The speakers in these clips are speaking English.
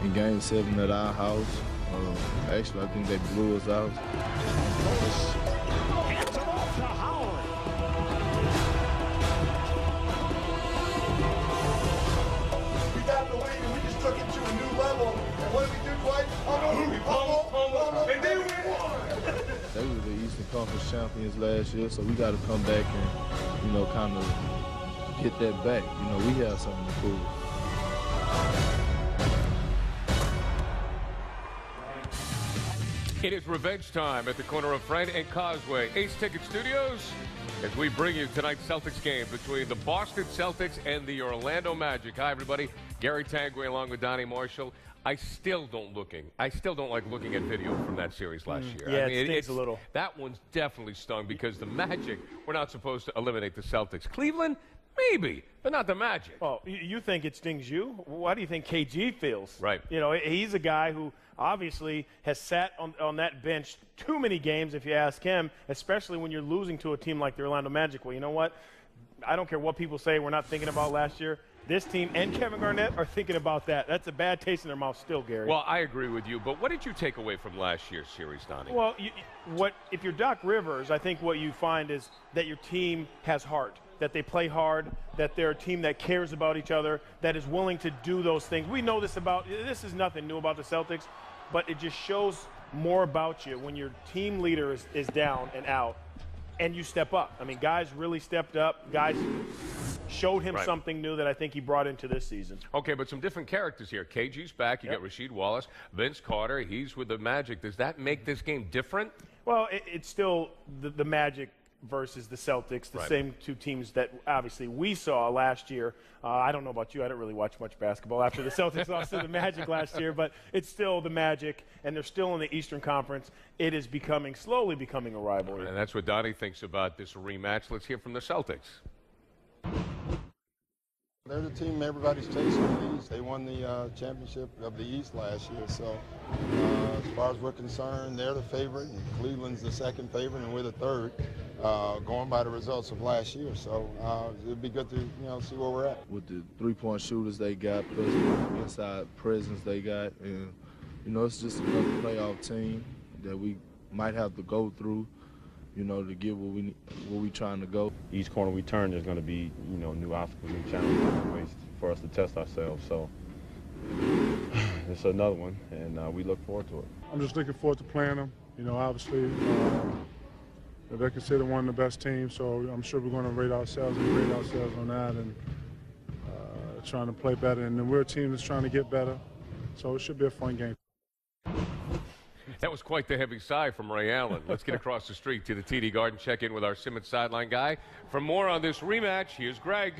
in Game 7 at our house. Actually, I think they blew us out. Hands it off to Howard. We got the lead and we just took it to a new level. And what did we do, Dwight? And then we won. They were the Eastern Conference champions last year, so we got to come back and, you know, kind of get that back. You know, we have something to prove. It is revenge time at the corner of Friend and Causeway. Ace Ticket Studios, as we bring you tonight's Celtics game between the Boston Celtics and the Orlando Magic. Hi, everybody. Gary Tanguay along with Donnie Marshall. I still don't like looking at video from that series last year. Yeah, I mean, it stinks a little. That one's definitely stung because the Magic were not supposed to eliminate the Celtics. Cleveland, maybe, but not the Magic. Well, you think it stings you? Why do you think KG feels? Right. You know, he's a guy who obviously has sat on that bench too many games, if you ask him, especially when you're losing to a team like the Orlando Magic. Well, you know what? I don't care what people say we're not thinking about last year. This team and Kevin Garnett are thinking about that. That's a bad taste in their mouth still, Gary. Well, I agree with you, but what did you take away from last year's series, Donnie? Well, if you're Doc Rivers, I think what you find is that your team has heart, that they play hard, that they're a team that cares about each other, that is willing to do those things. We know this is nothing new about the Celtics, but it just shows more about you when your team leader is down and out and you step up. I mean, guys really stepped up. Guys showed him something new that I think he brought into this season. Okay, but some different characters here. KG's back. You got Rasheed Wallace, Vince Carter. He's with the Magic. Does that make this game different? Well, it's still the Magic versus the Celtics, the same two teams that obviously we saw last year. I don't know about you. I didn't really watch much basketball after the Celtics lost to the Magic last year, but it's still the Magic, and they're still in the Eastern Conference. It is slowly becoming a rivalry. And that's what Donnie thinks about this rematch. Let's hear from the Celtics. They're the team everybody's chasing in the East. They won the championship of the East last year. So as far as we're concerned, they're the favorite, and Cleveland's the second favorite, and we're the third, going by the results of last year. So it'd be good to see where we're at. With the three-point shooters they got, plus the inside presence they got, and it's just another playoff team that we might have to go through, to get where we trying to go. Each corner we turn, there's going to be, new obstacles, new challenges, new ways for us to test ourselves. So it's another one, and we look forward to it. I'm just looking forward to playing them. Obviously, they're considered one of the best teams, so I'm sure we're going to rate ourselves on that and trying to play better. And we're a team that's trying to get better, so it should be a fun game. That was quite the heavy sigh from Ray Allen. Let's get across the street to the TD Garden, check in with our Simmons sideline guy. For more on this rematch, here's Greg.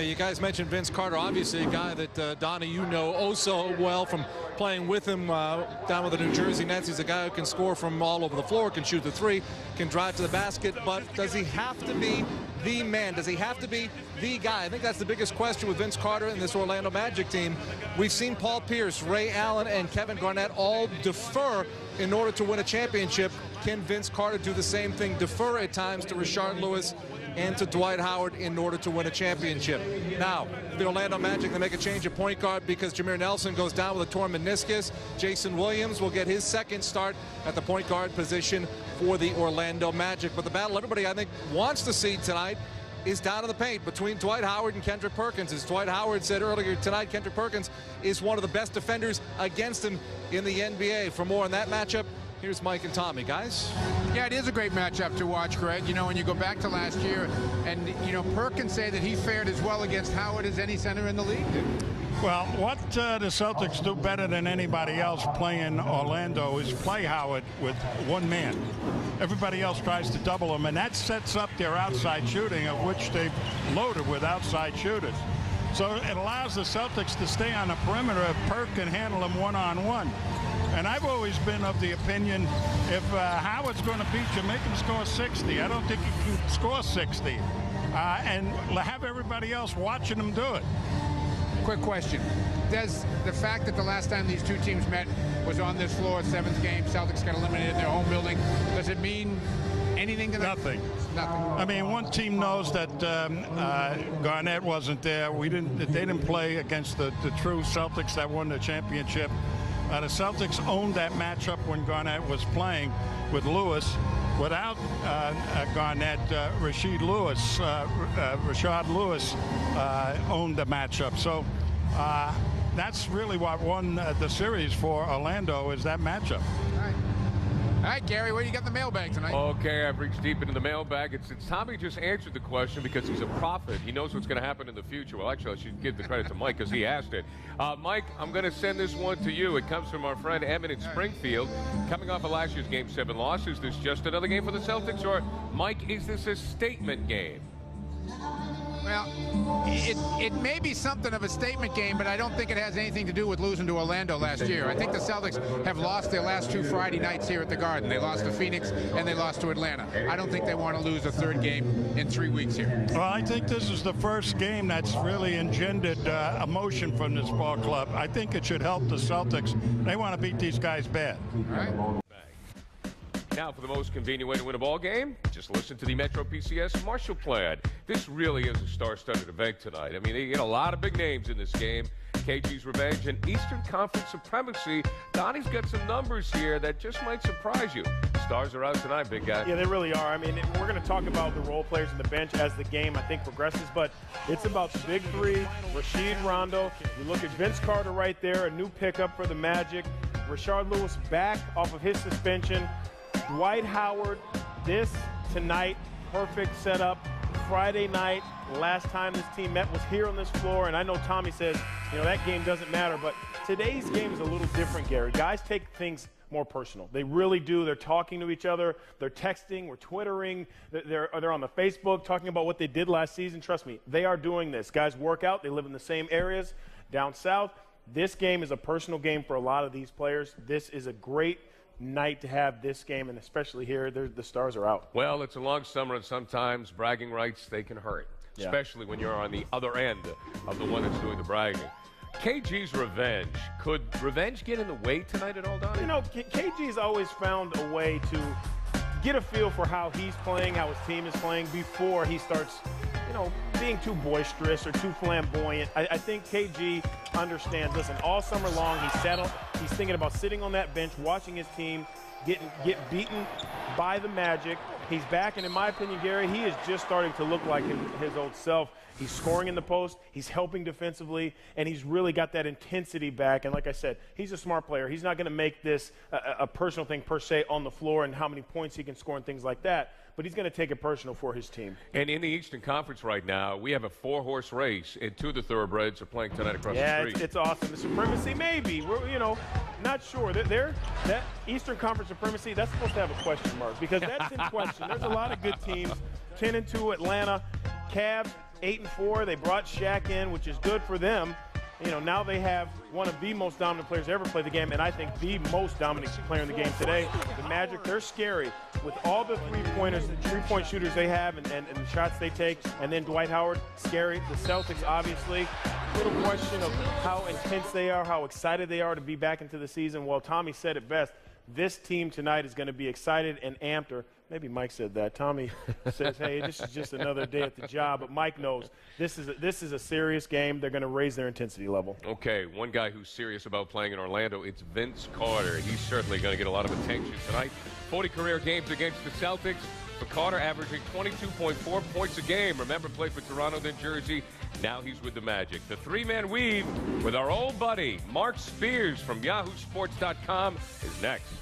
You guys mentioned Vince Carter, obviously a guy that, Donnie, oh so well from playing with him down with the New Jersey Nets. He's a guy who can score from all over the floor, can shoot the three, can drive to the basket, but does he have to be the man? Does he have to be the guy? I think that's the biggest question with Vince Carter and this Orlando Magic team. We've seen Paul Pierce, Ray Allen, and Kevin Garnett all defer in order to win a championship. Can Vince Carter do the same thing, defer at times to Rashard Lewis and to Dwight Howard in order to win a championship? Now, the Orlando Magic, they make a change at point guard because Jameer Nelson goes down with a torn meniscus. Jason Williams will get his second start at the point guard position for the Orlando Magic. But the battle everybody, I think, wants to see tonight is down in the paint between Dwight Howard and Kendrick Perkins. As Dwight Howard said earlier tonight, Kendrick Perkins is one of the best defenders against him in the NBA. For more on that matchup, here's Mike and Tommy. Guys? Yeah, it is a great matchup to watch, Greg. When you go back to last year, and, Perkins say that he fared as well against Howard as any center in the league did. Well, what the Celtics do better than anybody else playing Orlando is play Howard with one man. Everybody else tries to double him, and that sets up their outside shooting, of which they've loaded with outside shooters. So it allows the Celtics to stay on the perimeter if Perk can handle them one-on-one. And I've always been of the opinion, if Howard's going to beat you, make him score 60. I don't think he can score 60. And have everybody else watching him do it. Quick question. Does the fact that the last time these two teams met was on this floor, 7th game, Celtics got eliminated in their home building, does it mean anything to that? Nothing. Nothing. I mean, one team knows that Garnett wasn't there. They didn't play against the true Celtics that won the championship. The Celtics owned that matchup when Garnett was playing with Lewis. Without Garnett, Rashard Lewis owned the matchup. So that's really what won the series for Orlando, is that matchup. All right, Gary, where you got the mailbag tonight? Okay, I've reached deep into the mailbag. It's Tommy just answered the question because he's a prophet. He knows what's going to happen in the future. Well, actually, I should give the credit to Mike because he asked it. Mike, I'm going to send this one to you. It comes from our friend Emmett in Springfield. Coming off of last year's Game 7 loss, is this just another game for the Celtics? Or, Mike, is this a statement game? Well, it may be something of a statement game, but I don't think it has anything to do with losing to Orlando last year. I think the Celtics have lost their last 2 Friday nights here at the Garden. They lost to Phoenix and they lost to Atlanta. I don't think they want to lose a 3rd game in 3 weeks here. Well, I think this is the first game that's really engendered emotion from this ball club. I think it should help the Celtics. They want to beat these guys bad. All right. Now, for the most convenient way to win a ball game, just listen to the Metro PCS Marshall Plan. This really is a star-studded event tonight. I mean, they get a lot of big names in this game. KG's revenge and Eastern Conference supremacy. Donnie's got some numbers here that just might surprise you. Stars are out tonight, big guy. Yeah, they really are. I mean, we're going to talk about the role players on the bench as the game, I think, progresses, but it's about the big 3, Rashid, Rondo. You look at Vince Carter right there, a new pickup for the Magic. Rashard Lewis back off of his suspension. Dwight Howard, this tonight, perfect setup. Friday night, last time this team met was here on this floor, and I know Tommy says, you know, that game doesn't matter, but today's game is a little different, Gary. Guys take things more personal. They really do. They're talking to each other. They're texting. We're Twittering. They're on the Facebook talking about what they did last season. Trust me, they are doing this. Guys work out. They live in the same areas down south. This game is a personal game for a lot of these players. This is a great night to have this game, and especially here, the stars are out. Well, it's a long summer, and sometimes bragging rights, they can hurt, especially when you're on the other end of the one that's doing the bragging. KG's revenge. Could revenge get in the way tonight at all, Donnie? You know, KG's always found a way to get a feel for how he's playing, how his team is playing before he starts, you know, being too boisterous or too flamboyant. I think KG understands, listen, all summer long he's settled. He's thinking about sitting on that bench, watching his team get beaten by the Magic. He's back, and in my opinion, Gary, he is just starting to look like his old self. He's scoring in the post, he's helping defensively, and he's really got that intensity back. And like I said, he's a smart player. He's not going to make this a personal thing per se on the floor and how many points he can score and things like that, but he's going to take it personal for his team. And in the Eastern Conference right now, we have a 4-horse race, and 2 of the thoroughbreds are playing tonight across the street. Yeah, it's awesome. The supremacy, maybe. We're, you know, not sure. That Eastern Conference supremacy, that's supposed to have a question mark because that's in question. There's a lot of good teams. 10-2 Atlanta. Cavs, 8-4. They brought Shaq in, which is good for them. You know, now they have one of the most dominant players to ever play the game, and I think the most dominant player in the game today. The Magic, they're scary. With all the three-pointers, the three-point shooters they have and the shots they take, and then Dwight Howard, scary. The Celtics, obviously, little question of how intense they are, how excited they are to be back into the season. Well, Tommy said it best. This team tonight is going to be excited and amped, or maybe Mike said that. Tommy says, hey, this is just another day at the job, but Mike knows this is a serious game. They're going to raise their intensity level. Okay, one guy who's serious about playing in Orlando, it's Vince Carter. He's certainly going to get a lot of attention tonight. 40 career games against the Celtics. For Carter, averaging 22.4 points a game. Remember, played for Toronto, then Jersey. Now he's with the Magic. The three-man weave with our old buddy, Mark Spears from YahooSports.com is next.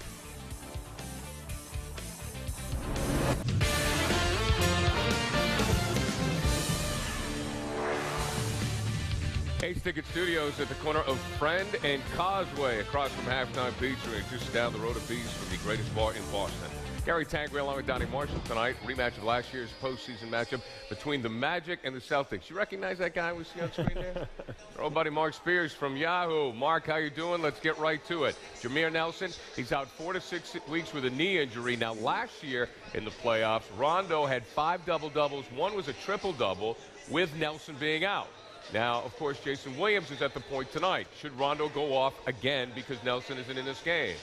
Ace Ticket Studios at the corner of Friend and Causeway, across from Halftime Pizza, and just down the road a piece from the greatest bar in Boston. Gary Tanguay along with Donnie Marshall tonight. Rematch of last year's postseason matchup between the Magic and the Celtics. You recognize that guy we see on screen there? Our old buddy Mark Spears from Yahoo. Mark, how you doing? Let's get right to it. Jameer Nelson, he's out 4 to 6 weeks with a knee injury. Now, last year in the playoffs, Rondo had 5 double-doubles. One was a triple-double with Nelson being out. Now, of course, Jason Williams is at the point tonight. Should Rondo go off again because Nelson isn't in this game?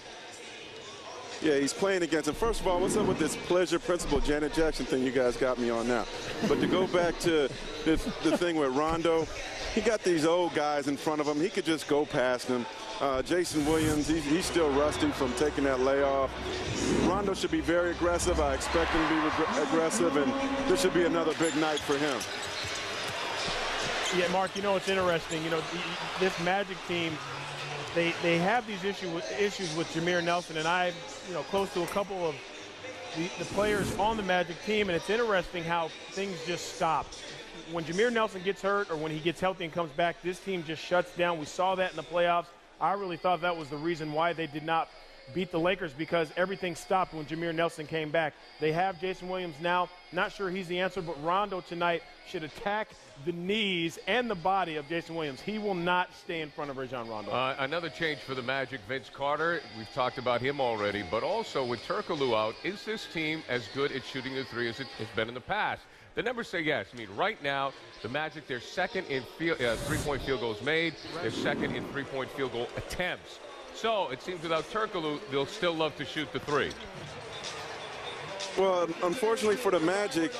Yeah, he's playing against him. First of all, what's up with this pleasure principle Janet Jackson thing you guys got me on now? But to go back to the thing with Rondo, he got these old guys in front of him. He could just go past them. Jason Williams, he's still rusty from taking that layoff. Rondo should be very aggressive. I expect him to be aggressive, and this should be another big night for him. Yeah, Mark, you know, it's interesting. You know, this Magic team, they have these issues with Jameer Nelson, and I'm, you know, close to a couple of the players on the Magic team, and it's interesting how things just stop. When Jameer Nelson gets hurt or when he gets healthy and comes back, this team just shuts down. We saw that in the playoffs. I really thought that was the reason why they did not beat the Lakers, because everything stopped when Jameer Nelson came back. They have Jason Williams now. Not sure he's the answer, but Rondo tonight should attack the knees and the body of Jason Williams. He will not stay in front of Rajon Rondo. Another change for the Magic, Vince Carter. We've talked about him already, but also with Turkoglu out, is this team as good at shooting the three as it has been in the past? The numbers say yes. I mean, right now, the Magic, they're second in three-point field goals made. They're second in three-point field goal attempts. So it seems without Turkoglu, they'll still love to shoot the three. Well, unfortunately for the Magic,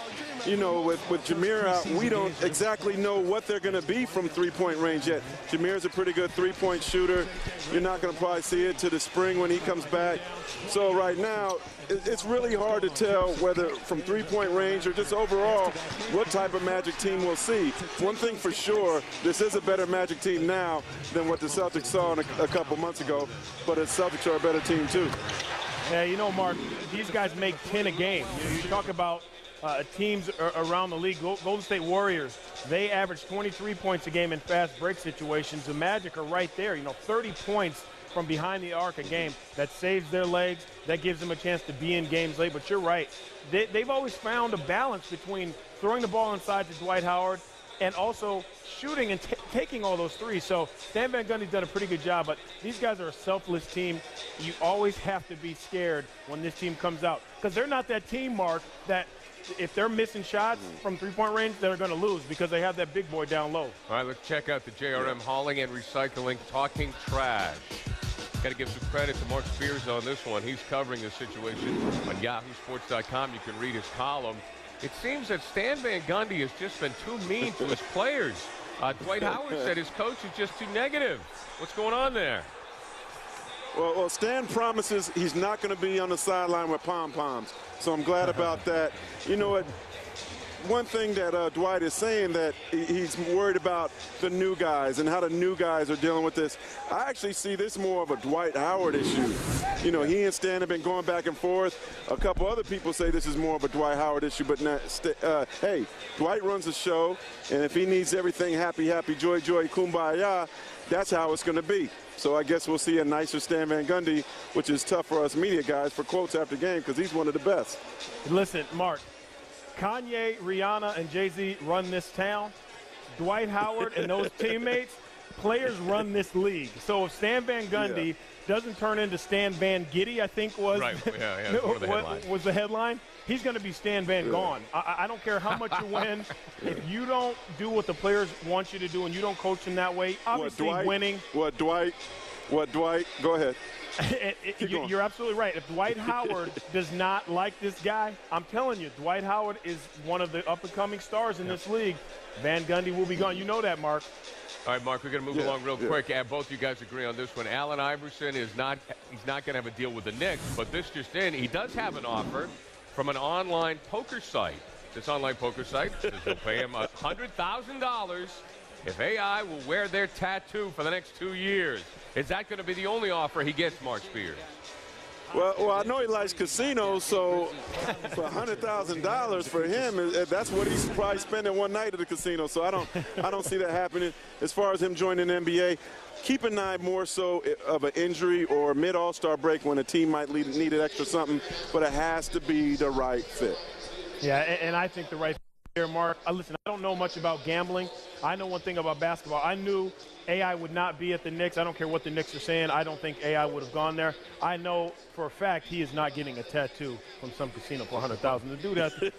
you know, with Jameer out, we don't exactly know what they're going to be from three-point range yet. Jameer's a pretty good three-point shooter. You're not going to probably see it to the spring when he comes back. So right now, it's really hard to tell whether from three-point range or just overall what type of Magic team we'll see. One thing for sure, this is a better Magic team now than what the Celtics saw a couple months ago, but the Celtics are a better team too. Yeah, you know, Mark, these guys make 10 a game. You talk about teams around the league. Golden State Warriors, they average 23 points a game in fast break situations. The Magic are right there, you know, 30 points from behind the arc a game. That saves their legs. That gives them a chance to be in games late. But you're right. They've always found a balance between throwing the ball inside to Dwight Howard and also shooting and taking all those threes. So Stan Van Gundy's done a pretty good job, but these guys are a selfless team. You always have to be scared when this team comes out, because they're not that team, Mark, that if they're missing shots from three-point range, they're going to lose because they have that big boy down low. All right, let's check out the JRM Hauling and Recycling Talking Trash. Got to give some credit to Mark Spears on this one. He's covering the situation on YahooSports.com. You can read his column. It seems that Stan Van Gundy has just been too mean to his players. Dwight Howard said his coach is just too negative. What's going on there? Well, Stan promises he's not going to be on the sideline with pom-poms, so I'm glad about that. You know what? One thing that Dwight is saying, that he's worried about the new guys and how the new guys are dealing with this. I actually see this more of a Dwight Howard issue. You know, he and Stan have been going back and forth. A couple other people say this is more of a Dwight Howard issue, but hey, Dwight runs the show, and if he needs everything happy, happy, joy, joy, kumbaya, that's how it's going to be. So I guess we'll see a nicer Stan Van Gundy, which is tough for us media guys for quotes after game, because he's one of the best. Listen, Mark, Kanye, Rihanna, and Jay-Z run this town. Dwight Howard and those teammates, players run this league. So if Stan Van Gundy doesn't turn into Stan Van Giddy, I think was, was the headline, he's going to be Stan Van Gone. I don't care how much you win. If you don't do what the players want you to do and you don't coach them that way, obviously winning. What Dwight? Go ahead. You're absolutely right. If Dwight Howard does not like this guy, I'm telling you, Dwight Howard is one of the up-and-coming stars in this league. Van Gundy will be gone. You know that, Mark. All right, Mark, we're going to move along real quick. Both you guys agree on this one. Allen Iverson he's not going to have a deal with the Knicks, but this just in, he does have an offer from an online poker site. This online poker site says he'll pay him $100,000 if AI will wear their tattoo for the next 2 years. Is that going to be the only offer he gets, Mark Spears? Well, I know he likes casinos, so for $100,000 for him, that's what he's probably spending one night at the casino. So I don't see that happening. As far as him joining the NBA, keep an eye more so of an injury or mid-All-Star break when a team might need an extra something, but it has to be the right fit. Yeah, and I think the right fit here, Mark. Listen, I don't know much about gambling. I know one thing about basketball. I knew AI would not be at the Knicks. I don't care what the Knicks are saying. I don't think AI would have gone there. I know for a fact he is not getting a tattoo from some casino for $100,000.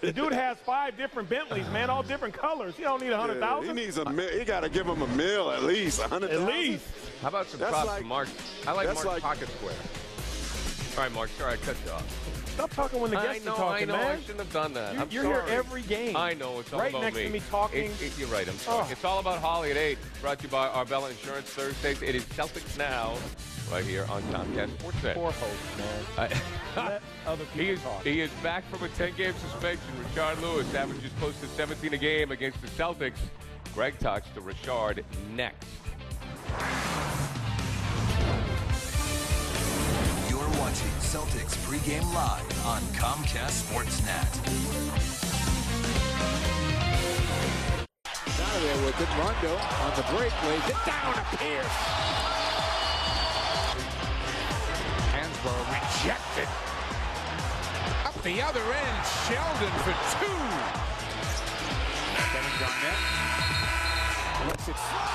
The dude has 5 different Bentleys, man, all different colors. He don't need $100,000. He needs he got to give him a meal at least. $100,000. At least. How about some props from Mark? I like Mark's pocket square. All right, Mark, sorry I cut you off. Stop talking when the guests are talking, man. I shouldn't have done that. You're here every game. I know, it's all right about next me. to me talking. You're right, I'm sorry. Oh. It's all about Holly at 8. Brought to you by Arbella Insurance Thursdays. It is Celtics Now, right here on Comcast Sportsnet. Poor host, man. Let other people talk. He is back from a 10-game suspension. Rashard Lewis averages close to 17 a game against the Celtics. Greg talks to Rashard next. You're watching Celtics pregame live on Comcast Sportsnet. Out of there with it. Rondo on the break, lays it down to Pierce. Hansborough rejected. Up the other end, Sheldon for 2. Kevin Garnett lets it fly,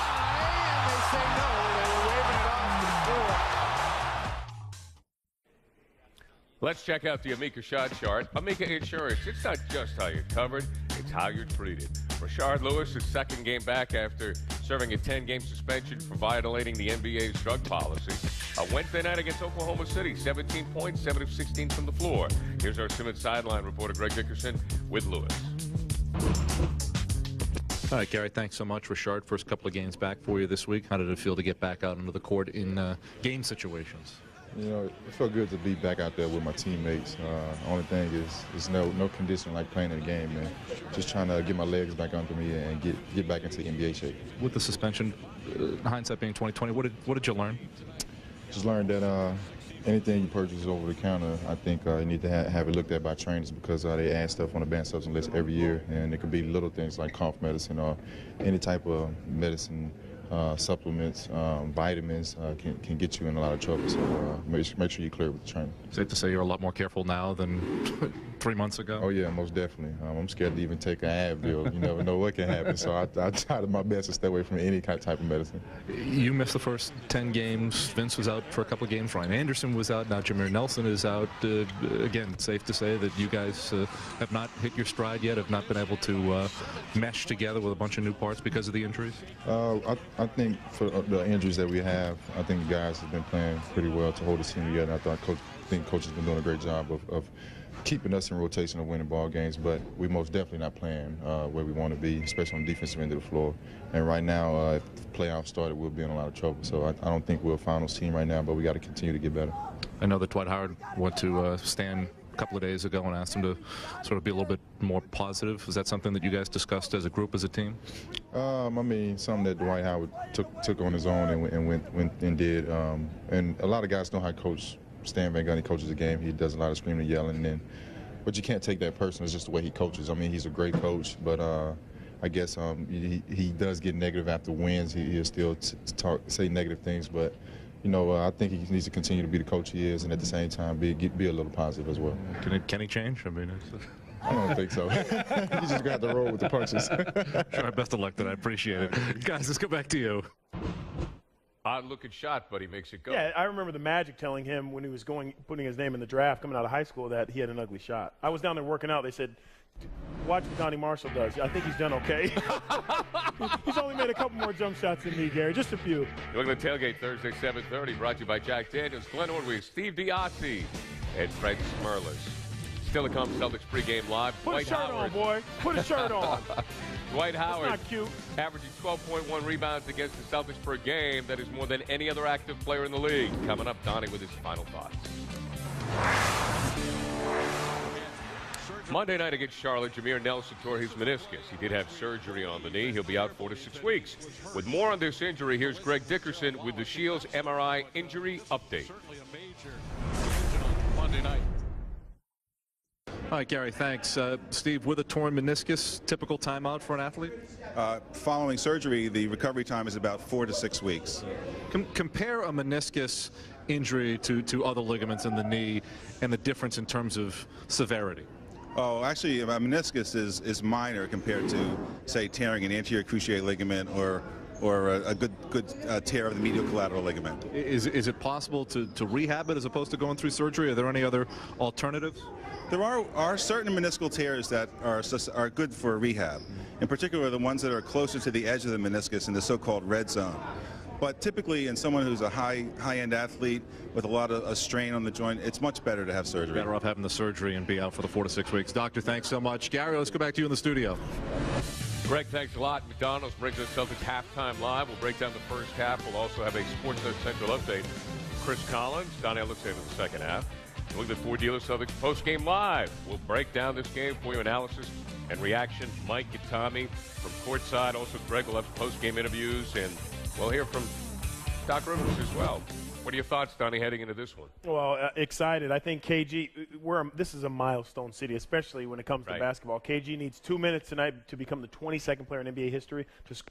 and they say no. They were waving it off the floor. Let's check out the Amica shot chart. Amica Insurance, it's not just how you're covered, it's how you're treated. Rashard Lewis is second game back after serving a 10-game suspension for violating the NBA's drug policy. Wednesday night against Oklahoma City, 17 points, 7 of 16 from the floor. Here's our Simmons sideline reporter Greg Dickerson with Lewis. All right, Gary, thanks so much. Rashard, first couple of games back for you this week. How did it feel to get back out onto the court in game situations? You know, it felt good to be back out there with my teammates. Only thing is no condition like playing in the game, man. Just trying to get my legs back under me and get back into NBA shape. With the suspension, hindsight being 2020, what did you learn? Just learned that anything you purchase over the counter, I think you need to have it looked at by trainers because they add stuff on the banned substance list every year, and it could be little things like cough medicine or any type of medicine. Supplements, vitamins can get you in a lot of trouble. So make sure you're clear with the trainer. Safe to say you're a lot more careful now than 3 months ago? Oh, yeah, most definitely. I'm scared to even take an Advil. You never know what can happen. So I try my best to stay away from any type of medicine. You missed the first 10 games. Vince was out for a couple of games. Ryan Anderson was out. Now Jameer Nelson is out. Again, it's safe to say that you guys have not hit your stride yet, have not been able to mesh together with a bunch of new parts because of the injuries? I think for the injuries that we have, I think the guys have been playing pretty well to hold the team together. I think coach has been doing a great job of keeping us in rotation of winning ball games, but we're most definitely not playing where we want to be, especially on the defensive end of the floor. And right now, if the playoffs started, we'll be in a lot of trouble. So I don't think we're a finals team right now, but we got to continue to get better. I know that Dwight Howard went to Stan a couple of days ago and asked him to sort of be a little bit more positive. Is that something that you guys discussed as a group, as a team? I mean, something that Dwight Howard took on his own and went and did. And a lot of guys know how Coach Stan Van Gundy coaches a game. He does a lot of screaming and yelling, but you can't take that personal. It's just the way he coaches. I mean, he's a great coach, but I guess he does get negative after wins. He'll still say negative things, but you know, I think he needs to continue to be the coach he is, and at the same time be a little positive as well. Can he change? I mean, I don't think so. You just got to roll with the punches. Sure, best of luck to that. I appreciate it. Guys, let's go back to you. Odd-looking shot, but he makes it go. Yeah, I remember the Magic telling him when he was putting his name in the draft coming out of high school that he had an ugly shot. I was down there working out. They said, watch what Donnie Marshall does. I think he's done okay. He's only made a couple more jump shots than me, Gary, just a few. You're looking at Tailgate Thursday, 7:30, brought to you by Jack Daniels, Glenn Ordway, Steve Diassi, and Fred Smerlas. Still to come, Celtics pregame live. Put a shirt on, boy. Put a shirt on. Dwight Howard, not cute. Averaging 12.1 rebounds against the Celtics per game. That is more than any other active player in the league. Coming up, Donnie with his final thoughts. Monday night against Charlotte, Jameer Nelson tore his meniscus. He did have surgery on the knee. He'll be out 4 to 6 weeks. With more on this injury, here's Greg Dickerson with the Shields MRI injury update. Certainly a major on Monday night. All right, Gary, thanks. Steve, with a torn meniscus, typical timeout for an athlete? Following surgery, the recovery time is about 4 to 6 weeks. Compare a meniscus injury to other ligaments in the knee and the difference in terms of severity. Oh, actually, a meniscus is minor compared to, say, tearing an anterior cruciate ligament or a good tear of the medial collateral ligament. Is it possible to rehab it as opposed to going through surgery? Are there any other alternatives? There are certain meniscal tears that are good for rehab, in particular the ones that are closer to the edge of the meniscus in the so-called red zone. But typically, in someone who's a high-end athlete with a lot of a strain on the joint, it's much better to have surgery. Better off having the surgery and be out for the 4 to 6 weeks. Doctor, thanks so much. Gary, let's go back to you in the studio. Greg, thanks a lot. McDonald's brings us Celtics halftime live. We'll break down the first half. We'll also have a Sportsnet Central update. Chris Collins, Don Ellis in the second half. And look at the Ford Dealer Celtics post-game live. We'll break down this game for you, analysis and reaction. Mike and Tommy from courtside. Also, Greg will have post-game interviews, and we'll hear from Doc Rivers as well. What are your thoughts, Donnie, heading into this one? Well, excited. I think KG, this is a milestone city, especially when it comes to basketball. KG needs 2 minutes tonight to become the 22nd player in NBA history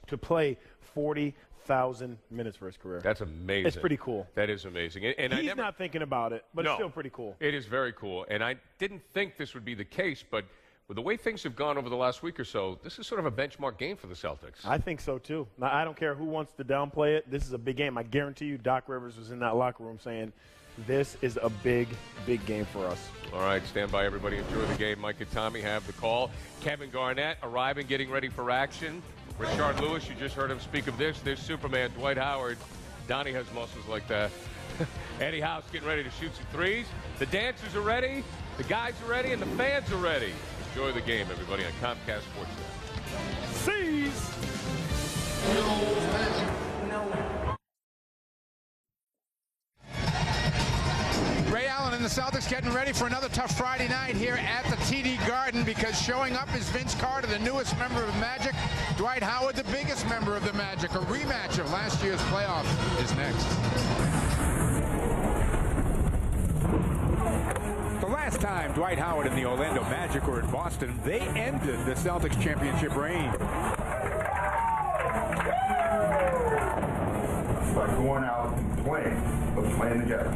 to play 40,000 minutes for his career. That's amazing. It's pretty cool. That is amazing. And he's not thinking about it, but it's still pretty cool. It is very cool. And I didn't think this would be the case, but with the way things have gone over the last week or so, this is sort of a benchmark game for the Celtics. I think so, too. Now, I don't care who wants to downplay it. This is a big game. I guarantee you Doc Rivers was in that locker room saying, this is a big, big game for us. All right, stand by, everybody. Enjoy the game. Mike and Tommy have the call. Kevin Garnett arriving, getting ready for action. Rashard Lewis, you just heard him speak of this. There's Superman, Dwight Howard. Donnie has muscles like that. Eddie House getting ready to shoot some threes. The dancers are ready, the guys are ready, and the fans are ready. Enjoy the game, everybody, on Comcast Sportsnet. Seize! Ray Allen and the Celtics getting ready for another tough Friday night here at the TD Garden, because showing up is Vince Carter, the newest member of Magic. Dwight Howard, the biggest member of the Magic. A rematch of last year's playoff is next. The last time Dwight Howard and the Orlando Magic were in Boston, they ended the Celtics championship reign. By going out and playing, but playing together.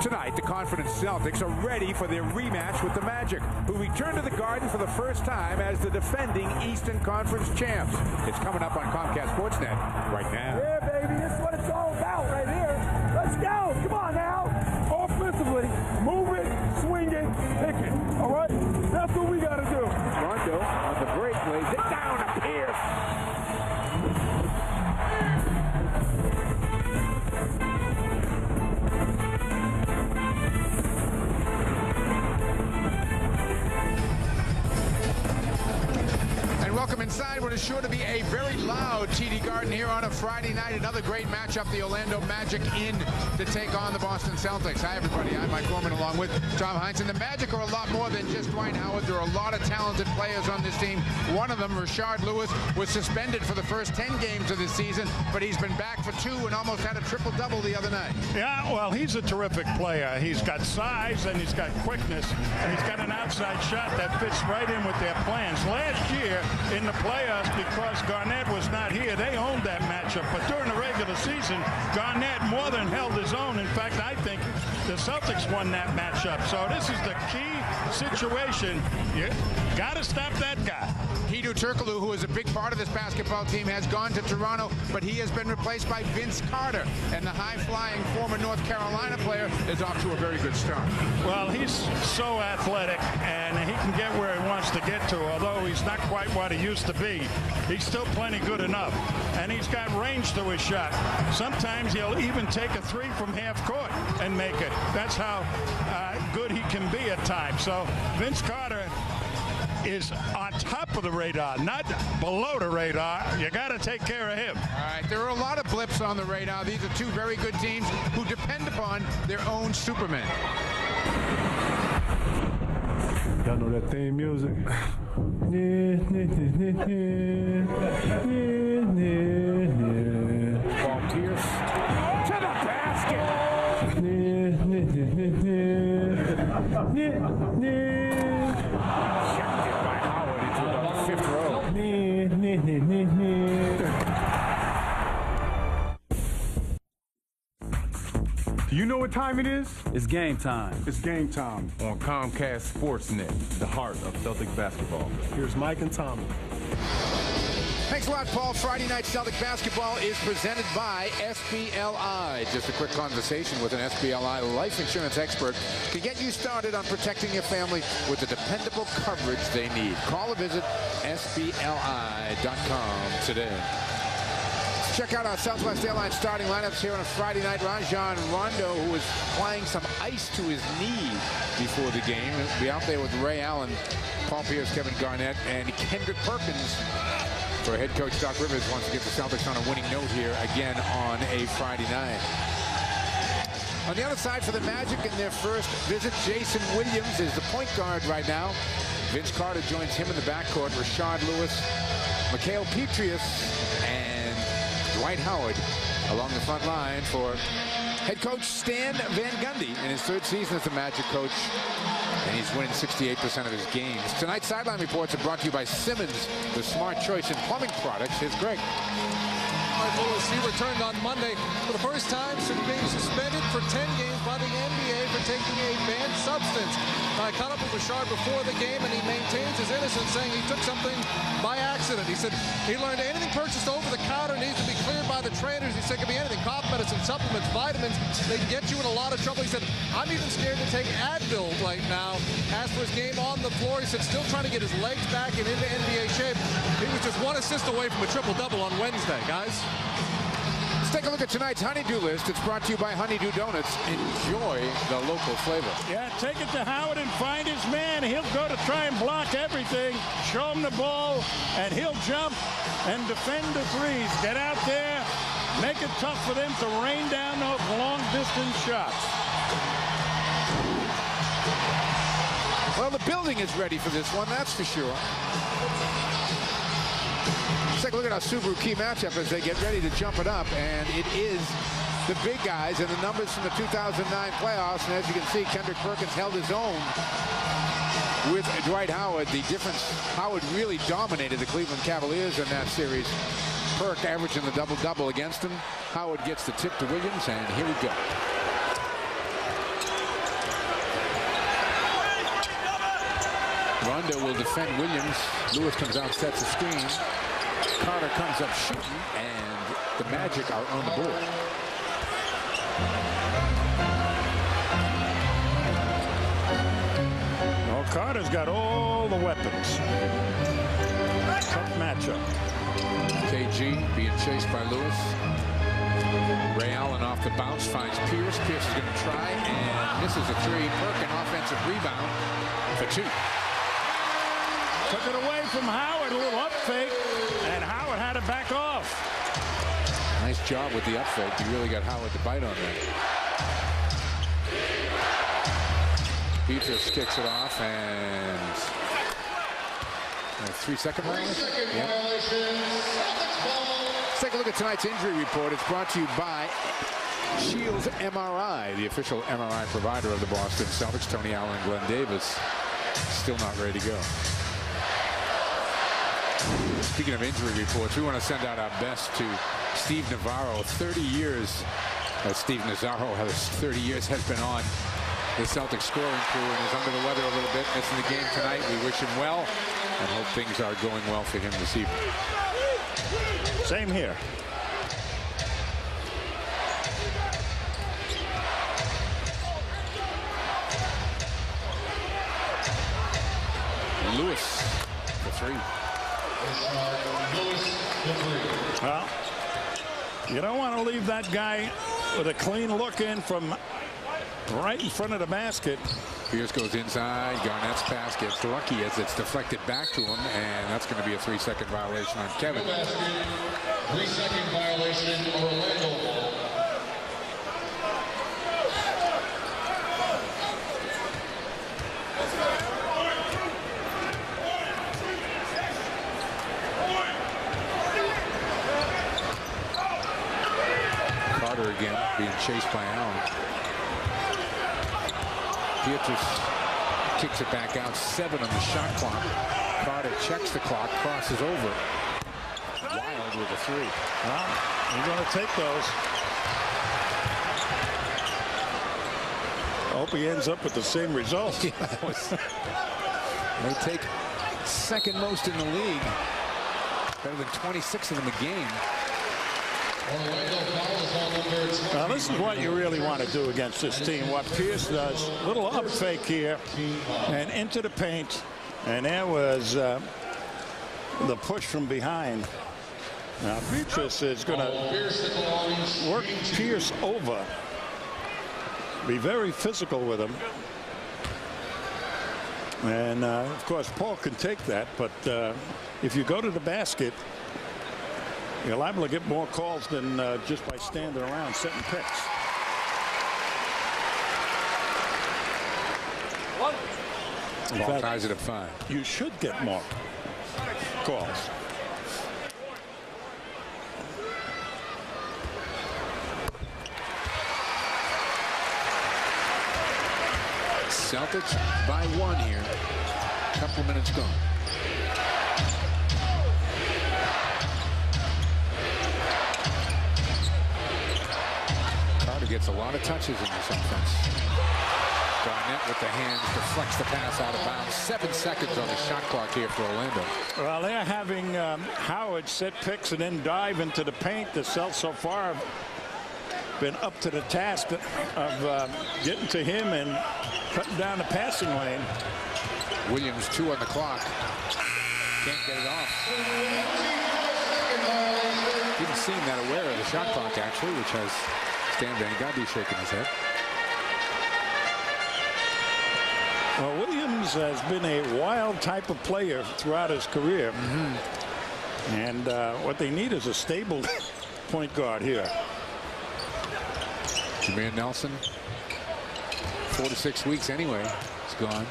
Tonight, the confident Celtics are ready for their rematch with the Magic, who return to the Garden for the first time as the defending Eastern Conference champs. It's coming up on Comcast Sportsnet right now. Yeah, baby, this is what it's all about right here. Let's go. Come on now. Offensively, move it, swing it, pick it. All right? That's what we got to do. Rondo on the break lays it down to Pierce. Welcome inside what is sure to be a very loud TD Garden here on a Friday night. Another great matchup. The Orlando Magic in to take on the Boston Celtics. Hi, everybody. I'm Mike Gorman along with Tom Heinsohn. The Magic are a lot more than just Dwight Howard. There are a lot of talented players on this team. One of them, Rashard Lewis, was suspended for the first 10 games of this season, but he's been back for 2 and almost had a triple-double the other night. Yeah, well, he's a terrific player. He's got size and he's got quickness, and he's got an outside shot that fits right in with their plans. Last year, in the playoffs, because Garnett was not here, they owned that matchup. But during the regular season, Garnett more than held his own. In fact, I think the Celtics won that matchup. So this is the key situation. You got to stop that guy. Hedo Turkoglu, who is a big part of this basketball team, has gone to Toronto, but he has been replaced by Vince Carter. And the high-flying former North Carolina player is off to a very good start. Well, he's so athletic, and he can get where he wants to get to, although he's not quite what he used to be. He's still plenty good enough, and he's got range to his shot. Sometimes he'll even take a 3 from half court and make it. That's how good he can be at times. So Vince Carter is on top of the radar, not below the radar. You got to take care of him. All right, there are a lot of blips on the radar. These are two very good teams who depend upon their own Superman. Y'all know that theme music? Paul Pierce to the basket. Shafted by Howard into about the 5th row. Do you know what time it is? It's game time. It's game time on Comcast Sportsnet, the heart of Celtic basketball. Here's Mike and Tommy. Thanks a lot, Paul. Friday Night Celtic Basketball is presented by SBLI. Just a quick conversation with an SBLI life insurance expert to get you started on protecting your family with the dependable coverage they need. Call or visit SBLI.com today. Check out our Southwest Airlines starting lineups here on a Friday night. Rajon Rondo, who was applying some ice to his knee before the game, will be out there with Ray Allen, Paul Pierce, Kevin Garnett, and Kendrick Perkins. For head coach Doc Rivers wants to get the Celtics on a winning note here again on a Friday night. On the other side for the Magic in their first visit, Jason Williams is the point guard right now. Vince Carter joins him in the backcourt. Rashard Lewis, Mikhail Petrius, and Dwight Howard along the front line for head coach Stan Van Gundy in his third season as the Magic coach. And he's winning 68% of his games. Tonight's sideline reports are brought to you by Simmons, the smart choice in plumbing products. Here's Greg. Lewis, he returned on Monday for the first time since being suspended for 10 games by the NBA for taking a banned substance. I caught up with Rashard before the game, and he maintains his innocence, saying he took something by accident. He said he learned anything purchased over the counter needs to be cleared by the trainers. He said it could be anything, cough medicine, supplements, vitamins. They can get you in a lot of trouble. He said, I'm even scared to take Advil right now. As for his game on the floor, he said still trying to get his legs back and into NBA shape. He was just one assist away from a triple-double on Wednesday, guys. Let's take a look at tonight's Honeydew List. It's brought to you by Honeydew Donuts. Enjoy the local flavor. Yeah, take it to Howard and find his man. He'll go to try and block everything. Show him the ball, and he'll jump and defend the threes. Get out there, make it tough for them to rain down those long-distance shots. Well, the building is ready for this one, that's for sure. Let's take a look at our Subaru key matchup as they get ready to jump it up, and it is the big guys and the numbers from the 2009 playoffs. And as you can see, Kendrick Perkins held his own with Dwight Howard. The difference, Howard really dominated the Cleveland Cavaliers in that series. Perk averaging the double-double against him. Howard gets the tip to Williams, and here we go. Rondo will defend Williams. Lewis comes out, sets a screen. Carter comes up shooting, and the Magic are on the board. Well, Carter's got all the weapons. Tough matchup. KG being chased by Lewis. Ray Allen off the bounce, finds Pierce. Pierce is going to try and misses a three. Perk an offensive rebound for two. Took it away from Howard, a little up fake, and Howard had to back off. Nice job with the up fake. He really got Howard to bite on that. Peters kicks it off, and a 3-second violation. Yep. Let's take a look at tonight's injury report. It's brought to you by Shields MRI, the official MRI provider of the Boston Celtics. Tony Allen and Glenn Davis still not ready to go. Speaking of injury reports, we want to send out our best to Steve Navarro. 30 years, Steve Navarro has 30 years has been on the Celtics scoring crew and is under the weather a little bit. Missing the game tonight. We wish him well and hope things are going well for him this evening. Same here. Lewis for three. Well, you don't want to leave that guy with a clean look in from right in front of the basket. Pierce goes inside. Garnett's pass gets lucky as it's deflected back to him, and that's going to be a 3-second violation on Kevin. 3-second violation, Orlando. Carter again being chased by Allen. Pietrus kicks it back out. 7 on the shot clock. Carter checks the clock, crosses over. Wild with a 3. Well, you're going to take those. I hope he ends up with the same result. Yeah, they take second most in the league. Better than 26 of them a game. Now this is what you really want to do against this team. What Pierce does, little up fake here and into the paint, and there was the push from behind. Now Beatrice is going to work Pierce over. Be very physical with him. And of course Paul can take that, but if you go to the basket, you're liable to get more calls than just by standing around setting picks. Paul ties it at 5. You should get more calls. Celtics by 1 here. Couple minutes gone. Carter gets a lot of touches in this offense. Garnett with the hands deflects the pass out of bounds. 7 seconds on the shot clock here for Orlando. Well, they're having Howard set picks and then dive into the paint. The Celtics so far have been up to the task of getting to him and cutting down the passing lane. Williams 2 on the clock. Can't get it off. Didn't seem that aware of the shot clock, actually, which has Stan Van Gundy shaking his head. Well, Williams has been a wild type of player throughout his career. And what they need is a stable point guard here. Jameer Nelson, 4 to 6 weeks anyway. It's gone.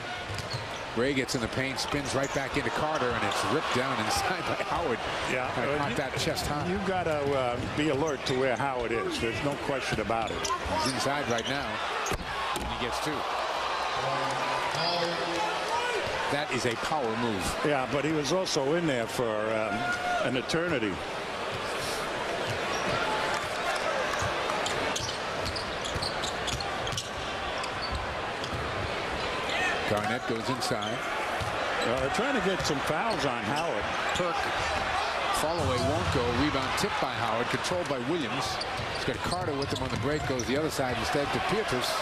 Ray gets in the paint, spins right back into Carter, and it's ripped down inside by Howard. Yeah, caught that chest high. You've got to be alert to where Howard is. There's no question about it. He's inside right now, and he gets 2. That is a power move. Yeah, but he was also in there for an eternity. Garnett goes inside. Well, they're trying to get some fouls on Howard. Perk. Fall away won't go. Rebound tipped by Howard. Controlled by Williams. He's got Carter with him on the break. Goes the other side instead to Pietrus.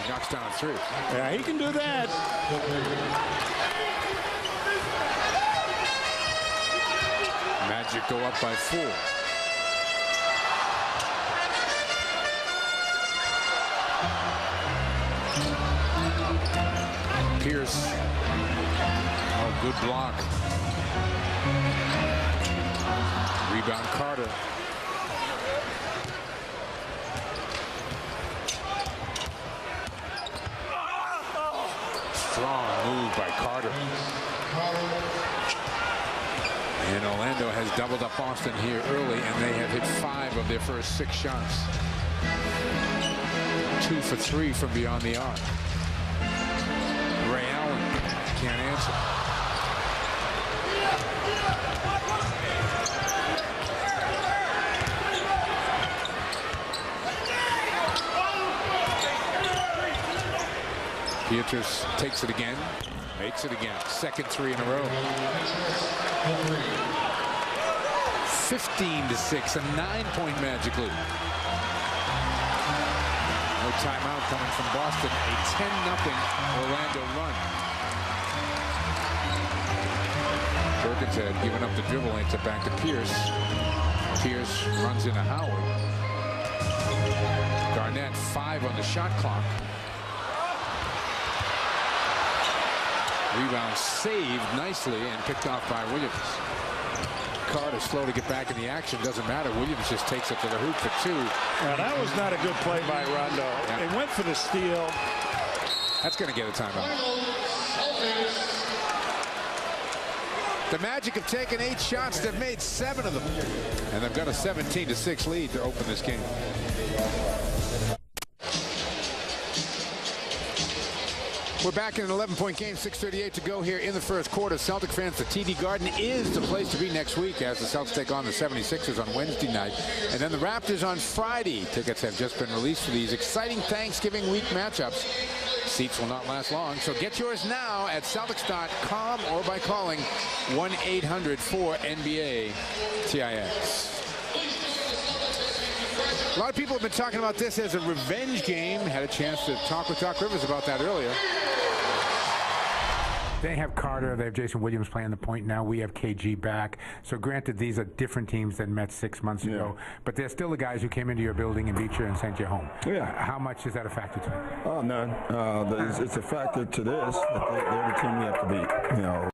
He knocks down a 3. Yeah, he can do that. Magic go up by 4. Pierce. Oh, good block. Rebound Carter. Strong move by Carter. And Orlando has doubled up Boston here early, and they have hit 5 of their first 6 shots. 2 for 3 from beyond the arc. Ray Allen can't answer. Pietrus takes it again, makes it again. Second 3 in a row. 15-6, a 9-point Magic lead. No timeout coming from Boston. A 10-0 Orlando run. Perkins had given up the dribble, it's it back to Pierce. Pierce runs into Howard. Garnett 5 on the shot clock. Rebound saved nicely and picked off by Williams. Carter slow to get back in the action. Doesn't matter. Williams just takes it to the hoop for 2. Now, that was not a good play by Rondo. Yeah. They went for the steal. That's going to get a timeout. The Magic have taken 8 shots. They've made 7 of them. And they've got a 17-6 lead to open this game. We're back in an 11-point game, 6:38 to go here in the first quarter. Celtic fans, the TD Garden is the place to be next week as the Celtics take on the 76ers on Wednesday night. And then the Raptors on Friday. Tickets have just been released for these exciting Thanksgiving week matchups. Seats will not last long, so get yours now at Celtics.com or by calling 1-800-4NBA-TIX. A lot of people have been talking about this as a revenge game. Had a chance to talk with Doc Rivers about that earlier. They have Carter, they have Jason Williams playing the point now. We have KG back. So granted, these are different teams than met 6 months ago, but they're still the guys who came into your building and beat you and sent you home. Yeah. How much is that a factor to you? Oh, none. It's a factor to this that they're the team we have to beat. You know,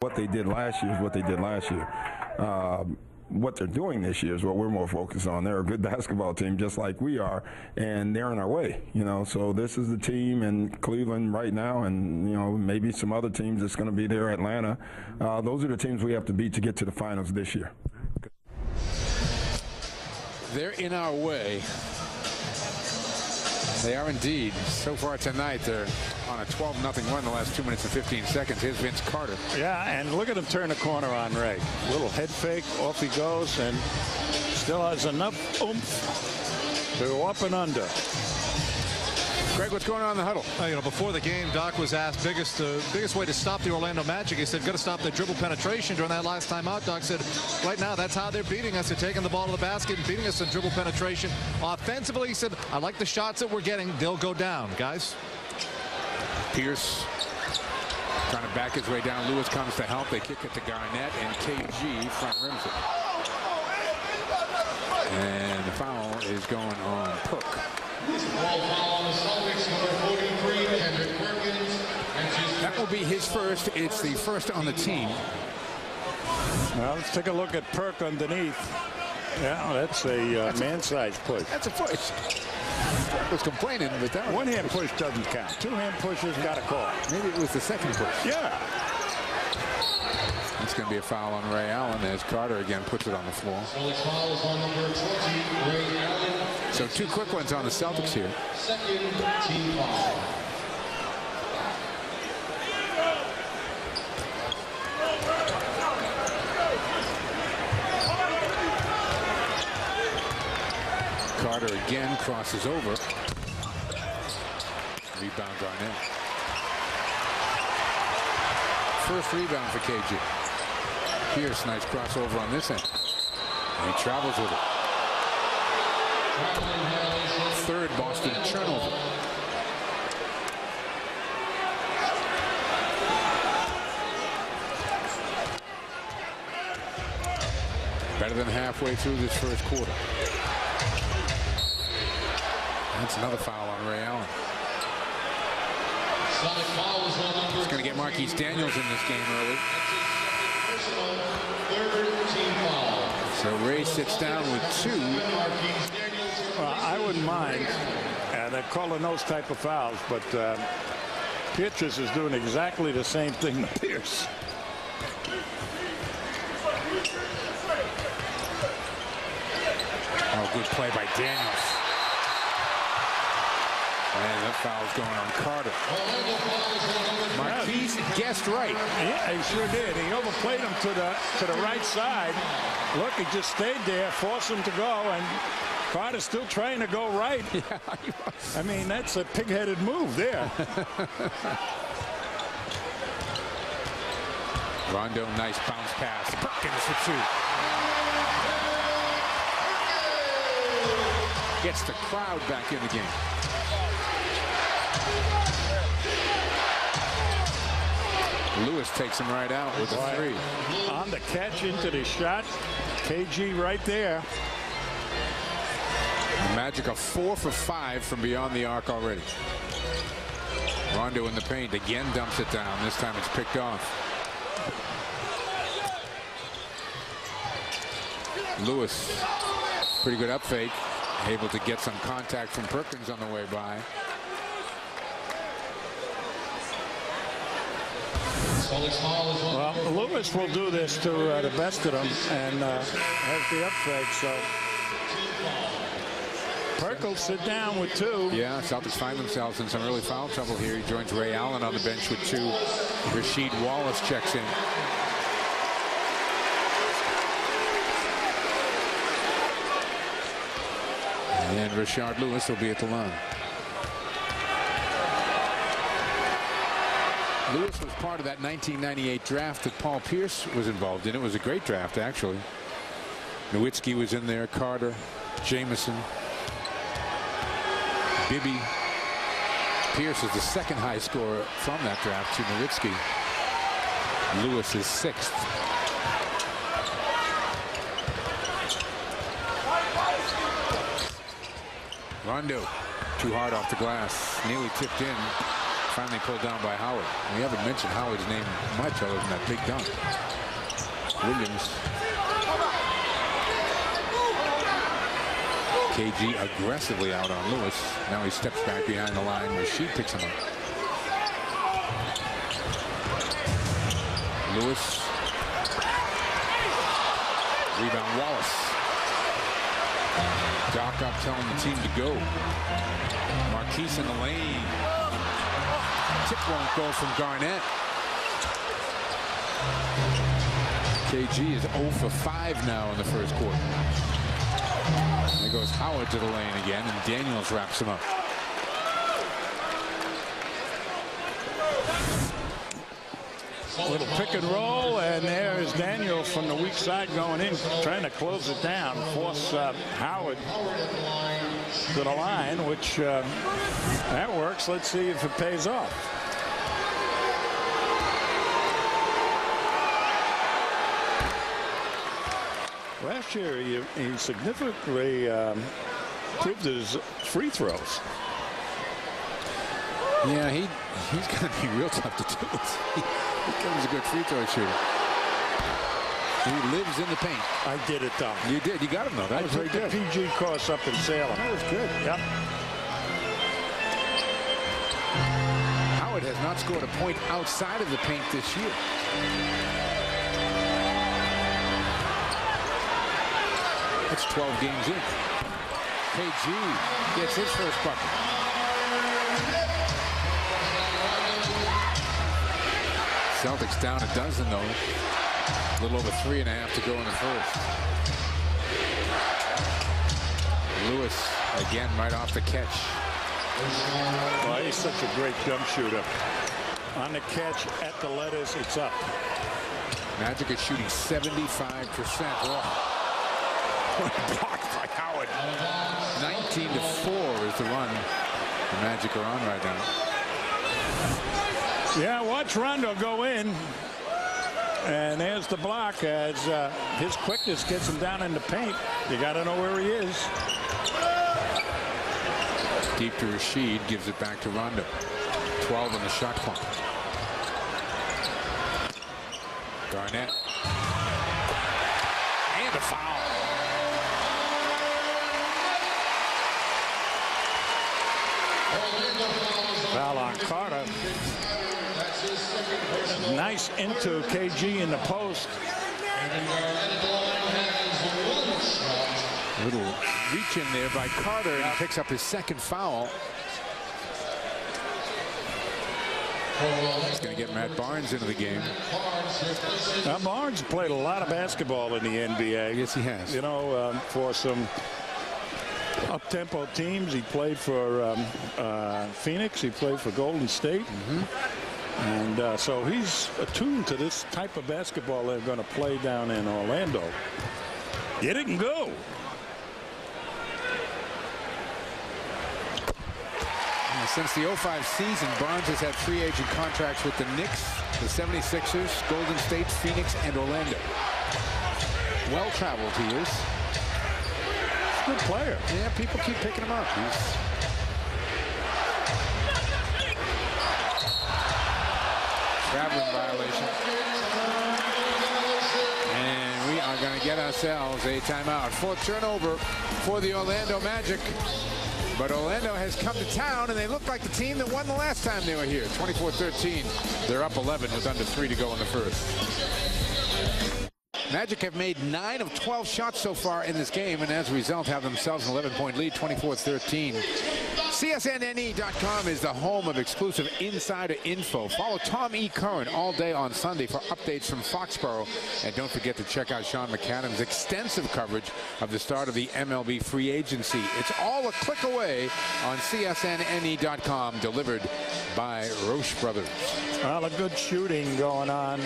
what they did last year is what they did last year. What they're doing this year is what we're more focused on. They're a good basketball team, just like we are, and they're in our way. You know, so this is the team in Cleveland right now, and you know maybe some other teams that's going to be there. Atlanta. Those are the teams we have to beat to get to the finals this year. They're in our way. They are indeed. So far tonight, they're on a 12-0 run the last 2 minutes and 15 seconds. Here's Vince Carter. Yeah, and look at him turn the corner on Ray. Little head fake, off he goes, and still has enough oomph to go up and under. Greg, what's going on in the huddle? You know, before the game, Doc was asked biggest way to stop the Orlando Magic. He said, got to stop the dribble penetration during that last time out. Doc said, right now, that's how they're beating us. They're taking the ball to the basket and beating us in dribble penetration. Offensively, he said, I like the shots that we're getting. They'll go down, guys. Pierce trying to back his way down. Lewis comes to help. They kick it to Garnett, and KG front rims it. And the foul is going on Perk. That will be his first. It's the first on the team. Now let's take a look at Perk underneath. Yeah, that's a man-sized push. That's a push. I was complaining, but that one-hand push doesn't count. Two-hand pushes got a call. Maybe it was the second push. Yeah. It's going to be a foul on Ray Allen as Carter again puts it on the floor. So two quick ones on the Celtics here. Second team foul. Carter again crosses over. Rebound Garnett. First rebound for KG. Pierce, nice crossover on this end. And he travels with it. Third Boston turnover. Better than halfway through this first quarter. That's another foul on Ray Allen. He's going to get Marquise Daniels in this game early. So Ray sits down with 2. I wouldn't mind. They're calling those type of fouls, but Pietrus is doing exactly the same thing to Pierce. Oh, good play by Daniels. And that foul's going on Carter. Marquise guessed right. Yeah, he sure did. He overplayed him to the right side. Look, he just stayed there, forced him to go, and Carter's still trying to go right. Yeah, he was. I mean, that's a pig-headed move there. Rondo, nice bounce pass. Perkins for 2. Gets the crowd back in the game. Lewis takes him right out with a 3. On the catch into the shot. KG right there. The Magic are 4 for 5 from beyond the arc already. Rondo in the paint again, dumps it down. This time it's picked off. Lewis, pretty good up fake. Able to get some contact from Perkins on the way by. Well, Lewis will do this to the best of them and has the up fake. So Perk will sit down with 2. Yeah, Celtics find themselves in some early foul trouble here. He joins Ray Allen on the bench with 2. Rasheed Wallace checks in. And Rashard Lewis will be at the line. Lewis was part of that 1998 draft that Paul Pierce was involved in. It was a great draft, actually. Nowitzki was in there, Carter, Jameson, Bibby. Pierce is the second high scorer from that draft to Nowitzki. Lewis is 6th. Rondo, too hard off the glass, nearly tipped in. Finally pulled down by Howard. We haven't mentioned Howard's name much other than that big dunk. Williams. KG aggressively out on Lewis. Now he steps back behind the line where she picks him up. Lewis. Rebound Wallace. Doc up telling the team to go. Marquise in the lane. Tip won't go from Garnett. KG is 0 for 5 now in the first quarter. There goes Howard to the lane again, and Daniels wraps him up. A little pick and roll, and there is Daniels from the weak side going in, trying to close it down, force Howard to the line, which that works. Let's see if it pays off. Last year, he significantly improved his free throws. Yeah, he's going to be real tough to do. He becomes a good free throw shooter. He lives in the paint. I did it, though. You did. You got him, though. That was very good. The PG course up in Salem. That was good. Yep. Howard has not scored a point outside of the paint this year. That's 12 games in. KG gets his first bucket. Celtics down a dozen, though. A little over 3.5 to go in the first. Lewis again right off the catch. Well, he's such a great jump shooter. On the catch, at the letters, it's up. Magic is shooting 75%. Oh. Blocked by Howard. 19-4 is the run the Magic are on right now. Yeah, watch Rondo go in. And there's the block as his quickness gets him down in the paint. You got to know where he is. Deep to Rashid, gives it back to Rondo. 12 on the shot clock. Garnett. And a foul. Foul on Carter. Nice into KG in the post. A little reach in there by Carter, and he picks up his second foul. He's going to get Matt Barnes into the game. Now, Barnes played a lot of basketball in the NBA. Yes, he has. You know, for some up-tempo teams. He played for Phoenix. He played for Golden State. And so he's attuned to this type of basketball they're going to play down in Orlando. Get it and go. Since the 05 season, Barnes has had free agent contracts with the Knicks, the 76ers, Golden State, Phoenix, and Orlando. Well-traveled he is. Good player. Yeah, people keep picking him up. Traveling violation. And we are going to get ourselves a timeout. Fourth turnover for the Orlando Magic. But Orlando has come to town, and they look like the team that won the last time they were here. 24-13. They're up 11 with under 3 to go in the first. Magic have made 9 of 12 shots so far in this game, and as a result have themselves an 11-point lead, 24-13. CSNNE.com is the home of exclusive insider info. Follow Tom E. Curran all day on Sunday for updates from Foxborough. And don't forget to check out Sean McAdams' extensive coverage of the start of the MLB free agency. It's all a click away on CSNNE.com, delivered by Roche Brothers. Well, a good shooting going on.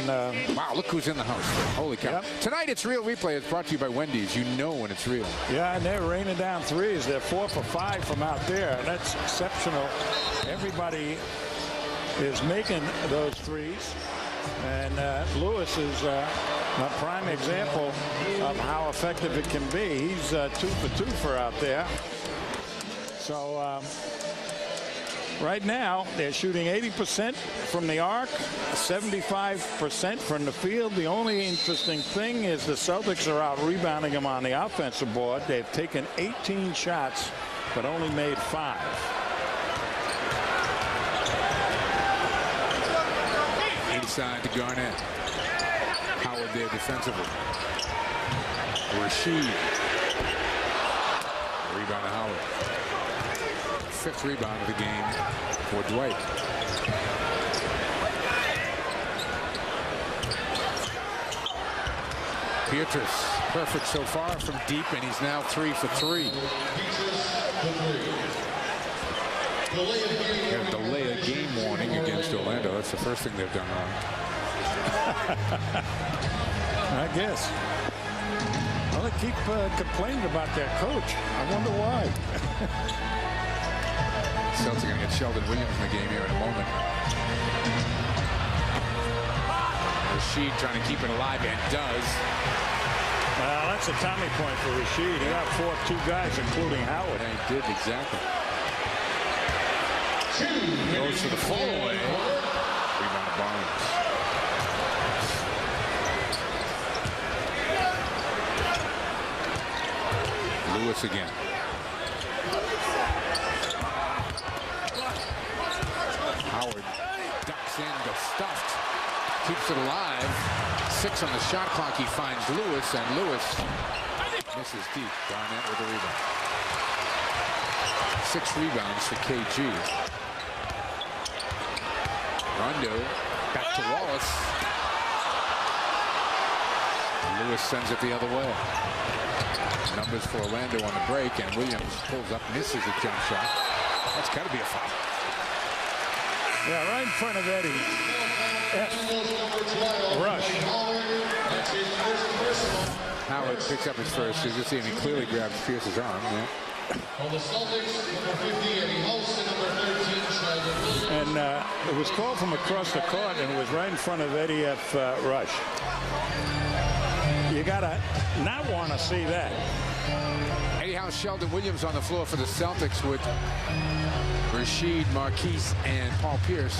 Wow, look who's in the house. Holy cow. Yep. Tonight, it's Real Replay. It's brought to you by Wendy's. You know when it's real. Yeah, and they're raining down threes. They're 4 for 5 from out there. That's exceptional. Everybody is making those threes. And Lewis is a prime example of how effective it can be. He's 2 for 2 for out there. So right now they're shooting 80% from the arc, 75% from the field. The only interesting thing is the Celtics are out rebounding them on the offensive board. They've taken 18 shots but only made 5. Inside to Garnett. Howard there defensively. Rashid. Rebound to Howard. 5th rebound of the game for Dwight. Pietrus perfect so far from deep, and he's now 3 for 3. Got a delay of game warning against Orlando. That's the first thing they've done wrong. I guess. Well, they keep complaining about their coach. I wonder why. Celtics are going to get Sheldon Williams in the game here in a moment. Rashid trying to keep it alive, and does. Well, that's a Tommy point for Rashid. He got 2 guys, including Howard. And he did, exactly. Goes to the fall-away. Rebound to Barnes. Lewis again. Howard ducks in, but stuffed. Keeps it alive. 6 on the shot clock. He finds Lewis, and Lewis misses deep. Garnett with the rebound. 6 rebounds for KG. Rondo back to Wallace. Lewis sends it the other way. Numbers for Orlando on the break, and Williams pulls up, misses a jump shot. That's got to be a foul. Yeah, right in front of Eddie. Rush. Howard picks up his first. You just see him, he clearly grabs Pierce's arm. Yeah. And it was called from across the court, and it was right in front of Eddie F. Rush. You gotta not want to see that. Anyhow, Sheldon Williams on the floor for the Celtics with Rashid, Marquise, and Paul Pierce.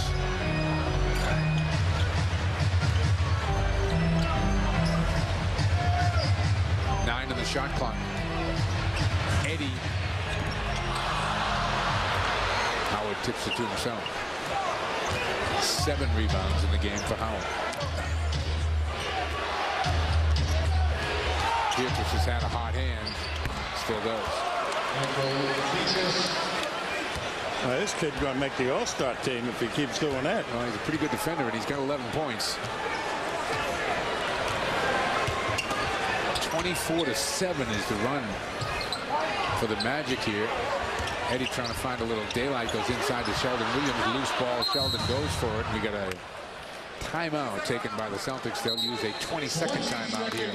Nine on the shot clock. Eddie. Howard tips it to himself. 7 rebounds in the game for Howard. Pietrus has had a hot hand. Still does. This kid's going to make the All-Star team if he keeps doing that. Well, he's a pretty good defender, and he's got 11 points. 24-7 is the run for the Magic here. Eddie trying to find a little daylight, goes inside to Sheldon Williams. Loose ball. Sheldon goes for it. We got a timeout taken by the Celtics. They'll use a 20-second timeout here.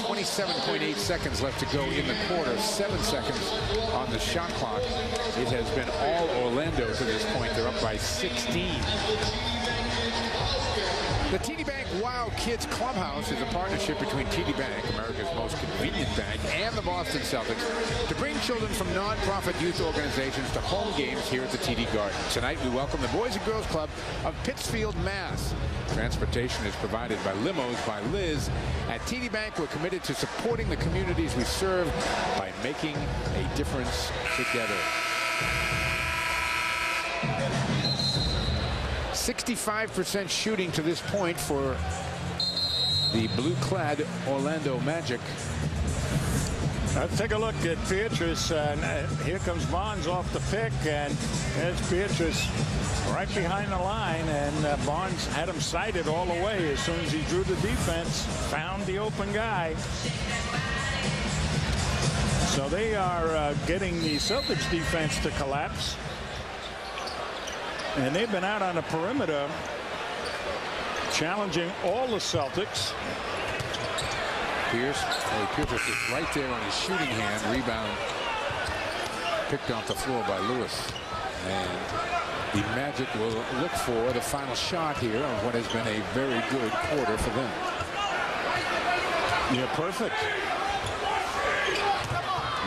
27.8 seconds left to go in the quarter. 7 seconds on the shot clock. It has been all Orlando to this point. They're up by 16. The TD Bank Wild Kids Clubhouse is a partnership between TD Bank, America's most convenient bank, and the Boston Celtics to bring children from nonprofit youth organizations to home games here at the TD Garden. Tonight, we welcome the Boys and Girls Club of Pittsfield, Mass. Transportation is provided by Limos by Liz. At TD Bank, we're committed to supporting the communities we serve by making a difference together. 65% shooting to this point for the blue-clad Orlando Magic. Let's take a look at Pietrus. Here comes Barnes off the pick, and there's Pietrus right behind the line, and Barnes had him sighted all the way. As soon as he drew the defense, found the open guy. So they are getting the Celtics defense to collapse. And they've been out on the perimeter challenging all the Celtics. Pierce is right there on his shooting hand. Rebound picked off the floor by Lewis. And The Magic will look for the final shot here of what has been a very good quarter for them. Yeah, perfect.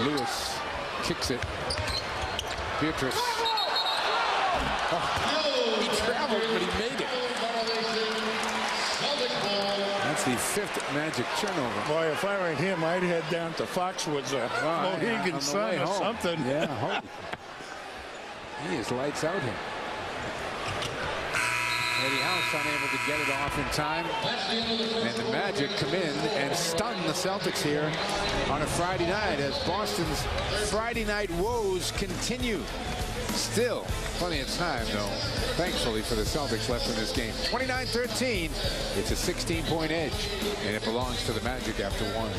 Lewis kicks it. Beatrice. Oh, he traveled, but he made it. That's the 5th Magic turnover. Boy, if I were him, I'd head down to Foxwoods, Mohegan Sun or something. Yeah, he is lights out here. Eddie House unable to get it off in time. And the Magic come in and stun the Celtics here on a Friday night as Boston's Friday night woes continue. Still plenty of time, though, thankfully, for the Celtics left in this game. 29-13. It's a 16-point edge, and it belongs to the Magic after 1.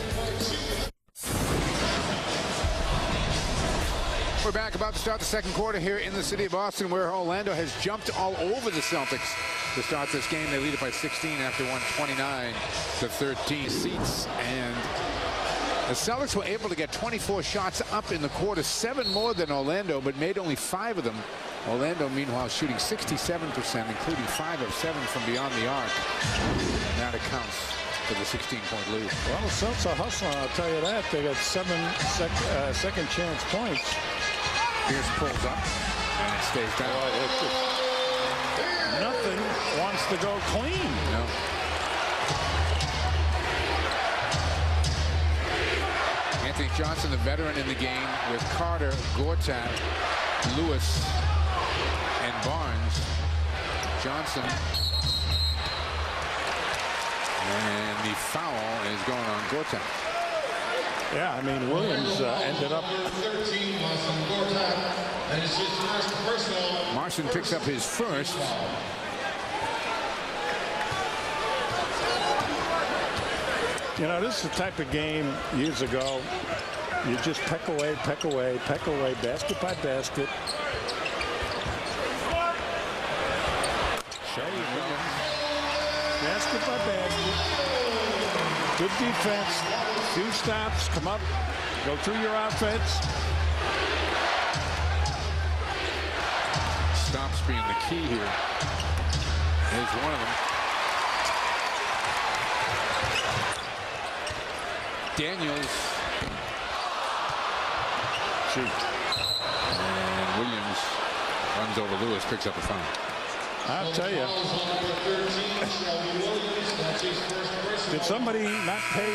We're back about to start the second quarter here in the city of Boston, where Orlando has jumped all over the Celtics to start this game. They lead it by 16 after 129-13 seats. And the Celtics were able to get 24 shots up in the quarter, 7 more than Orlando, but made only 5 of them. Orlando, meanwhile, shooting 67%, including 5 of 7 from beyond the arc. And that accounts for the 16-point lead. Well, the Celtics are hustling, I'll tell you that. They got 7 second chance points. Pierce pulls up, and it stays down. Nothing wants to go clean. No. Anthony Johnson, the veteran in the game, with Carter, Gortat, Lewis, and Barnes. Johnson. And the foul is going on Gortat. Yeah, I mean, Williams ended up. Marson picks up his first. You know, this is the type of game years ago. You just peck away, peck away, peck away, basket by basket. There you go. Basket by basket. Good defense. Few stops, come up, go through your offense. Stops being the key here. There's one of them. Daniels. Shoot. And Williams runs over Lewis, picks up a foul. I'll tell you. Did somebody not pay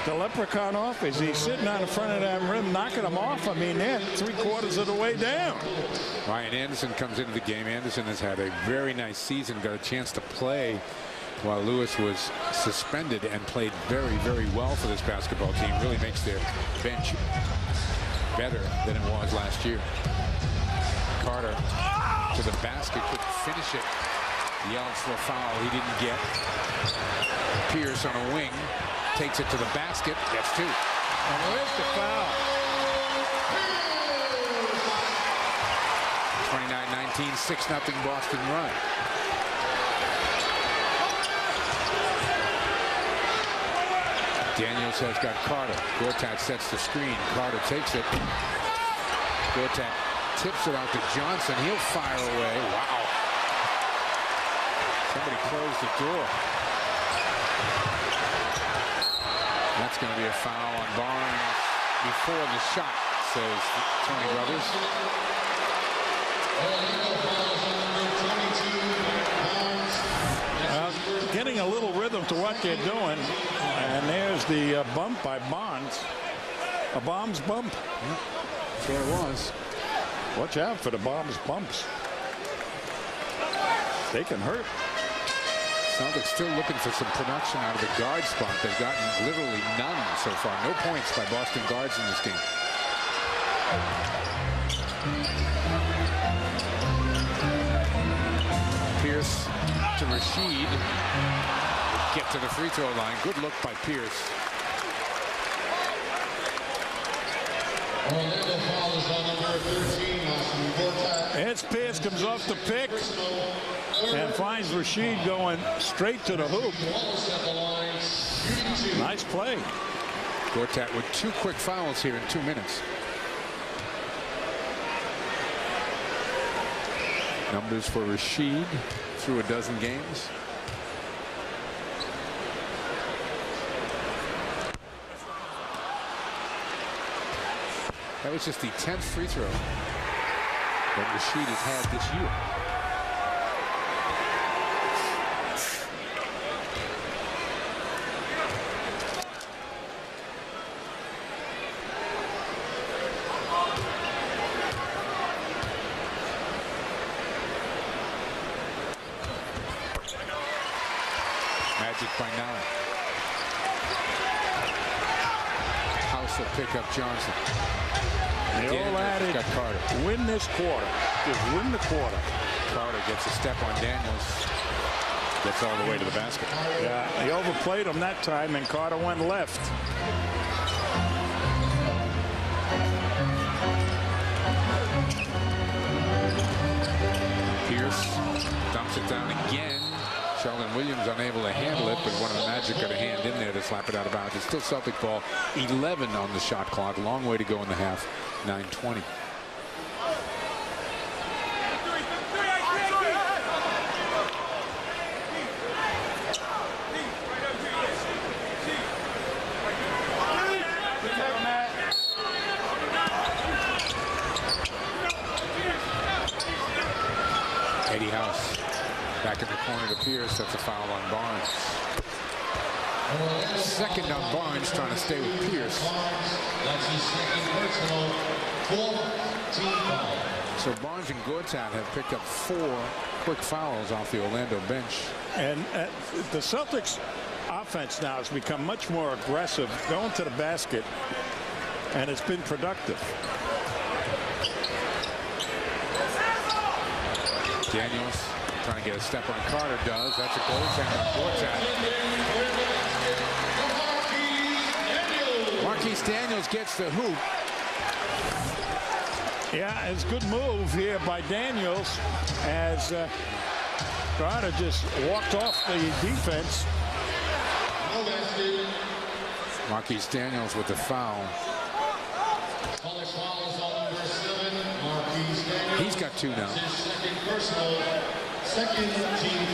the leprechaun off? Is he sitting on the front of that rim, knocking him off? I mean, they're 3/4 of the way down. Ryan Anderson comes into the game. Anderson has had a very nice season, got a chance to play while Lewis was suspended, and played very, very well for this basketball team. Really makes their bench better than it was last year. Carter to the basket, couldn't finish it. Yells for a foul he didn't get. Pierce on a wing, takes it to the basket, gets 2. And where's the foul? 29-19, 6-0 Boston run. Daniels has got Carter. Gortat sets the screen. Carter takes it. Gortat tips it out to Johnson. He'll fire away. Wow. Somebody closed the door. That's going to be a foul on Barnes before the shot, says Tony Brothers. Getting a little rhythm to what they're doing. And there's the bump by Barnes. A Bombs bump. Yeah, that's what it was. Watch out for the Bombs bumps. They can hurt. Celtics still looking for some production out of the guard spot. They've gotten literally none so far. No points by Boston guards in this game. Pierce to Rashid. Get to the free throw line. Good look by Pierce. It's Pierce comes off the pick and finds Rashid going straight to the hoop. Nice play. Gortat with 2 quick fouls here in 2 minutes. Numbers for Rashid through a dozen games. That was just the 10th free throw that Rashid has had this year. Magic by 9. House will pick up Johnson. The old adage, got Carter. Win this quarter. Just win the quarter. Carter gets a step on Daniels. Gets all the way to the basket. Yeah, he overplayed him that time, and Carter went left. Pierce dumps it down again. Sheldon Williams unable to handle it, but one of the Magic got a hand in there to slap it out of bounds. It's still Celtic ball. 11 on the shot clock. Long way to go in the half. 9:20. Eddie House back in the corner to Pierce. That's a foul on Barnes. Second on Barnes, trying to stay with Pierce. So Barnes and Gortat have picked up 4 quick fouls off the Orlando bench. And the Celtics offense now has become much more aggressive, going to the basket, and it's been productive. Daniels trying to get a step on Carter. Does. That's a goaltend on Gortat. Marquise Daniels gets the hoop. Yeah, it's a good move here by Daniels as Carter just walked off the defense. Marquise Daniels with the foul. He's got 2 now.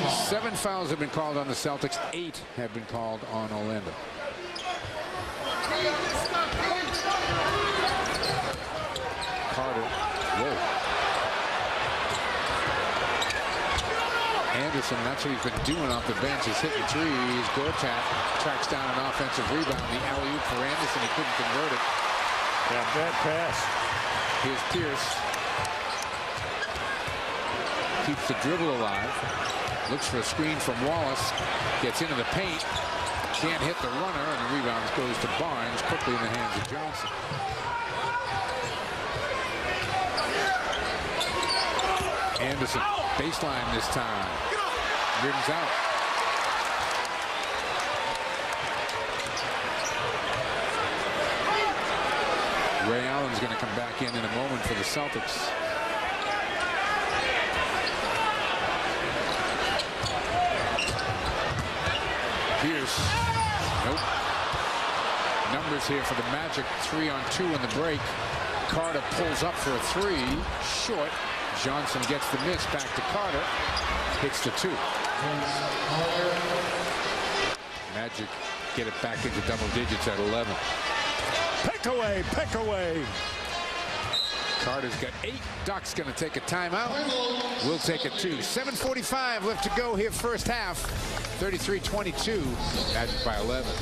7 fouls have been called on the Celtics. 8 have been called on Orlando. Carter. Whoa. Anderson, that's what he's been doing off the bench, is hitting threes. Gortat tracks down an offensive rebound. The alley-oop for Anderson. He couldn't convert it. Yeah, bad pass. Here's Pierce. Keeps the dribble alive. Looks for a screen from Wallace. Gets into the paint. Can't hit the runner, and the rebound goes to Barnes, quickly in the hands of Johnson. Anderson, baseline this time. Rims out. Ray Allen's going to come back in a moment for the Celtics. Pierce. Nope. Numbers here for the Magic. 3-on-2 in the break. Carter pulls up for a 3. Short. Johnson gets the miss. Back to Carter. Hits the 2. Magic get it back into double digits at 11. Pick away, pick away. Carter's got 8. Doc's going to take a timeout. We'll take it too. 7:45 left to go here first half. 33-22. Magic by 11.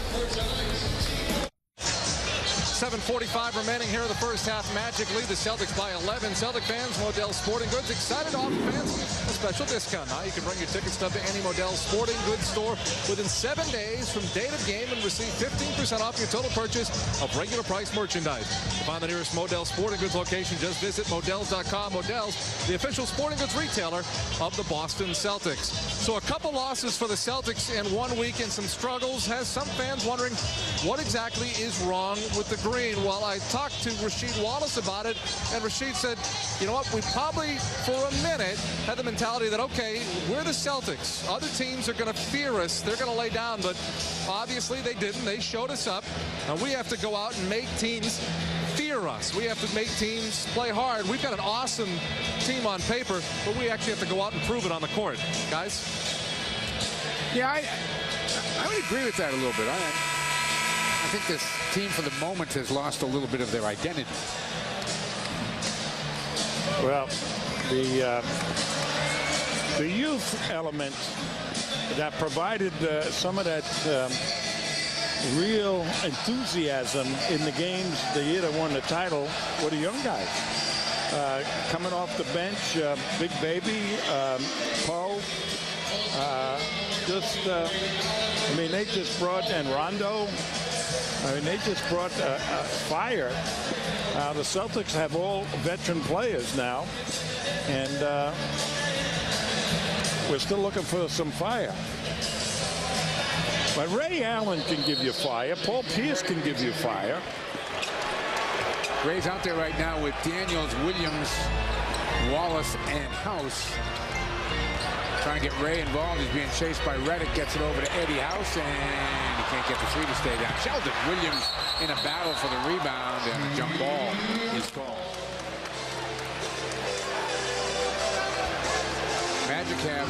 7:45 remaining here in the first half. Magic lead the Celtics by 11. Celtic fans, Modell Sporting Goods excited to offer fans a special discount. Now you can bring your ticket stub to any Modell Sporting Goods store within 7 days from date of game and receive 15% off your total purchase of regular price merchandise. To find the nearest Modell Sporting Goods location, just visit Modells.com. Modell's, the official sporting goods retailer of the Boston Celtics. So a couple losses for the Celtics in 1 week and some struggles has some fans wondering what exactly is wrong with the green. Well, I talked to Rasheed Wallace about it, and Rasheed said, you know what, we probably, for a minute, had the mentality that, okay, we're the Celtics. Other teams are going to fear us. They're going to lay down, but obviously they didn't. They showed us up, and we have to go out and make teams fear us. We have to make teams play hard. We've got an awesome team on paper, but we actually have to go out and prove it on the court. Guys? Yeah, I would agree with that a little bit. I think this team for the moment has lost a little bit of their identity. Well, the youth element that provided some of that real enthusiasm in the games the year that won the title were the young guys. Coming off the bench, Big Baby, Poe, I mean, they just brought, and Rondo, I mean, they just brought fire. The Celtics have all veteran players now, and we're still looking for some fire. But Ray Allen can give you fire. Paul Pierce can give you fire. Ray's out there right now with Daniels, Williams, Wallace, and House. Trying to get Ray involved. He's being chased by Reddick. Gets it over to Eddie House, and he can't get the three to stay down. Sheldon Williams in a battle for the rebound, and the jump ball is called. Magic have,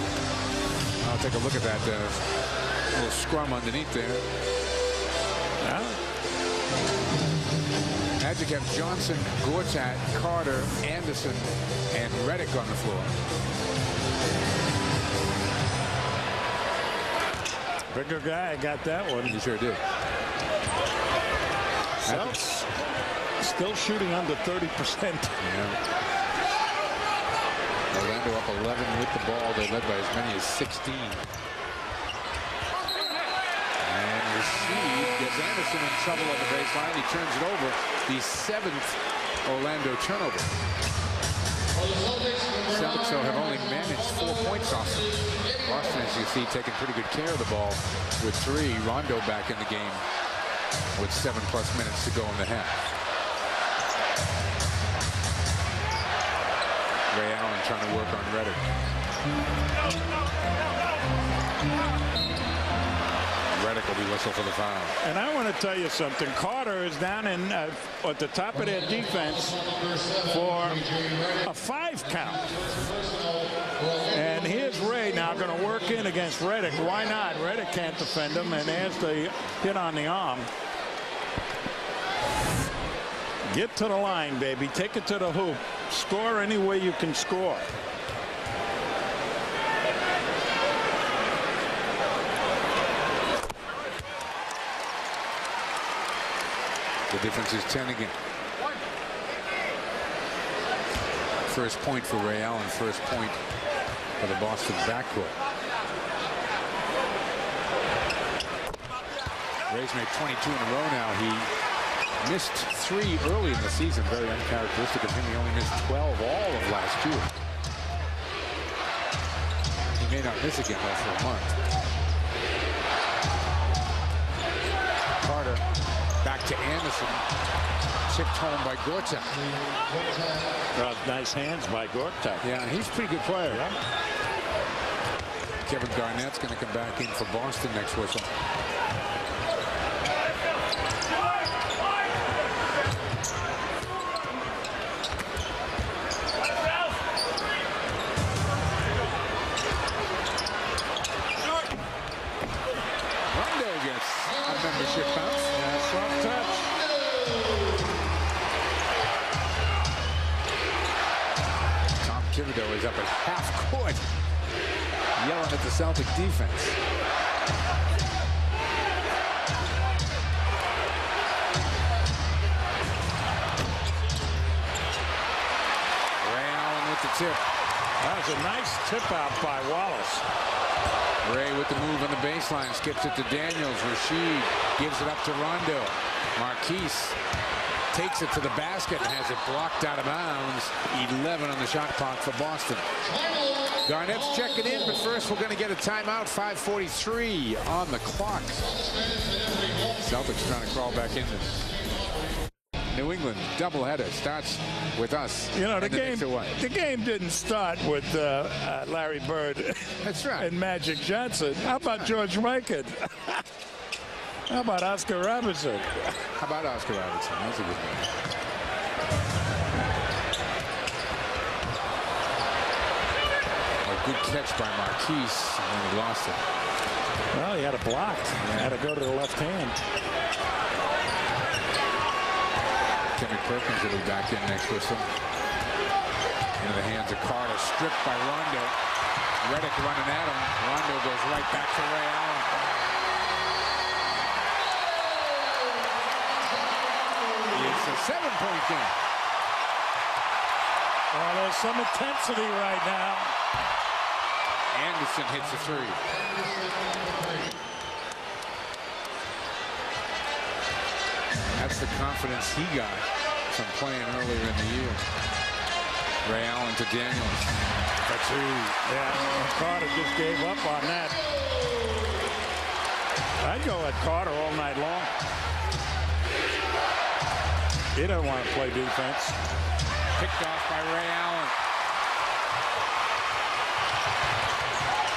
I'll take a look at that little scrum underneath there. Magic have Johnson, Gortat, Carter, Anderson, and Reddick on the floor. Bigger guy got that one. He sure did. Celtics still shooting under 30%. Yeah. Orlando up 11 with the ball. They led by as many as 16. And Rasheed gets Anderson in trouble on the baseline. He turns it over. The 7th Orlando turnover. Celtics have only managed 4 points off them. Boston, as you see, taking pretty good care of the ball with 3. Rondo back in the game with 7+ minutes to go in the half. Ray Allen trying to work on Reddick. Reddick will be whistled for the foul. And I want to tell you something. Carter is down in at the top of their defense for a 5 count. And here's Ray now going to work in against Reddick. Why not? Reddick can't defend him, and there's the hit on the arm. Get to the line, baby. Take it to the hoop. Score any way you can score. The difference is 10 again. First point for Ray Allen. First point for the Boston backcourt. Ray's made 22 in a row now. He missed 3 early in the season. Very uncharacteristic of him. He only missed 12 all of last year. He may not miss again though for a month. Carter back to Anderson. Chipped home by Gortat. Nice hands by Gortat. Yeah, he's a pretty good player. Yeah. Kevin Garnett's going to come back in for Boston next whistle. Rondo gets a membership bounce. Yeah, soft touch. Thibodeau is up at half court, yelling at the Celtic defense. Ray Allen with the tip. That was a nice tip out by Wallace. Ray with the move on the baseline, skips it to Daniels. Rasheed gives it up to Rondo. Marquise takes it to the basket and has it blocked out of bounds. 11 on the shot clock for Boston. Garnett's checking in, but first we're going to get a timeout. 5:43 on the clock. Celtics trying to crawl back in this. New England doubleheader starts with us. You know, the game didn't start with Larry Bird. That's right. And Magic Johnson. How about George Mikan? How about Oscar Robertson? How about Oscar Robertson? That's a good one. catch by Marquise, and then he lost it. Well, he had it blocked. Had to go to the left hand. Kevin Perkins will be back in next whistle. Into the hands of Carter, stripped by Rondo. Redick running at him. Rondo goes right back to Ray Allen. It's a 7-point game. Well, there's some intensity right now. Anderson hits a 3. That's the confidence he got from playing earlier in the year. Ray Allen to Daniels. For 2. Yeah, Carter just gave up on that. I'd go at Carter all night long. He doesn't want to play defense. Picked off by Ray Allen.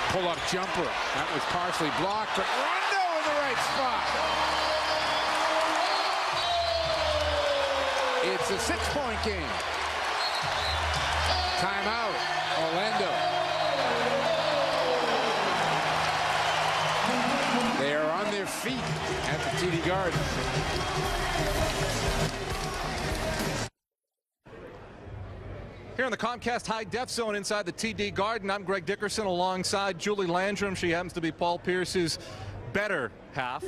Pull-up jumper. That was partially blocked, but Rondo in the right spot. It's a 6-point game. Timeout, Orlando. They are on their feet at the TD Garden. Here in the Comcast High Def Zone inside the TD Garden, I'm Greg Dickerson alongside Julie Landrum. She happens to be Paul Pierce's better half.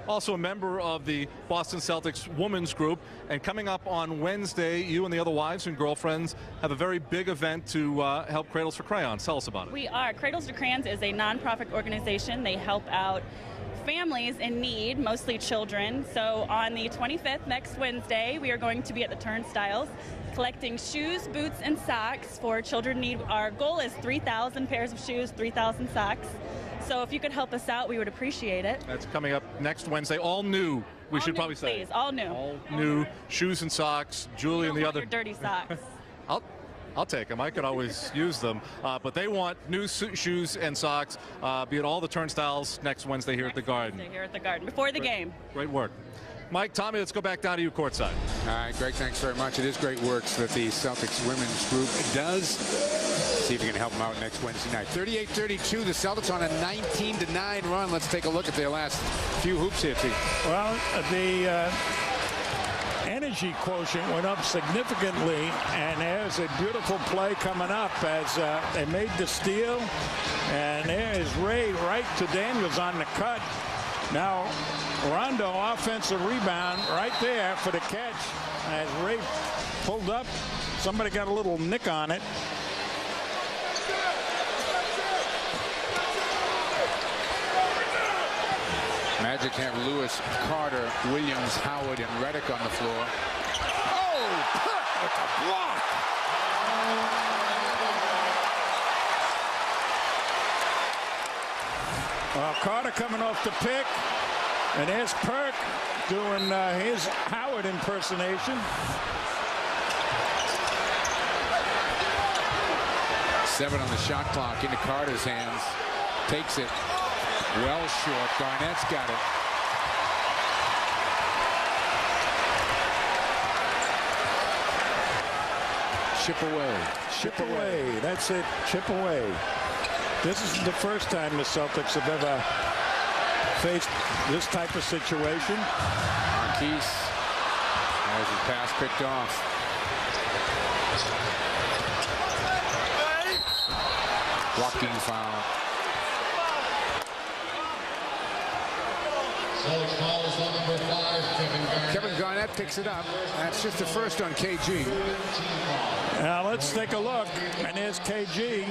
Also a member of the Boston Celtics women's group. And coming up on Wednesday, you and the other wives and girlfriends have a very big event to help Cradles for Crayons. Tell us about it. We are. Cradles for Crayons is a nonprofit organization. They help out families in need, mostly children. So on the 25th, next Wednesday, we are going to be at the Turnstiles collecting shoes, boots, and socks for children in need. Our goal is 3,000 pairs of shoes, 3,000 socks. So if you could help us out, we would appreciate it. That's coming up next Wednesday. All new, we should probably say. Please, all new. All new shoes and socks. Julie and the other. Your dirty socks. I'll take them. I could always use them. But they want new shoes and socks. Be at all the Turnstiles next Wednesday here at the Garden. Here at the Garden, before the game. Great work. Mike, Tommy, let's go back down to you courtside. All right, Greg, thanks very much. It is great work that the Celtics women's group does. See if you can help them out next Wednesday night. 38-32, the Celtics on a 19-9 run. Let's take a look at their last few hoops here, T. Well, the energy quotient went up significantly, and there's a beautiful play coming up as they made the steal, and there is Ray right to Daniels on the cut. Now Rondo offensive rebound right there for the catch as Ray pulled up. Somebody got a little nick on it. Magic have Lewis, Carter, Williams, Howard, and Redick on the floor. Oh, Perk with a block. Well, Carter coming off the pick, and there's Perk doing his Howard impersonation. Seven on the shot clock into Carter's hands. Takes it. Well short. Garnett's got it. Chip away. Chip away. That's it. Chip away. This is the first time the Celtics have ever faced this type of situation. Marquise has his pass picked off. Blocking foul. Kevin Garnett picks it up. That's just the first on KG. Now let's take a look. And there's KG.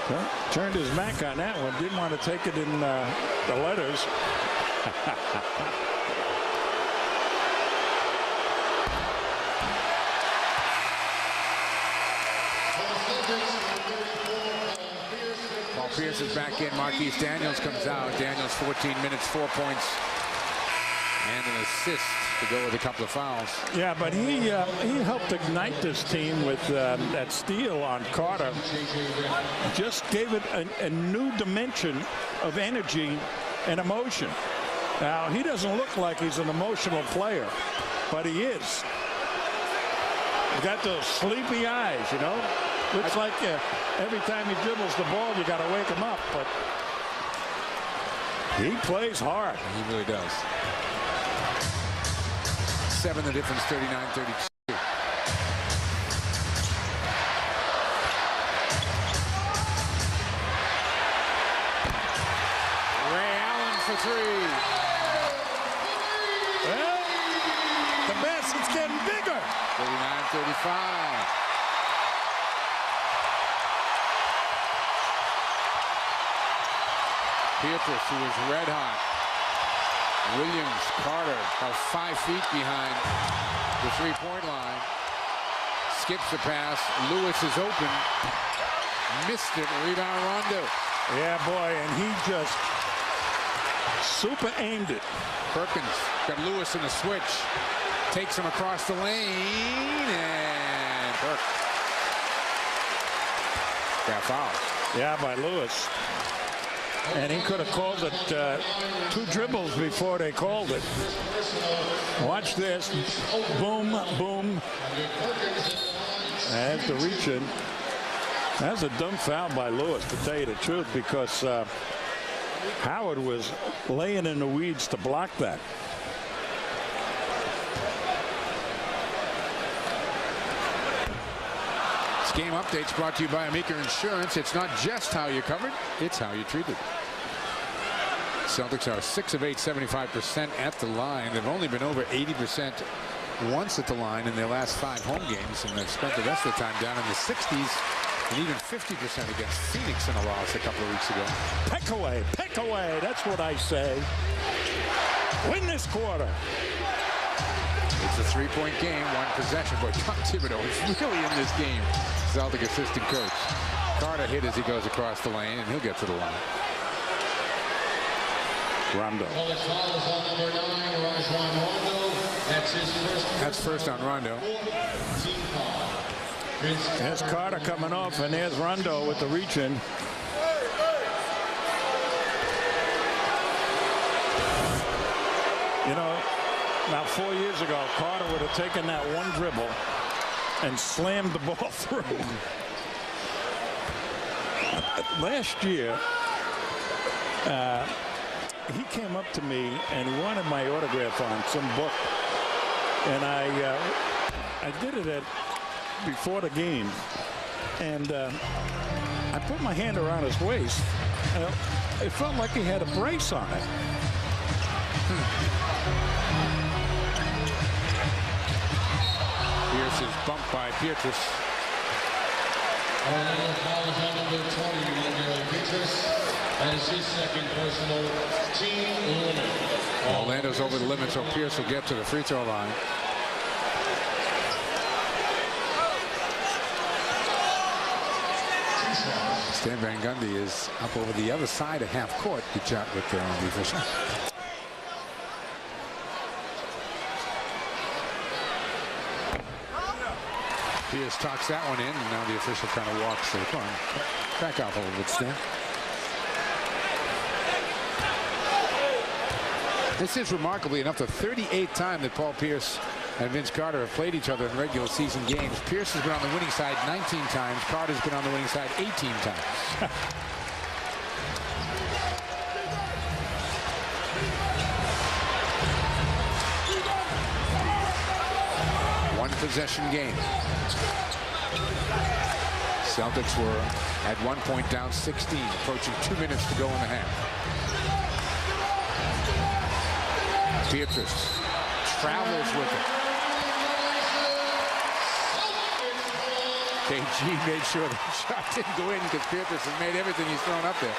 Well, turned his back on that one. Didn't want to take it in the letters. Paul Pierce is back in. Marquise Daniels comes out. Daniels 14 minutes, 4 points, and an assist to go with a couple of fouls. Yeah, but he helped ignite this team with that steal on Carter. Just gave it a new dimension of energy and emotion. Now, he doesn't look like he's an emotional player, but he is. He's got those sleepy eyes, you know. Looks like every time he dribbles the ball, you got to wake him up. But he plays hard. He really does. 7 the difference, 39-32. For 3. Well, the basket's getting bigger. 39-35. Pietrus, who is red hot. Williams, Carter are 5 feet behind the three-point line. Skips the pass. Lewis is open. Missed it. Rebound Rondo. Yeah, boy, and he just super aimed it. Perkins got Lewis in the switch. Takes him across the lane, and Burke got fouled. Yeah, by Lewis. And he could have called it 2 dribbles before they called it. Watch this. Boom, boom. There's the reach in. That's a dumb foul by Lewis, to tell you the truth, because Howard was laying in the weeds to block that. This game update's brought to you by Amica Insurance. It's not just how you're covered, it's how you're treated. Celtics are 6 of 8, 75% at the line. They've only been over 80% once at the line in their last 5 home games, and they've spent the rest of the time down in the 60s. And even 50% against Phoenix in a loss a couple of weeks ago. Peck away, peck away. That's what I say. Win this quarter. It's a 3-point game, 1 possession. But Tom Thibodeau is really in this game. Celtic assistant coach. Carter hit as he goes across the lane, and he'll get to the line. Rondo. That's first on Rondo. There's Carter coming off, and there's Rondo with the reach in. You know, now 4 years ago, Carter would have taken that 1 dribble and slammed the ball through. Last year, he came up to me and he wanted my autograph on some book, and I did it before the game, and I put my hand around his waist, and it felt like he had a brace on it. Pierce is bumped by Pietrus. As his second personal team limit. Orlando's over the limit, so Pierce will get to the free throw line. Stan Van Gundy is up over the other side of half court. Good shot with the official. Pierce talks that one in, and now the official kind of walks to the corner. Back off a little bit, Stan. This is remarkably enough the 38th time that Paul Pierce and Vince Carter have played each other in regular season games. Pierce has been on the winning side 19 times. Carter's been on the winning side 18 times. One possession game. Celtics were at one point down 16, approaching 2 minutes to go in the half. Pietrus travels with it. KG made sure the shot didn't go in because Pietrus has made everything he's thrown up there.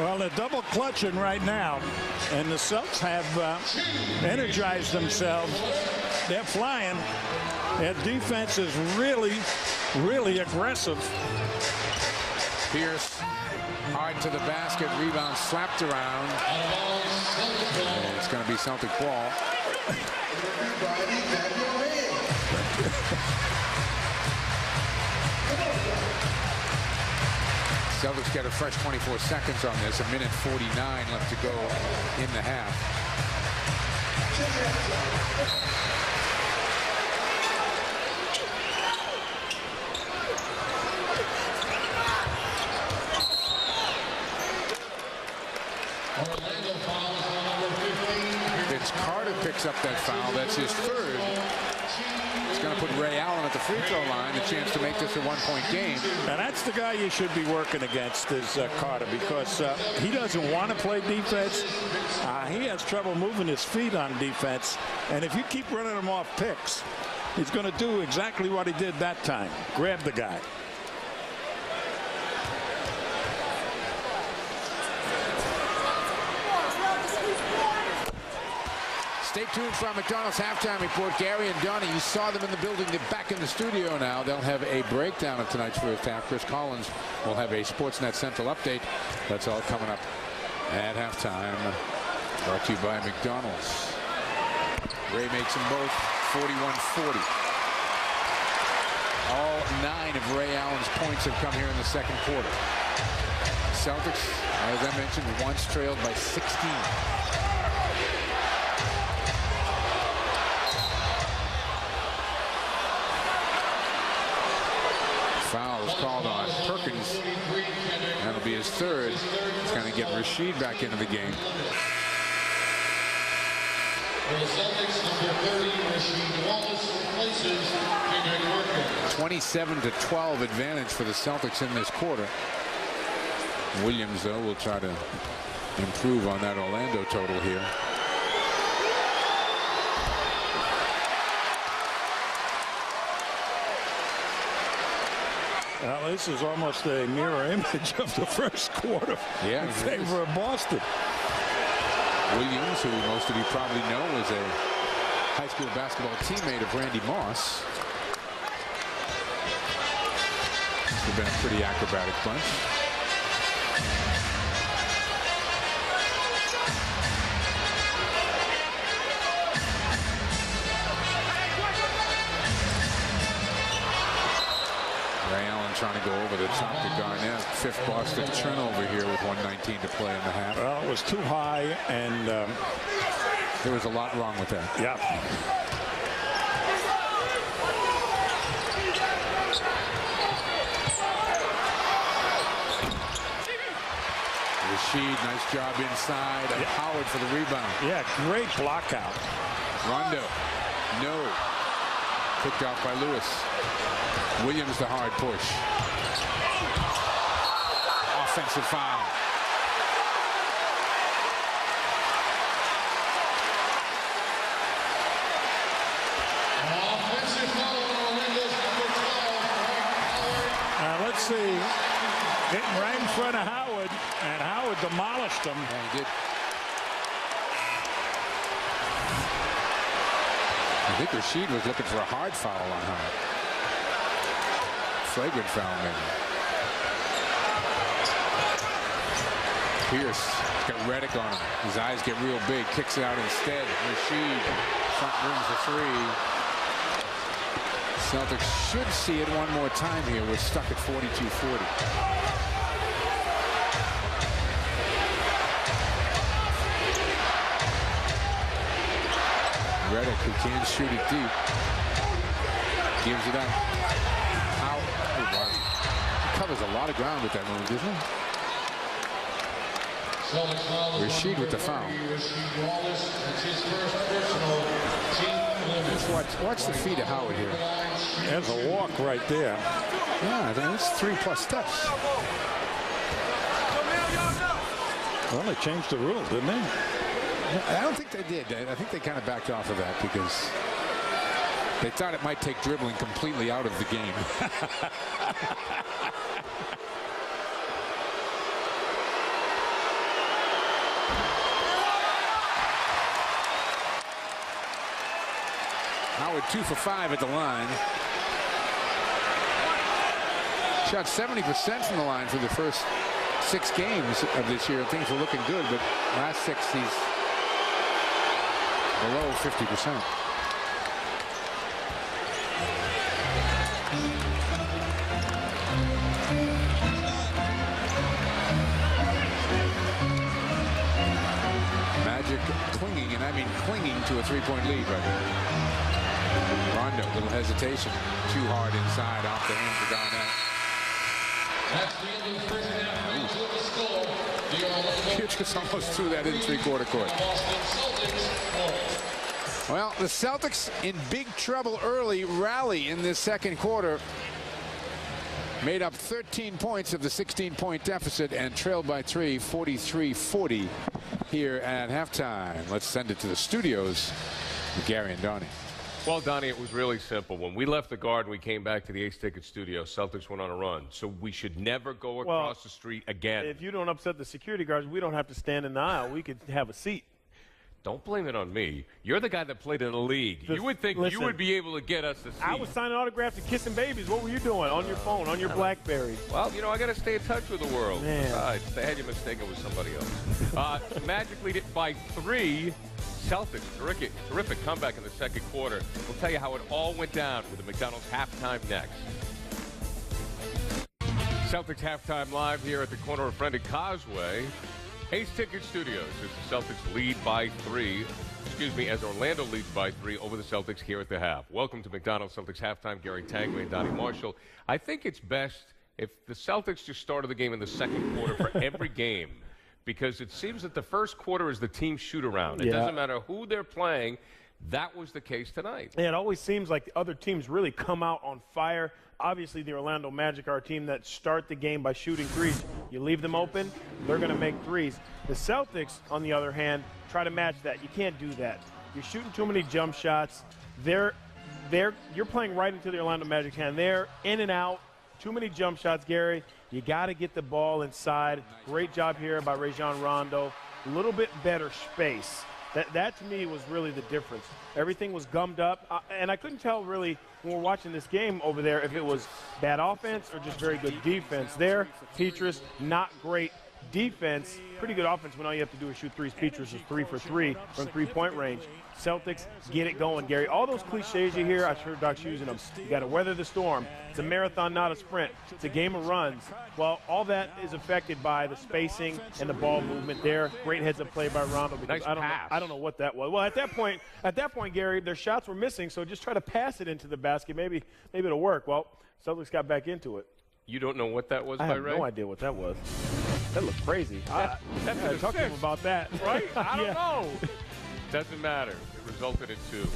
Well, they're double clutching right now, and the Celtics have energized themselves. They're flying. Their defense is really, really aggressive. Pierce hard to the basket, rebound slapped around. And it's going to be Celtic ball. Celtics get a fresh 24 seconds on this. 1:49 left to go in the half. Carter picks up that foul. That's his third. It's going to put Ray Allen at the free throw line, a chance to make this a one-point game. And that's the guy you should be working against is Carter, because he doesn't want to play defense. He has trouble moving his feet on defense. And if you keep running him off picks, he's going to do exactly what he did that time. Grab the guy. Stay tuned for our McDonald's halftime report. Gary and Donnie, you saw them in the building. They're back in the studio now. They'll have a breakdown of tonight's first half. Chris Collins will have a Sportsnet Central update. That's all coming up at halftime. Brought to you by McDonald's. Ray makes them both 41-40. All 9 of Ray Allen's points have come here in the second quarter. Celtics, as I mentioned, once trailed by 16. Foul is called on Perkins. That'll be his third. He's going to get Rasheed back into the game. For the Celtics, number 30, Rasheed Wallace replaces Henry Workman. 27-12 advantage for the Celtics in this quarter. Williams, though, will try to improve on that Orlando total here. Well, this is almost a mirror image of the first quarter in favor of Boston. Williams, who most of you probably know, is a high school basketball teammate of Randy Moss. They've been a pretty acrobatic bunch. Ray Allen trying to go over the top to Garnett. 5th Boston turnover here with 1:19 to play in the half. Well, it was too high, and there was a lot wrong with that. Yeah. Rasheed, nice job inside. And Howard for the rebound. Yeah, great block out. Rondo, no. Picked out by Lewis. Williams the hard push. Offensive foul. Offensive foul on Orlando's number 12. Let's see. Getting right in front of Howard, and Howard demolished him. Yeah, he did. I think Rasheed was looking for a hard foul on Howard. Flagrant foul, maybe. Pierce got Redick on him. His eyes get real big. Kicks it out instead. Rasheed front rings the three. Celtics should see it one more time here. We're stuck at 42-40. Redick, who can shoot it deep, gives it up. Out. He covers a lot of ground with that move, doesn't he? Rasheed with the foul. Watch the feet of Howard here. There's a walk right there. Yeah, that's 3+ steps. Well, they changed the rules, didn't they? I don't think they did. I think they kind of backed off of that because they thought it might take dribbling completely out of the game. Howard 2 for 5 at the line. Shot 70% from the line for the first 6 games of this year. Things were looking good, but last 6 he's below 50%. Magic clinging, and I mean clinging to a 3-point lead right now. Rondo, little hesitation. Too hard inside, off the hands of Garnett. That's the end of the first half. To the score. You just almost threw that in 3/4 court. Boston Celtics 4. Well, the Celtics in big trouble early, rally in this second quarter. Made up 13 points of the 16-point deficit and trailed by 3, 43-40 here at halftime. Let's send it to the studios with Gary and Donnie. Well, Donnie, it was really simple. When we left the Garden, we came back to the Ace Ticket studio. Celtics went on a run. So we should never go across the street again. If you don't upset the security guards, we don't have to stand in the aisle. We could have a seat. Don't blame it on me. You're the guy that played in the league. You would think you would be able to get us a seat. I was signing autographs and kissing babies. What were you doing on your phone, on your BlackBerry? Well, you know, I got to stay in touch with the world. Man. Besides, they had you mistaken with somebody else. Magic lead it by 3. Celtics, terrific comeback in the second quarter. We'll tell you how it all went down with the McDonald's halftime next. Celtics halftime live here at the corner of Friend and Causeway. Ace Ticket Studios as the Celtics lead by 3. As Orlando leads by 3 over the Celtics here at the half. Welcome to McDonald's Celtics halftime. Gary Tanguay and Donnie Marshall. I think it's best if the Celtics just started the game in the second quarter for every game, because it seems that the first quarter is the team shoot-around. It doesn't matter who they're playing. That was the case tonight. Yeah, it always seems like the other teams really come out on fire. Obviously, the Orlando Magic are a team that start the game by shooting threes. You leave them open, they're going to make threes. The Celtics, on the other hand, try to match that. You can't do that. You're shooting too many jump shots. You're playing right into the Orlando Magic's hand. They're in and out. Too many jump shots, Gary. You got to get the ball inside. Great job here by Rajon Rondo. A little bit better space. That to me was really the difference. Everything was gummed up, and I couldn't tell really when we're watching this game over there if it was bad offense or just very good defense. There, Petrus, not great defense, pretty good offense when all you have to do is shoot threes. Petrus is 3 for 3 from three-point range. Celtics, get it going, Gary. All those cliches you hear, I heard Doc's using them. You got to weather the storm. It's a marathon, not a sprint. It's a game of runs. Well, all that is affected by the spacing and the ball movement there. Great heads-up play by Rondo. Because I don't know what that was. Well, at that point, Gary, their shots were missing, so just try to pass it into the basket. Maybe it'll work. Well, Celtics got back into it. You don't know what that was, I by have Ray? no idea what that was. That looked crazy. That's talk to him about that. Right? I don't know. Doesn't matter. It resulted in 2.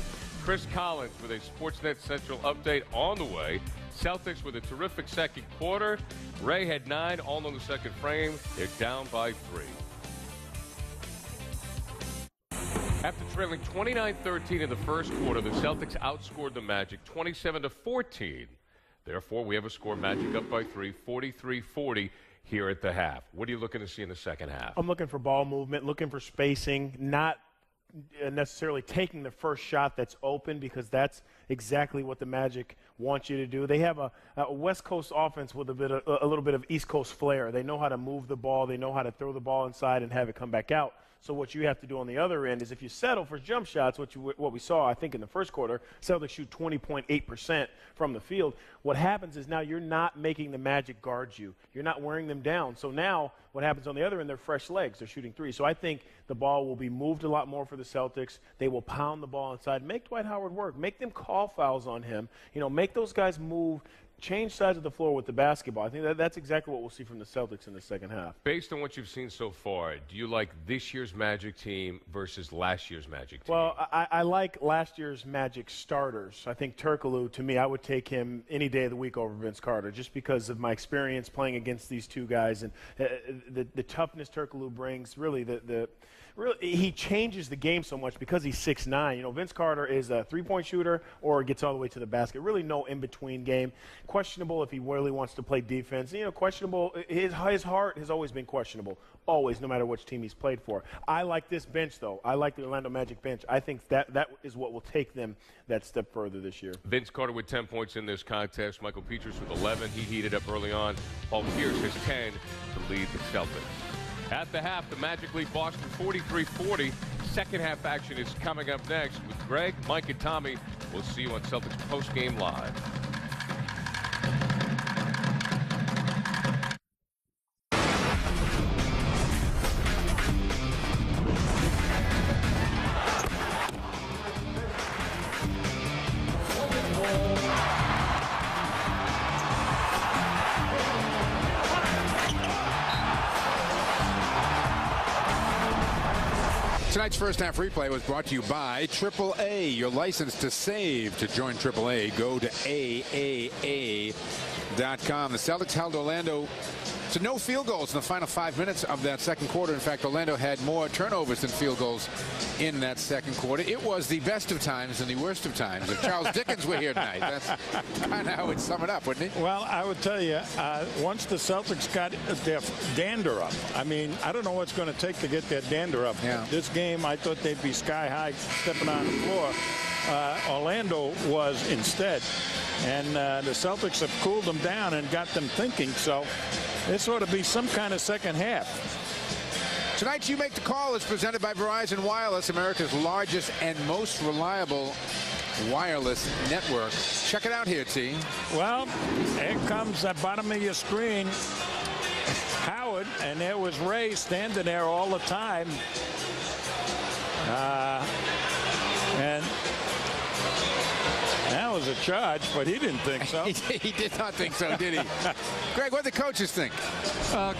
Chris Collins with a Sportsnet Central update on the way. Celtics with a terrific second quarter. Ray had 9 all in the second frame. They're down by 3. After trailing 29-13 in the first quarter, the Celtics outscored the Magic 27-14. Therefore, we have a score Magic up by 3, 43-40 here at the half. What are you looking to see in the second half? I'm looking for ball movement, looking for spacing, not necessarily taking the first shot that's open, because that's exactly what the Magic want you to do. They have a West Coast offense with a little bit of East Coast flair. They know how to move the ball. They know how to throw the ball inside and have it come back out. So what you have to do on the other end is if you settle for jump shots, what we saw, I think, in the first quarter, Celtics shoot 20.8% from the field. What happens is now you're not making the Magic guard you. You're not wearing them down. So now what happens on the other end, they're fresh legs. They're shooting threes. So I think the ball will be moved a lot more for the Celtics. They will pound the ball inside. Make Dwight Howard work. Make them call fouls on him. Make those guys move. Change sides of the floor with the basketball. I think that's exactly what we'll see from the Celtics in the second half. Based on what you've seen so far, do you like this year's Magic team versus last year's Magic team? Well, I like last year's Magic starters. I think Turkoglu, to me, I would take him any day of the week over Vince Carter, just because of my experience playing against these two guys and the toughness Turkoglu brings. Really, he changes the game so much because he's 6'9". Vince Carter is a three-point shooter or gets all the way to the basket. Really no in-between game. Questionable if he really wants to play defense. Questionable. His heart has always been questionable. Always, no matter which team he's played for. I like this bench, though. I like the Orlando Magic bench. I think that is what will take them that step further this year. Vince Carter with 10 points in this contest. Michael Petrus with 11. He heated up early on. Paul Pierce has 10 to lead the Celtics. At the half, the Magic lead Boston 43-40. Second half action is coming up next with Greg, Mike, and Tommy. We'll see you on Celtics Postgame Live. Tonight's first half replay was brought to you by AAA. Your license to save. To join AAA, go to AAA.com. The Celtics held Orlando to no field goals in the final 5 minutes of that second quarter. In fact, Orlando had more turnovers than field goals in that second quarter. It was the best of times and the worst of times. If Charles Dickens were here tonight, that's kind of how we'd sum it up, wouldn't it? Well, I would tell you, once the Celtics got their dander up, I mean, I don't know what's going to take to get their dander up. Yeah. This game, I thought they'd be sky high stepping on the floor. Orlando was instead. And the Celtics have cooled them down and got them thinking. So this ought to be some kind of second half. Tonight, You Make the Call is presented by Verizon Wireless, America's largest and most reliable wireless network. Check it out here, T. Well, here comes at the bottom of your screen, Howard, and there was Ray standing there all the time. And that was a charge, but he didn't think so. He did not think so, did he? Greg, what did the coaches think?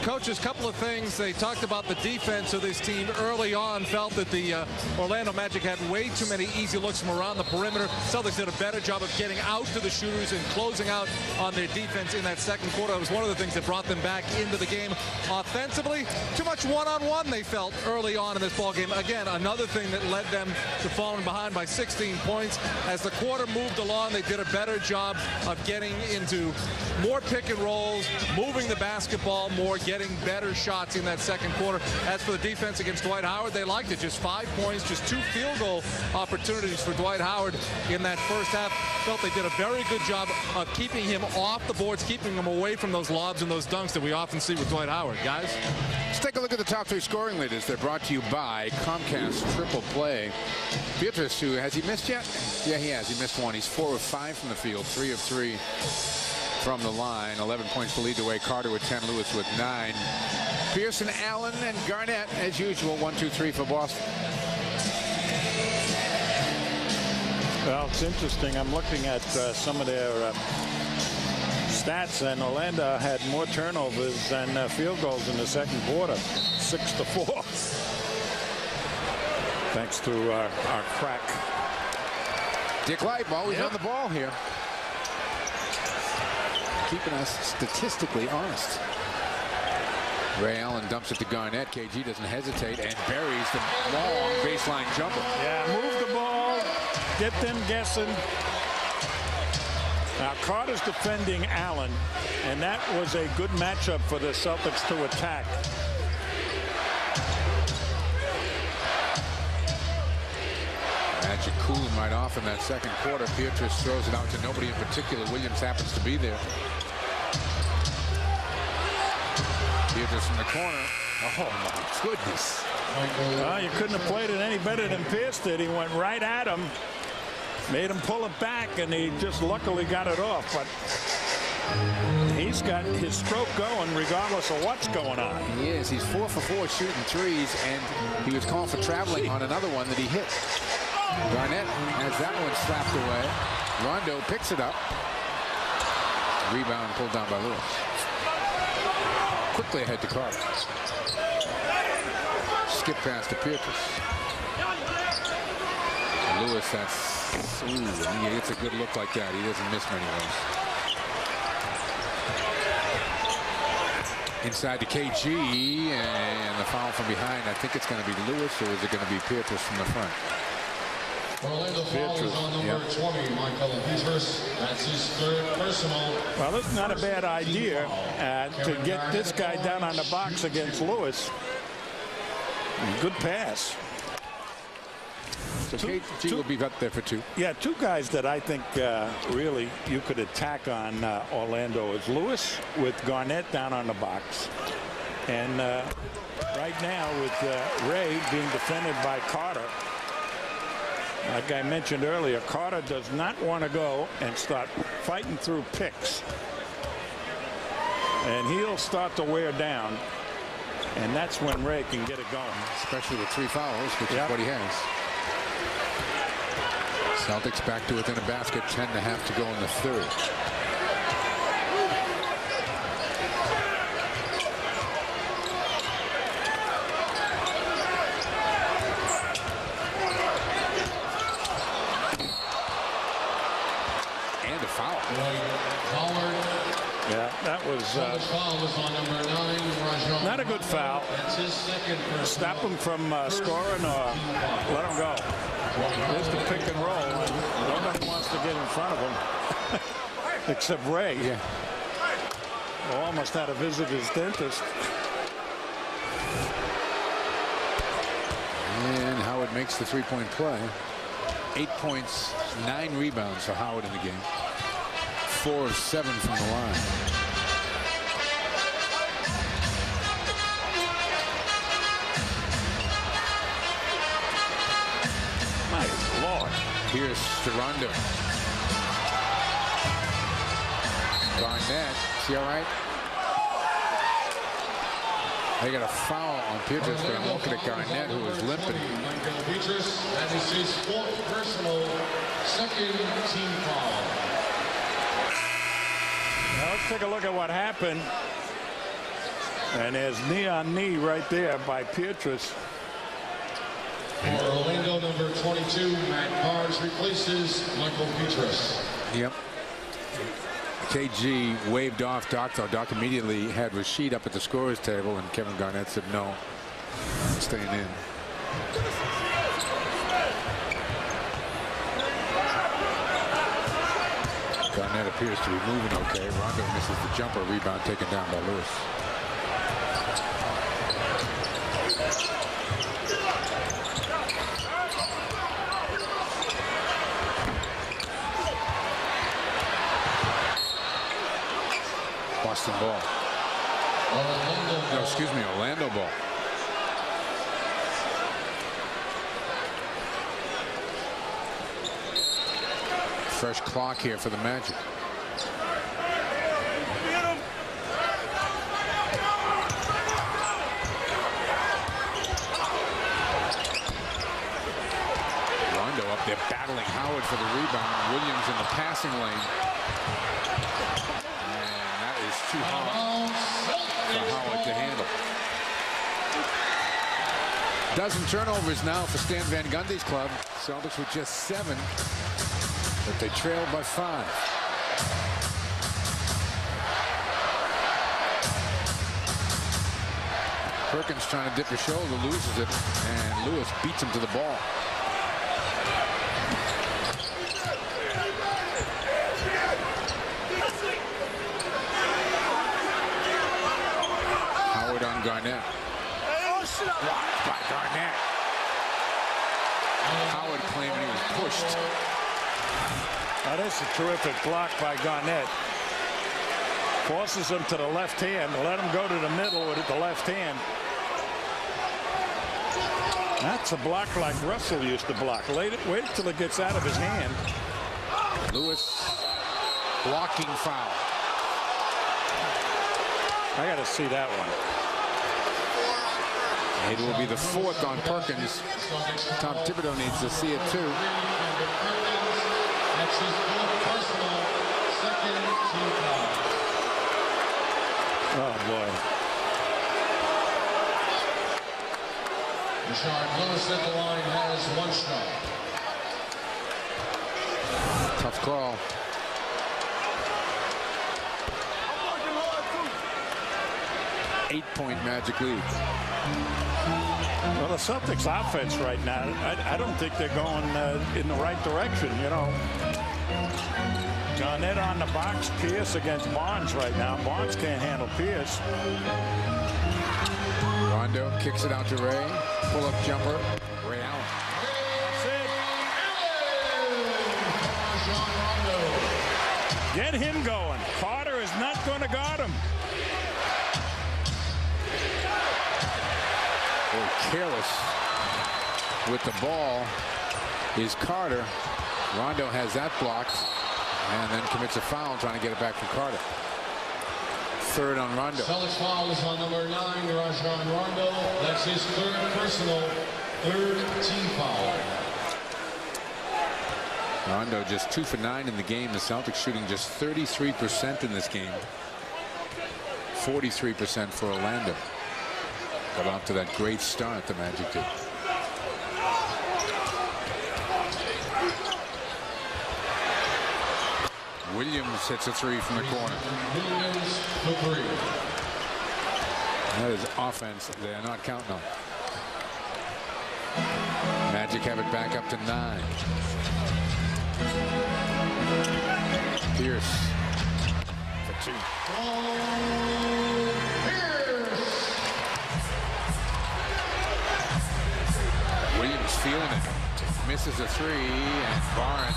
Coaches, couple of things. They talked about the defense of this team early on, felt that the Orlando Magic had way too many easy looks from around the perimeter. Celtics did a better job of getting out to the shooters and closing out on their defense in that second quarter. It was one of the things that brought them back into the game. Offensively, too much one-on-one they felt early on in this ball game. Again, another thing that led them to falling behind by 16 points. As the quarter moved along, they did a better job of getting into more pick and rolls, moving the basketball more, getting better shots in that second quarter. As for the defense against Dwight Howard, they liked it. Just 5 points, just 2 field goal opportunities for Dwight Howard in that first half. Felt they did a very good job of keeping him off the boards, keeping him away from those lobs and those dunks that we often see with Dwight Howard. Guys, let's take a look at the top 3 scoring leaders. They're brought to you by Comcast Triple Play. Beatrice, who has he missed yet? Yeah, he has. He missed one. He's 4 of 5 from the field, 3 of 3 from the line. 11 points to lead the way. Carter with 10, Lewis with 9. Pearson, Allen, and Garnett, as usual, 1, 2, 3 for Boston. Well, it's interesting. I'm looking at some of their stats, and Orlando had more turnovers than field goals in the second quarter, 6-4. Thanks to our crack. Dick Light always on the ball here. Keeping us statistically honest. Ray Allen dumps it to Garnett. KG doesn't hesitate and buries the long baseline jumper. Yeah, move the ball, get them guessing. Now Carter's defending Allen, and that was a good matchup for the Celtics to attack. Magic cooling right off in that second quarter. Beatrice throws it out to nobody in particular. Williams happens to be there. Beatrice in the corner. Oh my goodness. Well, you couldn't have played it any better than Pierce did. He went right at him, made him pull it back, and he just luckily got it off. But he's got his stroke going regardless of what's going on. He is. He's 4 for 4 shooting threes, and he was called for traveling on another one that he hit. Garnett has that one slapped away. Rondo picks it up. Rebound pulled down by Lewis. Quickly ahead to Carter. Skip pass to Beatrice. Lewis, he gets a good look like that. He doesn't miss many of those. Inside to KG, and the foul from behind. I think it's going to be Lewis, or is it going to be Beatrice from the front? Orlando foul is on number 20, Michael. That's his 3rd personal. Well, it's not a bad idea to get this guy down on the box against Lewis. Good pass. So KG will be up there for 2. Yeah, 2 guys that I think really you could attack on Orlando is Lewis with Garnett down on the box. And right now with Ray being defended by Carter. Like I mentioned earlier, Carter does not want to go and start fighting through picks. And he'll start to wear down. And that's when Ray can get it going. Especially with 3 fouls, which is what he has. Celtics back to within a basket, 10.5 to go in the third. foul. Yeah, that was not a good foul. Stop him from scoring or let him go. There's the pick and roll. Nobody wants to get in front of him except Ray. Yeah. Almost had to visit his dentist. And Howard makes the three-point play. 8 points, 9 rebounds for Howard in the game. 4 of 7 from the line. My Lord. Here's to Rondo. Garnett, see all right? They got a foul on Pietrus, but I'm looking at Garnett, who is limping. That is his 4th personal, 2nd team foul. Now let's take a look at what happened. And there's knee on knee right there by Pietrus. For Orlando, number 22, Matt Barnes replaces Michael Pietrus. Yep. KG waved off Doc, though. Doc immediately had Rashid up at the scorer's table, and Kevin Garnett said no, I'm staying in. Garnett appears to be moving okay. Rondo misses the jumper. Rebound taken down by Lewis. Boston ball. No, excuse me, Orlando ball. Fresh clock here for the Magic. Rondo up there battling Howard for the rebound. Williams in the passing lane. Too hard for Howard to handle. Dozen turnovers now for Stan Van Gundy's club. Celtics with just 7, but they trailed by 5. Perkins trying to dip his shoulder, loses it, and Lewis beats him to the ball. On Garnett. Blocked by Garnett. Howard claiming he was pushed. Now that's a terrific block by Garnett. Forces him to the left hand. Let him go to the middle with the left hand. That's a block like Russell used to block. Wait till it gets out of his hand. Lewis blocking foul. I got to see that one. It will be the 4th on Perkins. Tom Thibodeau needs to see it too. That's his 4th personal, 2nd team foul. Oh boy. Rashard Lewis at the line has 1 shot. Tough call. Eight-point Magic lead. Well, the Celtics offense right now, I don't think they're going in the right direction, you know. Garnett on the box, Pierce against Barnes right now. Barnes can't handle Pierce. Rondo kicks it out to Ray. Pull-up jumper. Ray Allen. That's it. Get him going. Carter is not going to guard him. Careless with the ball is Carter. Rondo has that blocked and then commits a foul trying to get it back from Carter. 3rd on Rondo. Celtics foul is on number 9, Rajon Rondo. That's his 3rd personal, 3rd team foul. Rondo just 2 for 9 in the game. The Celtics shooting just 33% in this game. 43% for Orlando. Got off to that great start the Magic did. Williams hits a three from the corner. Williams for three. That is offense they're not counting on. Magic have it back up to 9. Pierce for 2. Williams feeling it. Misses a 3, and Barnes.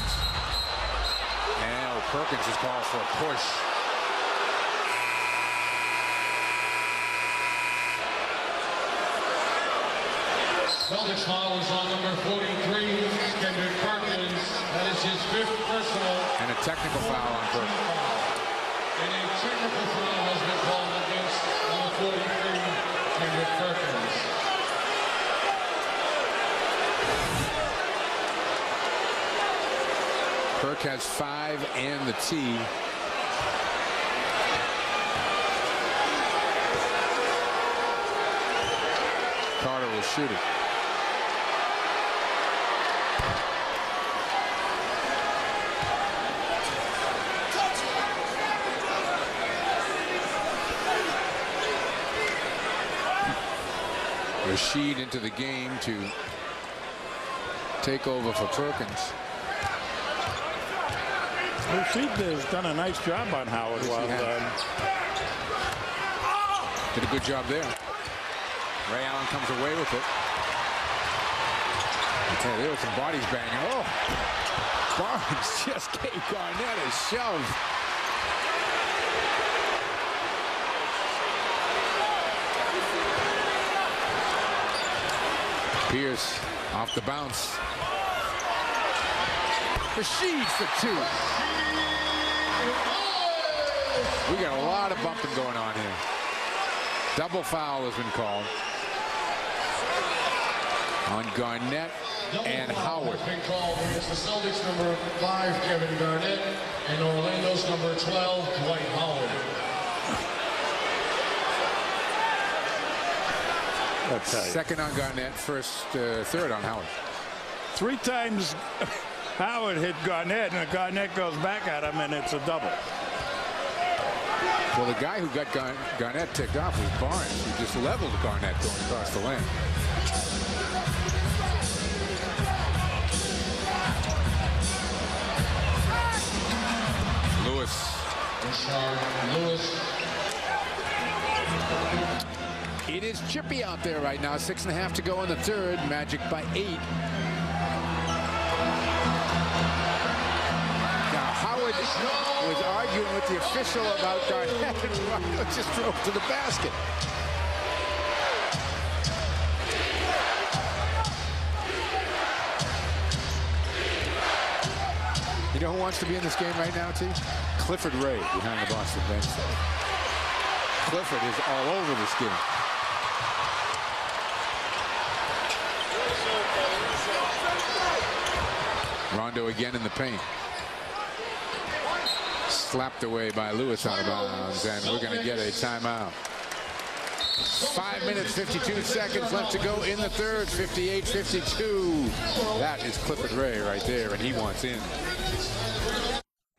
And Perkins is called for a push. Celtics foul is on number 43, Kendrick Perkins. That is his 5th personal. And a technical foul on Perkins. And a technical foul has been called against number 43, Kendrick Perkins. Perk has 5 and the T. Carter will shoot it. Rashid into the game to take over for Perkins. Rashid has done a nice job on Howard. Did a good job there. Ray Allen comes away with it. Okay, there were some bodies banging. Oh, Barnes just gave Garnett a shove. Pierce off the bounce. Rashid for 2. We got a lot of bumping going on here. Double foul has been called on Garnett and Howard. Has been called against the Celtics number 5, Kevin Garnett, and Orlando's number 12, Dwight Howard. Second on Garnett, third on Howard. 3 times Howard hit Garnett, and Garnett goes back at him, and it's a double. Well, the guy who got Garnett ticked off was Barnes, who just leveled Garnett going across the lane. Lewis. It is chippy out there right now. 6.5 to go in the third. Magic by 8. Now Howard was arguing with the official about Garnett, and just drove to the basket. You know who wants to be in this game right now, T? Clifford Ray behind the Boston bench. Clifford is all over this game. Rondo again in the paint. Slapped away by Lewis out of bounds, and we're going to get a timeout. 5 minutes, 52 seconds left to go in the third. 58-52. That is Clifford Ray right there, and he wants in.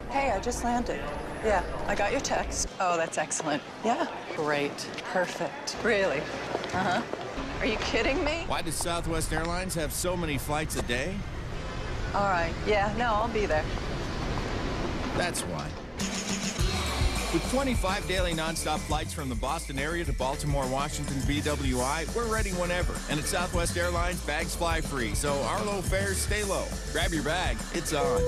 Hey, I just landed. Yeah, I got your text. Oh, that's excellent. Yeah, great, perfect. Really? Uh-huh. Are you kidding me? Why does Southwest Airlines have so many flights a day? All right. Yeah, no, I'll be there. That's why. With 25 daily nonstop flights from the Boston area to Baltimore, Washington, BWI, we're ready whenever. And at Southwest Airlines, bags fly free, so our low fares stay low. Grab your bag. It's on.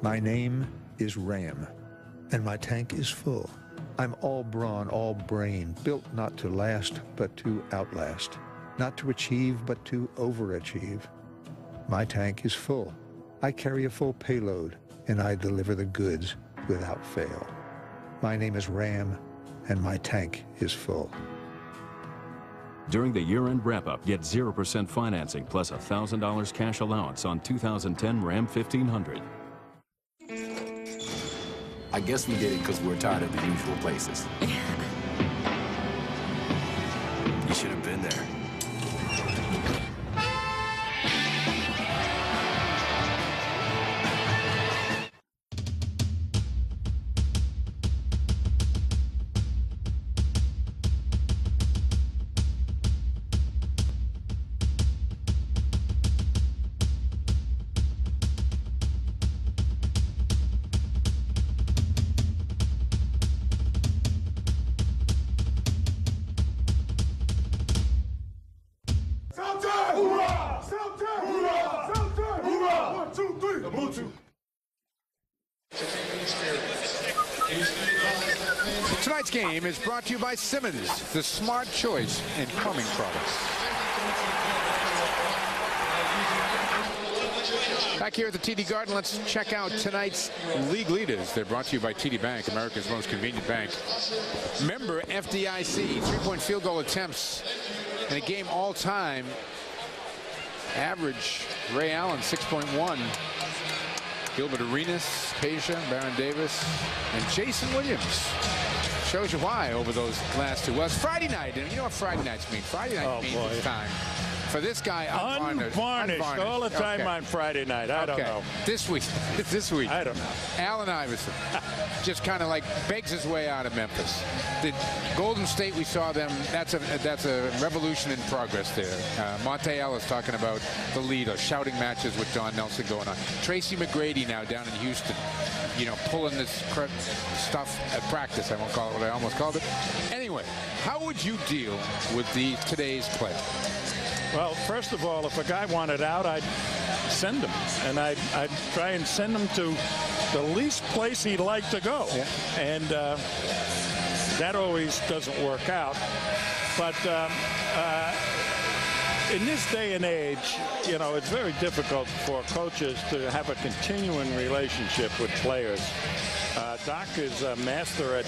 My name is Ram, and my tank is full. I'm all brawn, all brain, built not to last, but to outlast. Not to achieve, but to overachieve. My tank is full. I carry a full payload, and I deliver the goods without fail. My name is Ram, and my tank is full. During the year-end wrap-up, get 0% financing plus $1,000 cash allowance on 2010 Ram 1500. I guess we did it because we're tired of the usual places. You should have been there. Tonight's game is brought to you by Simmons, the smart choice in plumbing products. Back here at the TD Garden, let's check out tonight's league leaders. They're brought to you by TD Bank, America's most convenient bank. Member FDIC, three-point field goal attempts in a game all-time. Average, Ray Allen, 6.1. Gilbert Arenas, Peja, Baron Davis, and Jason Williams. Shows you why over those last two. Well, it's Friday night, and you know what Friday nights mean. Friday night means it's time for this guy unvarnished all the time on Friday night. I don't know. This week, I don't know. Allen Iverson just kind of like begs his way out of Memphis. The Golden State, we saw them. That's a revolution in progress there. Monte Ellis talking about the leader, shouting matches with Don Nelson going on. Tracy McGrady now down in Houston, you know, pulling this stuff at practice. I won't call it what I almost called it. Anyway, how would you deal with today's play? Well, first of all, if a guy wanted out, I'd send him. And I'd try and send him to the least place he'd like to go. Yeah. And that always doesn't work out. But in this day and age, you know, it's very difficult for coaches to have a continuing relationship with players. Doc is a master at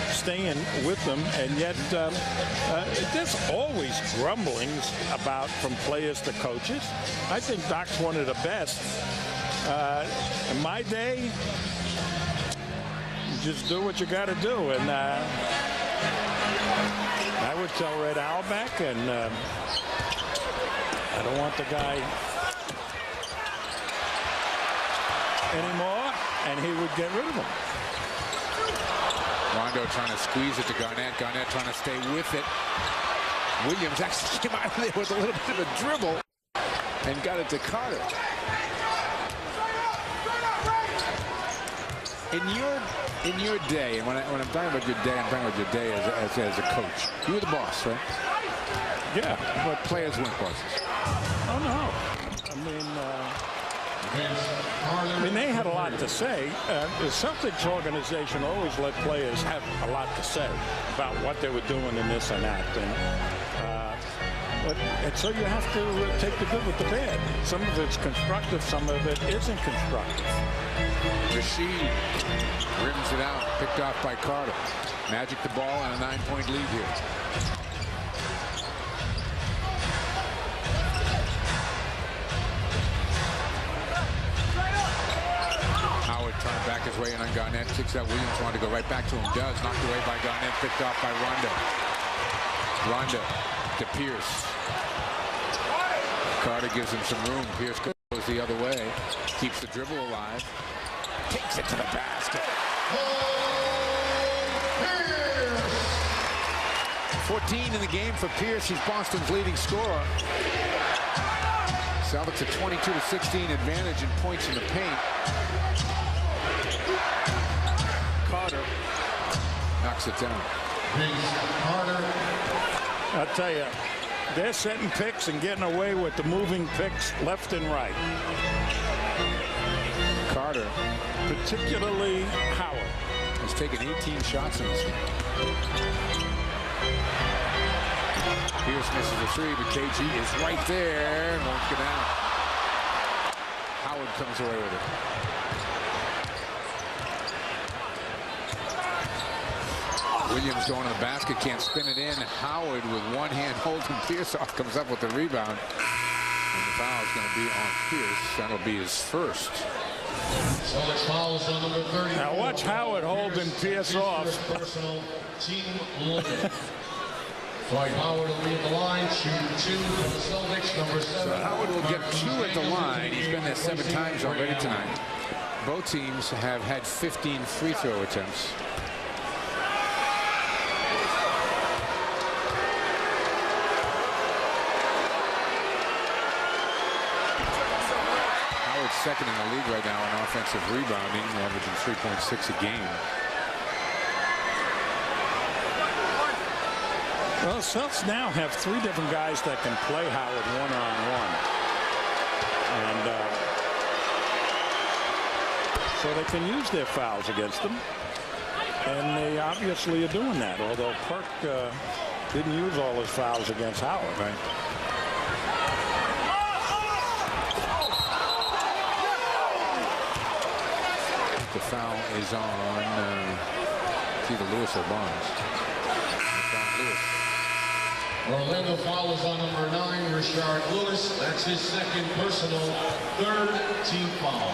staying with them, and yet there's always grumblings from players to coaches. I think Doc's one of the best. In my day, you just do what you got to do, and I would tell Red Auerbach, and I don't want the guy anymore, and he would get rid of him. Rondo trying to squeeze it to Garnett. Garnett trying to stay with it. Williams actually came out of there with a little bit of a dribble and got it to Carter. In your day, and when I'm talking about your day, I'm talking about your day as a coach. You were the boss, right? Yeah. But players weren't bosses. Oh no. I mean, they had a lot to say. The Celtics organization always let players have a lot to say about what they were doing and this and that. And so you have to take the good with the bad. Some of it's constructive, some of it isn't constructive. Rashid rims it out, picked off by Carter. Magic the ball and a 9-point lead here. Howard trying to back his way in on Garnett. Kicks out Williams, wanted to go right back to him. Does. Knocked away by Garnett. Picked off by Rondo. Rondo to Pierce. Carter gives him some room. Pierce goes the other way. Keeps the dribble alive. Takes it to the basket. 14 in the game for Pierce. He's Boston's leading scorer. Celtics a 22-16 advantage in points in the paint. Carter knocks it down. I'll tell you, they're setting picks and getting away with the moving picks left and right. Carter, particularly Howard, has taken 18 shots in this game. Pierce misses a three, but KG is right there and won't get out. Howard comes away with it. Williams going to the basket, can't spin it in. Howard with one hand holding Pierce off, comes up with the rebound. And the foul is going to be on Pierce. That'll be his first. Now watch Howard holding Pierce off. Personal team limit. Dwight Howard will be at the line, shooting 2 for the Celtics, number 7. So Howard will get 2 at the line. He's been there 7 times already tonight. Both teams have had 15 free throw attempts. Howard's second in the league right now in offensive rebounding, averaging 3.6 a game. Well, Celtics now have 3 different guys that can play Howard one-on-one. And so they can use their fouls against them. And they obviously are doing that, although Perk didn't use all his fouls against Howard. Right. The foul is on it's either Lewis or Barnes. It's on Lewis. Orlando foul is on number 9, Rashard Lewis. That's his second personal, third team foul.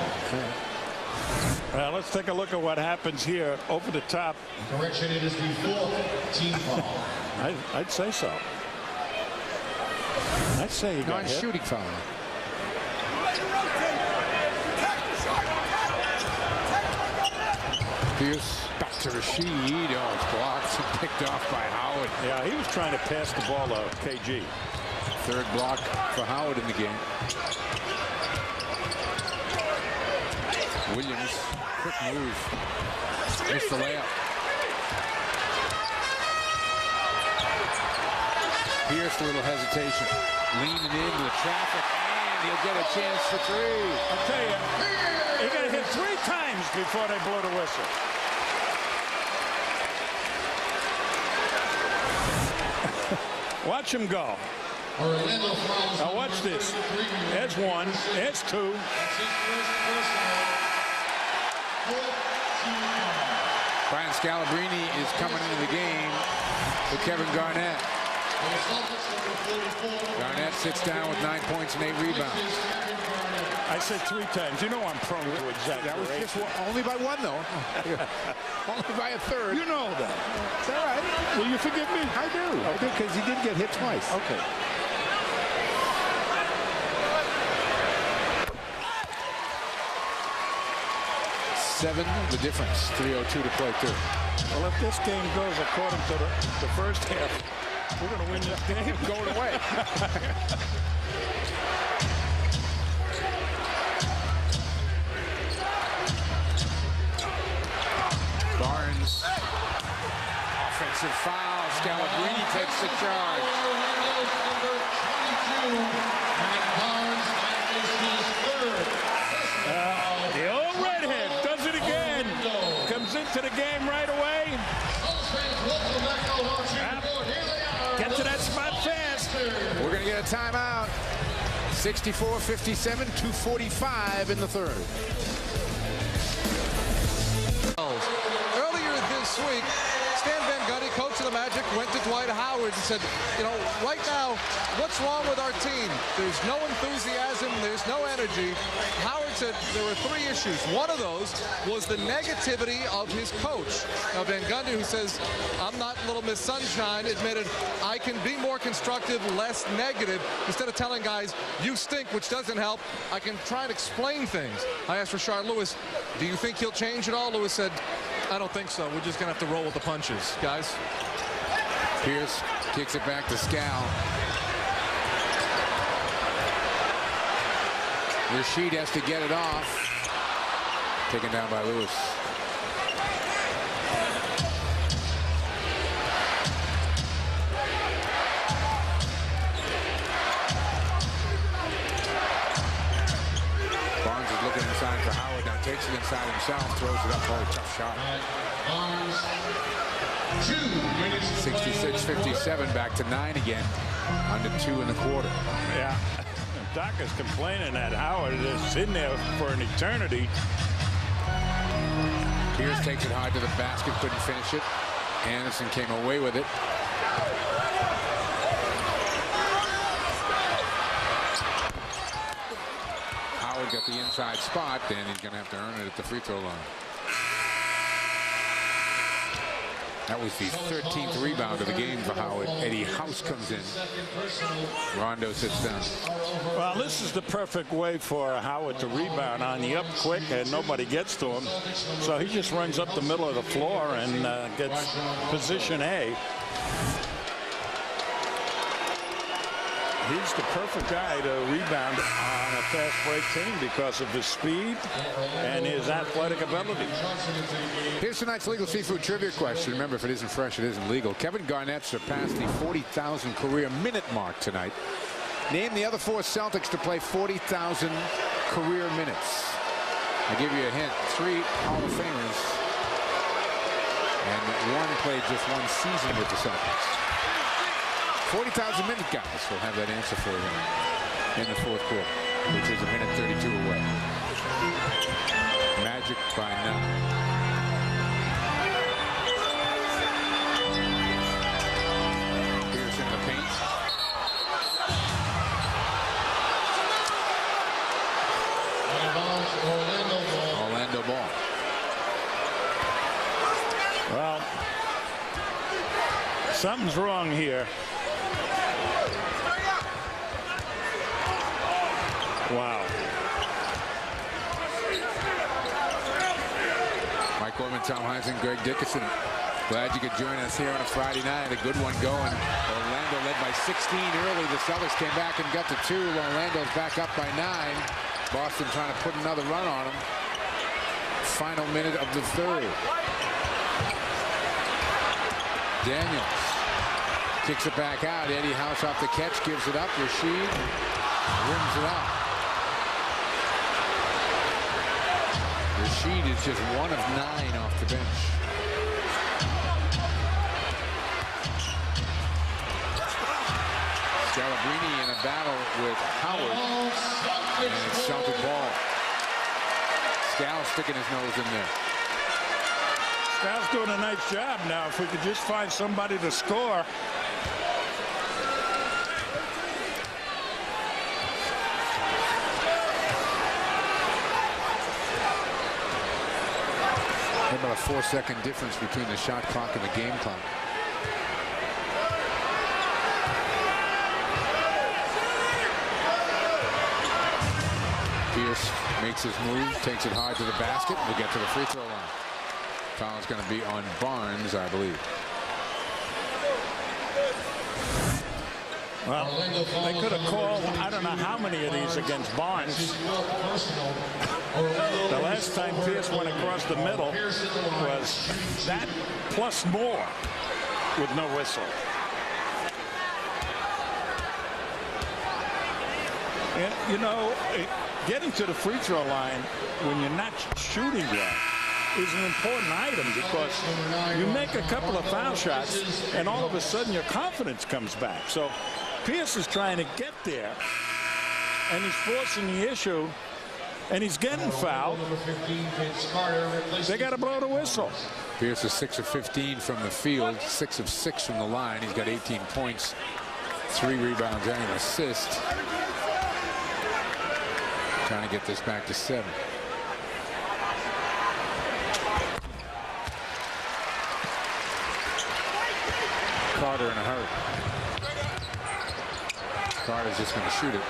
Well, let's take a look at what happens here over the top. Correction, it is the 4th team foul. I'd say so. I'd say you got hit. Non-shooting foul. Pierce back to Rashid. Oh, it's blocked. Picked off by Howard. Yeah, he was trying to pass the ball to KG. Third block for Howard in the game. Williams, quick move. Missed the layup. Pierce, a little hesitation. Leaning into the traffic, and he'll get a chance for 3. I'll tell you, he got hit 3 times before they blew the whistle. Watch him go. Now watch this. There's 1. There's 2. Brian Scalabrine is coming into the game with Kevin Garnett. Garnett sits down with 9 points and 8 rebounds. I said 3 times. You know I'm prone to exaggeration. That was just only by 1, though. Only by a third. You know that. It's all right. Will you forgive me? I do. I do, because he did get hit twice. Okay. Seven, the difference. 3:02 to play 2. Well, if this game goes according to the first half, we're going to win this game. Going away. Barnes. Offensive foul. Scalabrine takes the charge. The old redhead does it again. Comes into the game right away. Get to that spot fast. We're going to get a timeout. 64-57, 2:45 in the third. Earlier this week, Stan Van Gundy, coach of the Magic, went to Dwight Howard and said, you know, right now, what's wrong with our team? There's no enthusiasm. There's no energy. Howard said there were 3 issues. One of those was the negativity of his coach. Now, Van Gundy, who says, I'm not Little Miss Sunshine, admitted, I can be more constructive, less negative. Instead of telling guys, you stink, which doesn't help, I can try and explain things. I asked Rashard Lewis, do you think he'll change at all? Lewis said, I don't think so. We're just going to have to roll with the punches, guys. Pierce kicks it back to Scal. Rashid has to get it off. Taken down by Lewis. Barnes is looking inside for Howard. Now takes it inside himself. Throws it up. Oh, tough shot. 66-57, back to 9 again. Under 2 in the quarter. Yeah. Doc is complaining that Howard is sitting there for an eternity. Pierce takes it hard to the basket, couldn't finish it. Anderson came away with it. Howard got the inside spot, and he's going to have to earn it at the free throw line. That was the 13th rebound of the game for Howard. Eddie House comes in. Rondo sits down. Well, this is the perfect way for Howard to rebound on the up quick, and nobody gets to him. So he just runs up the middle of the floor and gets position A. He's the perfect guy to rebound on a fast break team because of his speed and his athletic ability. Here's tonight's legal seafood trivia question. Remember, if it isn't fresh, it isn't legal. Kevin Garnett surpassed the 40,000 career minute mark tonight. Name the other 4 Celtics to play 40,000 career minutes. I give you a hint. 3 Hall of Famers. And one played just 1 season with the Celtics. 40,000-minute guys will have that answer for you in the 4th quarter, which is 1:32 away. Magic by 9. Pierce in the paint. Orlando ball. Well, something's wrong here. Wow. Mike Orman, Tom Heinzen, Greg Dickerson. Glad you could join us here on a Friday night. A good one going. Orlando led by 16 early. The Celtics came back and got to 2. Orlando's back up by 9. Boston trying to put another run on them. Final minute of the 3rd. Daniels kicks it back out. Eddie House off the catch, gives it up. Rashid rims it out. Rashid is just 1 of 9 off the bench. Scalabrine in a battle with Howard. And it's Celtic ball. Scal sticking his nose in there. Scal's doing a nice job now. If we could just find somebody to score. About a 4-second difference between the shot clock and the game clock. Pierce makes his move, takes it hard to the basket. We'll get to the free throw line. Foul's going to be on Barnes, I believe. Well, they could have called, I don't know how many of these against Barnes. The last time Pierce went across the middle was that plus more with no whistle. And, you know, getting to the free throw line when you're not shooting well is an important item, because you make a couple of foul shots and all of a sudden your confidence comes back. So Pierce is trying to get there, and he's forcing the issue, and he's getting fouled. They got to blow the whistle. Pierce is 6 of 15 from the field, 6 of 6 from the line. He's got 18 points, 3 rebounds, and an assist. Trying to get this back to 7. Carter in a hurry. Carter's just going to shoot it.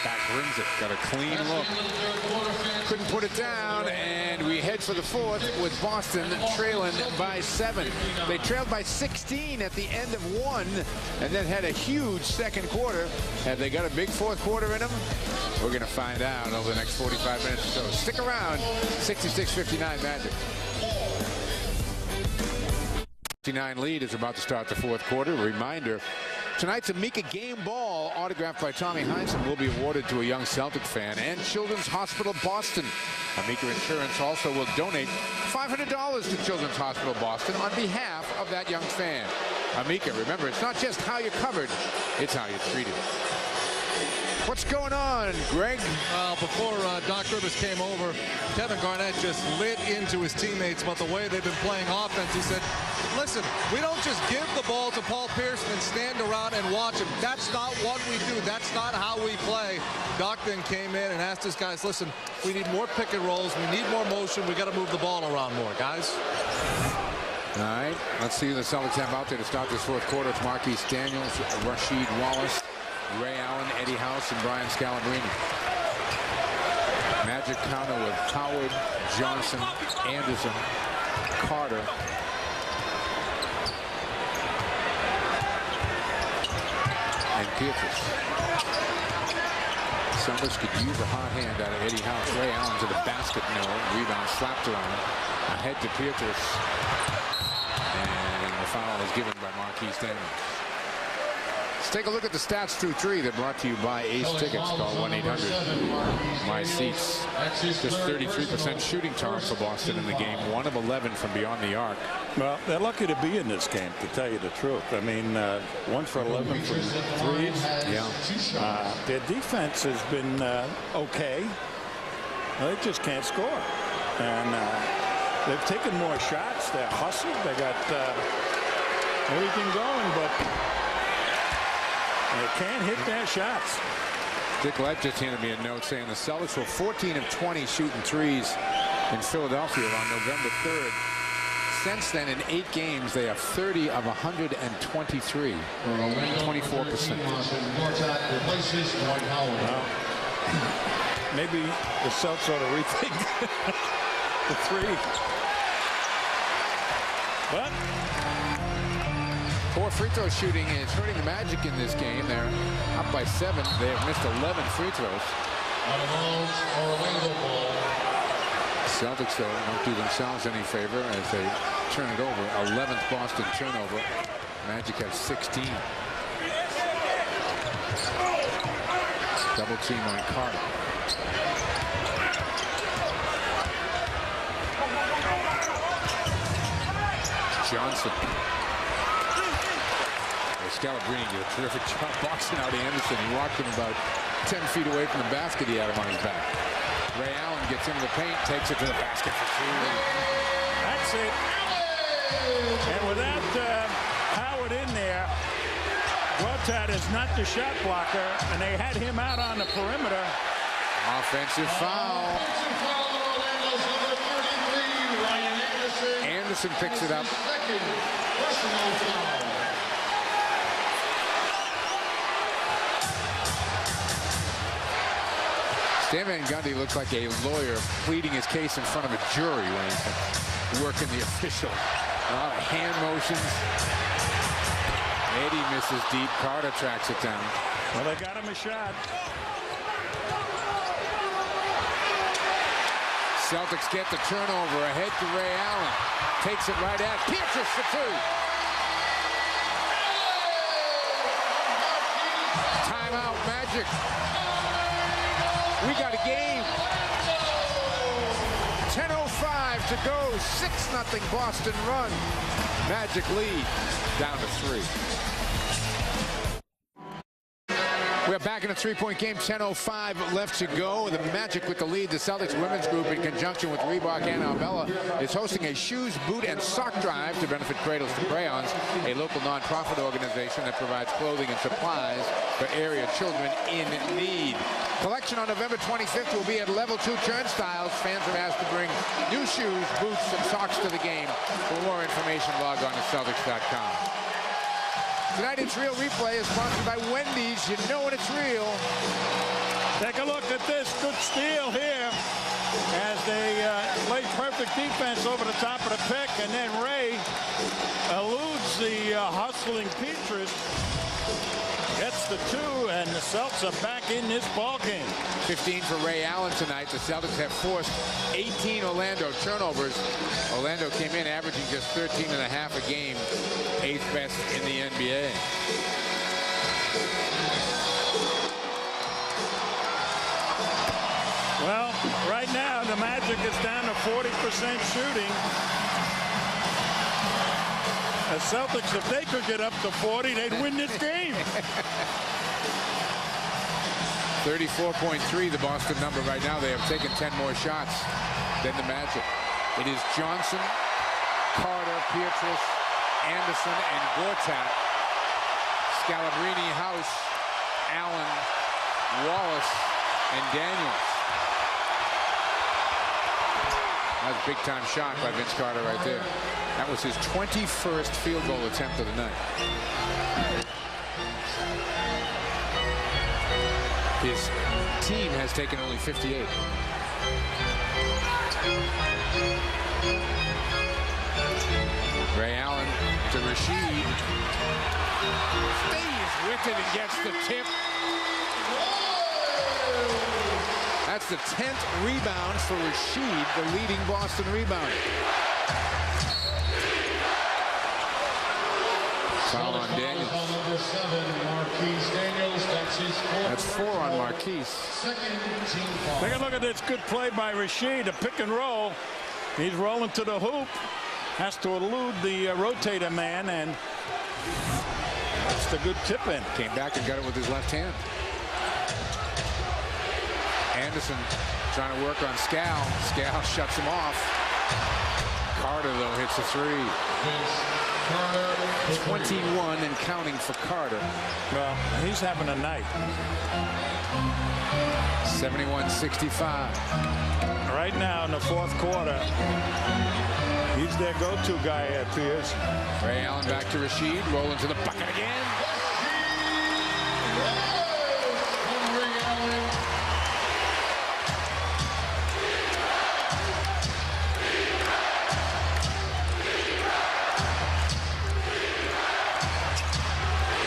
Back rims it. Got a clean look. Couldn't put it down, and we head for the 4th with Boston trailing by 7. They trailed by 16 at the end of 1, and then had a huge second quarter. Have they got a big 4th quarter in them? We're going to find out over the next 45 minutes or so. Stick around. 66-59 Magic. 59 lead is about to start the 4th quarter. Reminder, tonight's Amica game ball autographed by Tommy Heinsohn will be awarded to a young Celtic fan, and Children's Hospital Boston. Amica Insurance also will donate $500 to Children's Hospital Boston on behalf of that young fan. Amica, remember, it's not just how you're covered, it's how you're treated. What's going on, Greg? Well, before Doc Rivers came over, Kevin Garnett just lit into his teammates about the way they've been playing offense. He said, listen, we don't just give the ball to Paul Pierce and stand around and watch him. That's not what we do. That's not how we play. Doc then came in and asked his guys, listen, we need more pick and rolls. We need more motion. We got to move the ball around more, guys. All right, let's see who the Celtics have out there to start this 4th quarter. It's Marquise Daniels, Rasheed Wallace, Ray Allen, Eddie House, and Brian Scalabrine. Magic counter with Howard, Johnson, Anderson, Carter, and Pietrus. Celtics could use a hot hand out of Eddie House. Ray Allen to the basket, no. Rebound slapped around. Ahead to Pietrus. And the foul is given by Marquise Daniels. Let's take a look at the stats through 3. They're brought to you by Ace Tickets. Call 1-800-MY-SEATS. Just 33% shooting, Tom, for Boston in the game. 1 of 11 from beyond the arc. Well, they're lucky to be in this game, to tell you the truth. I mean, 1 for 11 from threes. Yeah. Their defense has been okay. They just can't score. And they've taken more shots. They're hustled. They got everything going, but they can't hit their shots. Dick Lepp just handed me a note saying the Celtics were 14 of 20 shooting threes in Philadelphia on November 3rd. Since then, in 8 games, they have 30 of 123, 24%. Well, maybe the Celtics ought to rethink the 3. But poor free throw shooting is hurting the Magic in this game. They're up by 7. They have missed 11 free throws. Celtics, though, don't do themselves any favor as they turn it over. 11th Boston turnover. Magic have 16. Double team on Carter. Johnson. Scalabrini did a terrific job boxing out Anderson. He walked him about 10 feet away from the basket. He had him on his back. Ray Allen gets into the paint, takes it to the basket for 2. That's it. And without Howard in there, Gortat is not the shot blocker, and they had him out on the perimeter. Offensive foul. Anderson picks it up. Stan Van Gundy looks like a lawyer pleading his case in front of a jury when he's working the official. A lot of hand motions. Eddie misses deep. Carter tracks it down. Well, they got him a shot. Celtics get the turnover. Ahead to Ray Allen. Takes it right at Pietrus for 2. Timeout, Magic. We got a game. 10:05 to go. 6-0 Boston run. Magic lead down to 3. We're back in a 3-point game. 10:05 left to go. The Magic with the lead. The Celtics women's group, in conjunction with Reebok and Arbella, is hosting a shoes, boot, and sock drive to benefit Cradles to Crayons, a local nonprofit organization that provides clothing and supplies for area children in need. Collection on November 25th will be at level 2 turnstiles. Fans are asked to bring new shoes, boots, and socks to the game. For more information, log on to Celtics.com. Tonight, It's Real Replay is sponsored by Wendy's. You know when it's real. Take a look at this. Good steal here as they play perfect defense over the top of the pick, and then Ray eludes the hustling Pietrus. Gets the 2, and the Celtics are back in this ball game. 15 for Ray Allen tonight. The Celtics have forced 18 Orlando turnovers. Orlando came in averaging just 13.5 a game, 8th best in the NBA. Well, right now the Magic is down to 40% shooting. The Celtics, if they could get up to 40, they'd win this game. 34.3, the Boston number right now. They have taken 10 more shots than the Magic. It is Johnson, Carter, Pietrus, Anderson, and Gortat. Scalabrini, House, Allen, Wallace, and Daniels. That was a big-time shot by Vince Carter right there. That was his 21st field goal attempt of the night. His team has taken only 58. Ray Allen to Rasheed. Stays with it and gets the tip. That's the 10th rebound for Rasheed, the leading Boston rebounder. Foul on on Daniels. Number 7, Marquise Daniels. That's his 4th. That's 4 on Marquise. Second team foul. Take a look at this good play by Rashid, a pick and roll. He's rolling to the hoop, has to elude the rotator man, and that's the good tip in. Came back and got it with his left hand. Anderson trying to work on Scal. Scal shuts him off. Carter, though, hits a 3. 21 and counting for Carter. Well, he's having a night. 71-65. Right now in the fourth quarter, he's their go-to guy at Pierce. Ray Allen back to Rashid, rolling to the bucket again.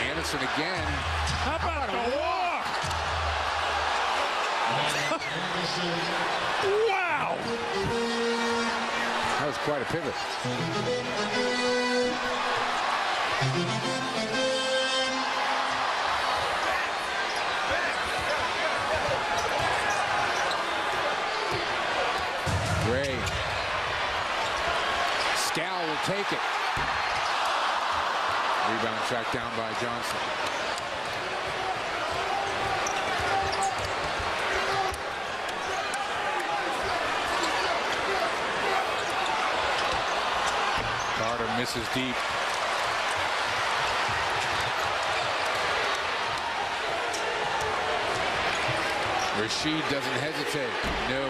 Anderson again. How about the walk? Wow! That was quite a pivot. Gray. Scal will take it. Rebound tracked down by Johnson. Carter misses deep. Rashid doesn't hesitate. No.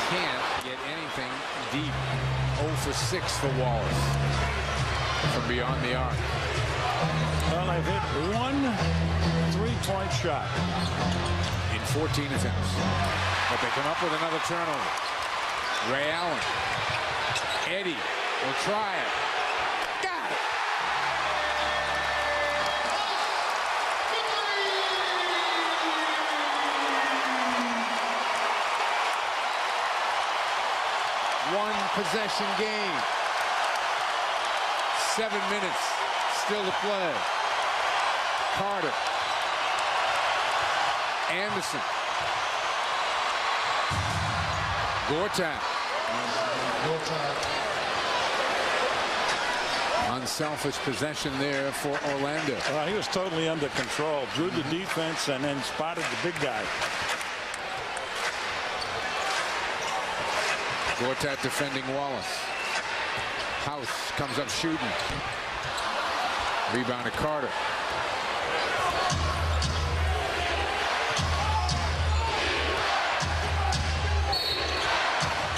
Can't get anything deep. 0 for 6 for Wallace from beyond the arc. Well, they've hit 1 3-point shot in 14 attempts. But they come up with another turnover. Ray Allen. Eddie will try it. Got it. One possession game. 7 minutes still to play. Carter. Anderson. Gortat. Unselfish possession there for Orlando. Well, he was totally under control. Drew the defense and then spotted the big guy. Gortat defending Wallace. House comes up shooting. Rebound to Carter.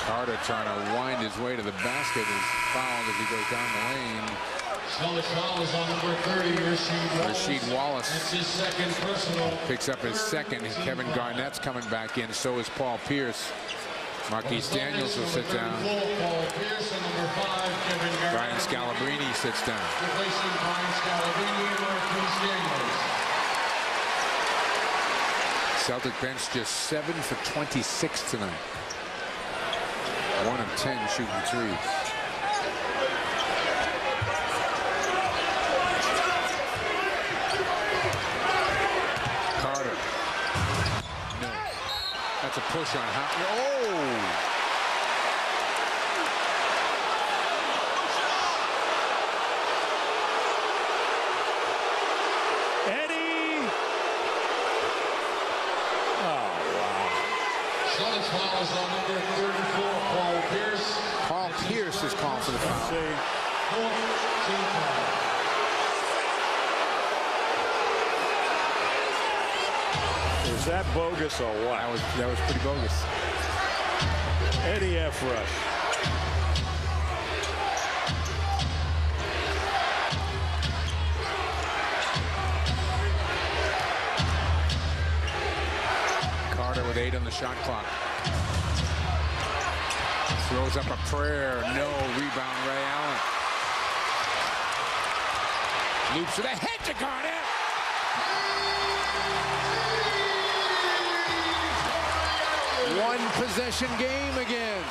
Carter trying to wind his way to the basket is fouled as he goes down the lane. Foul is on number 30, Rasheed Wallace. That's his second personal. Picks up his second. Kevin Garnett's coming back in. So is Paul Pierce. Marquise Daniels will sit down. Brian Scalabrine sits down. Replacing Brian Scalabrine and Marquise Daniels. Celtic bench just 7 for 26 tonight. 1 of 10 shooting threes. Carter. No. That's a push on Howard. Oh! Eddie! Oh, wow. Celtics foul is on number 34, Paul Pierce. Paul Pierce is called for the foul. Is that bogus or what? That was pretty bogus. Eddie F. Rush. Carter with 8 on the shot clock. Throws up a prayer. No. Rebound, Ray Allen. Loops to the head to Garnett. One possession game again.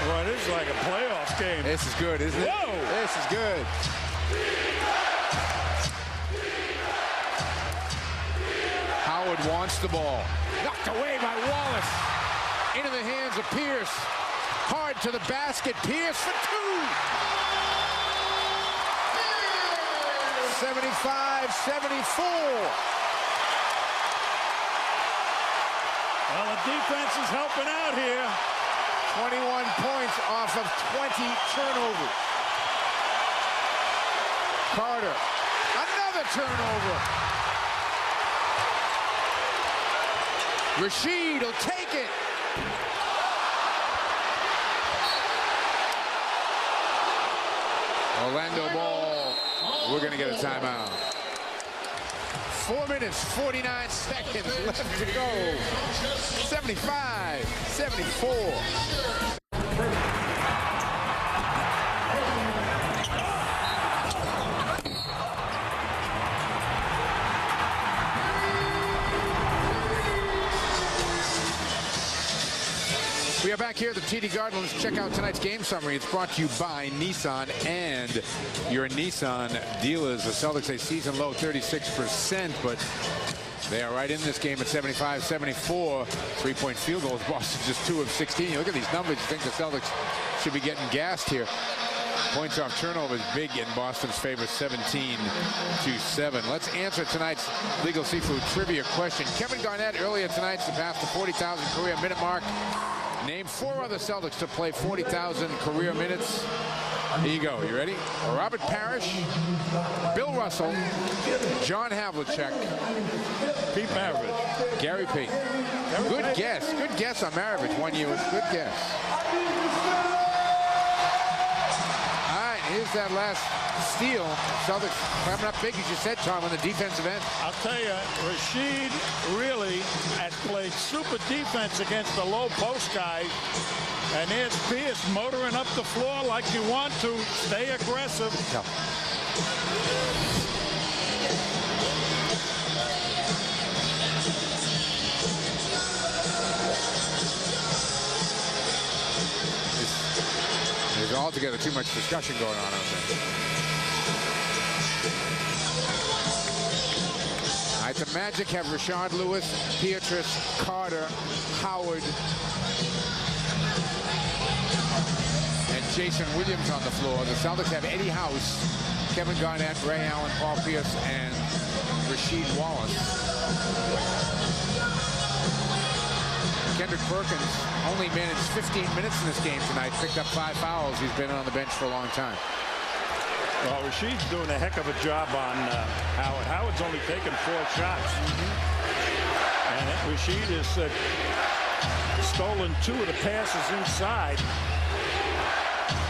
Boy, this is like a playoff game. This is good, isn't it? Whoa! This is good. Howard wants the ball. Knocked away by Wallace. Into the hands of Pierce. Hard to the basket. Pierce for two. 75-74. Well, the defense is helping out here. 21 points off of 20 turnovers. Carter, another turnover. Rasheed will take it. Orlando ball. We're going to get a timeout. 4 minutes, 49 seconds left to go. 75-74. We are back here at the TD Garden. Let's check out tonight's game summary. It's brought to you by Nissan and your Nissan dealers. The Celtics a season low 36%, but they are right in this game at 75-74. 3-point field goals. Boston just 2 of 16. You look at these numbers, you think the Celtics should be getting gassed here. Points off turnovers big in Boston's favor, 17-7. Let's answer tonight's Legal Seafood trivia question. Kevin Garnett earlier tonight surpassed the 40,000 career minute mark. Name 4 other Celtics to play 40,000 career minutes. Here you go. You ready? Robert Parrish, Bill Russell, John Havlicek, Pete Maravich, Gary Payton. Good guess. Good guess on Maravich. 1 year. Good guess. Here's that last steal. Celtics coming up big, as you said, Tom, on the defensive end. I'll tell you, Rasheed really has played super defense against the low post guys. And there's Pierce motoring up the floor like you want to. Stay aggressive. No. There's altogether too much discussion going on out there. All right, the Magic have Rashard Lewis, Pietrus, Carter, Howard, and Jason Williams on the floor. The Celtics have Eddie House, Kevin Garnett, Ray Allen, Paul Pierce, and Rasheed Wallace. Kendrick Perkins only managed 15 minutes in this game tonight, picked up 5 fouls. He's been on the bench for a long time. Well, Rasheed's doing a heck of a job on Howard. Howard's only taken 4 shots. And Rasheed has stolen 2 of the passes inside.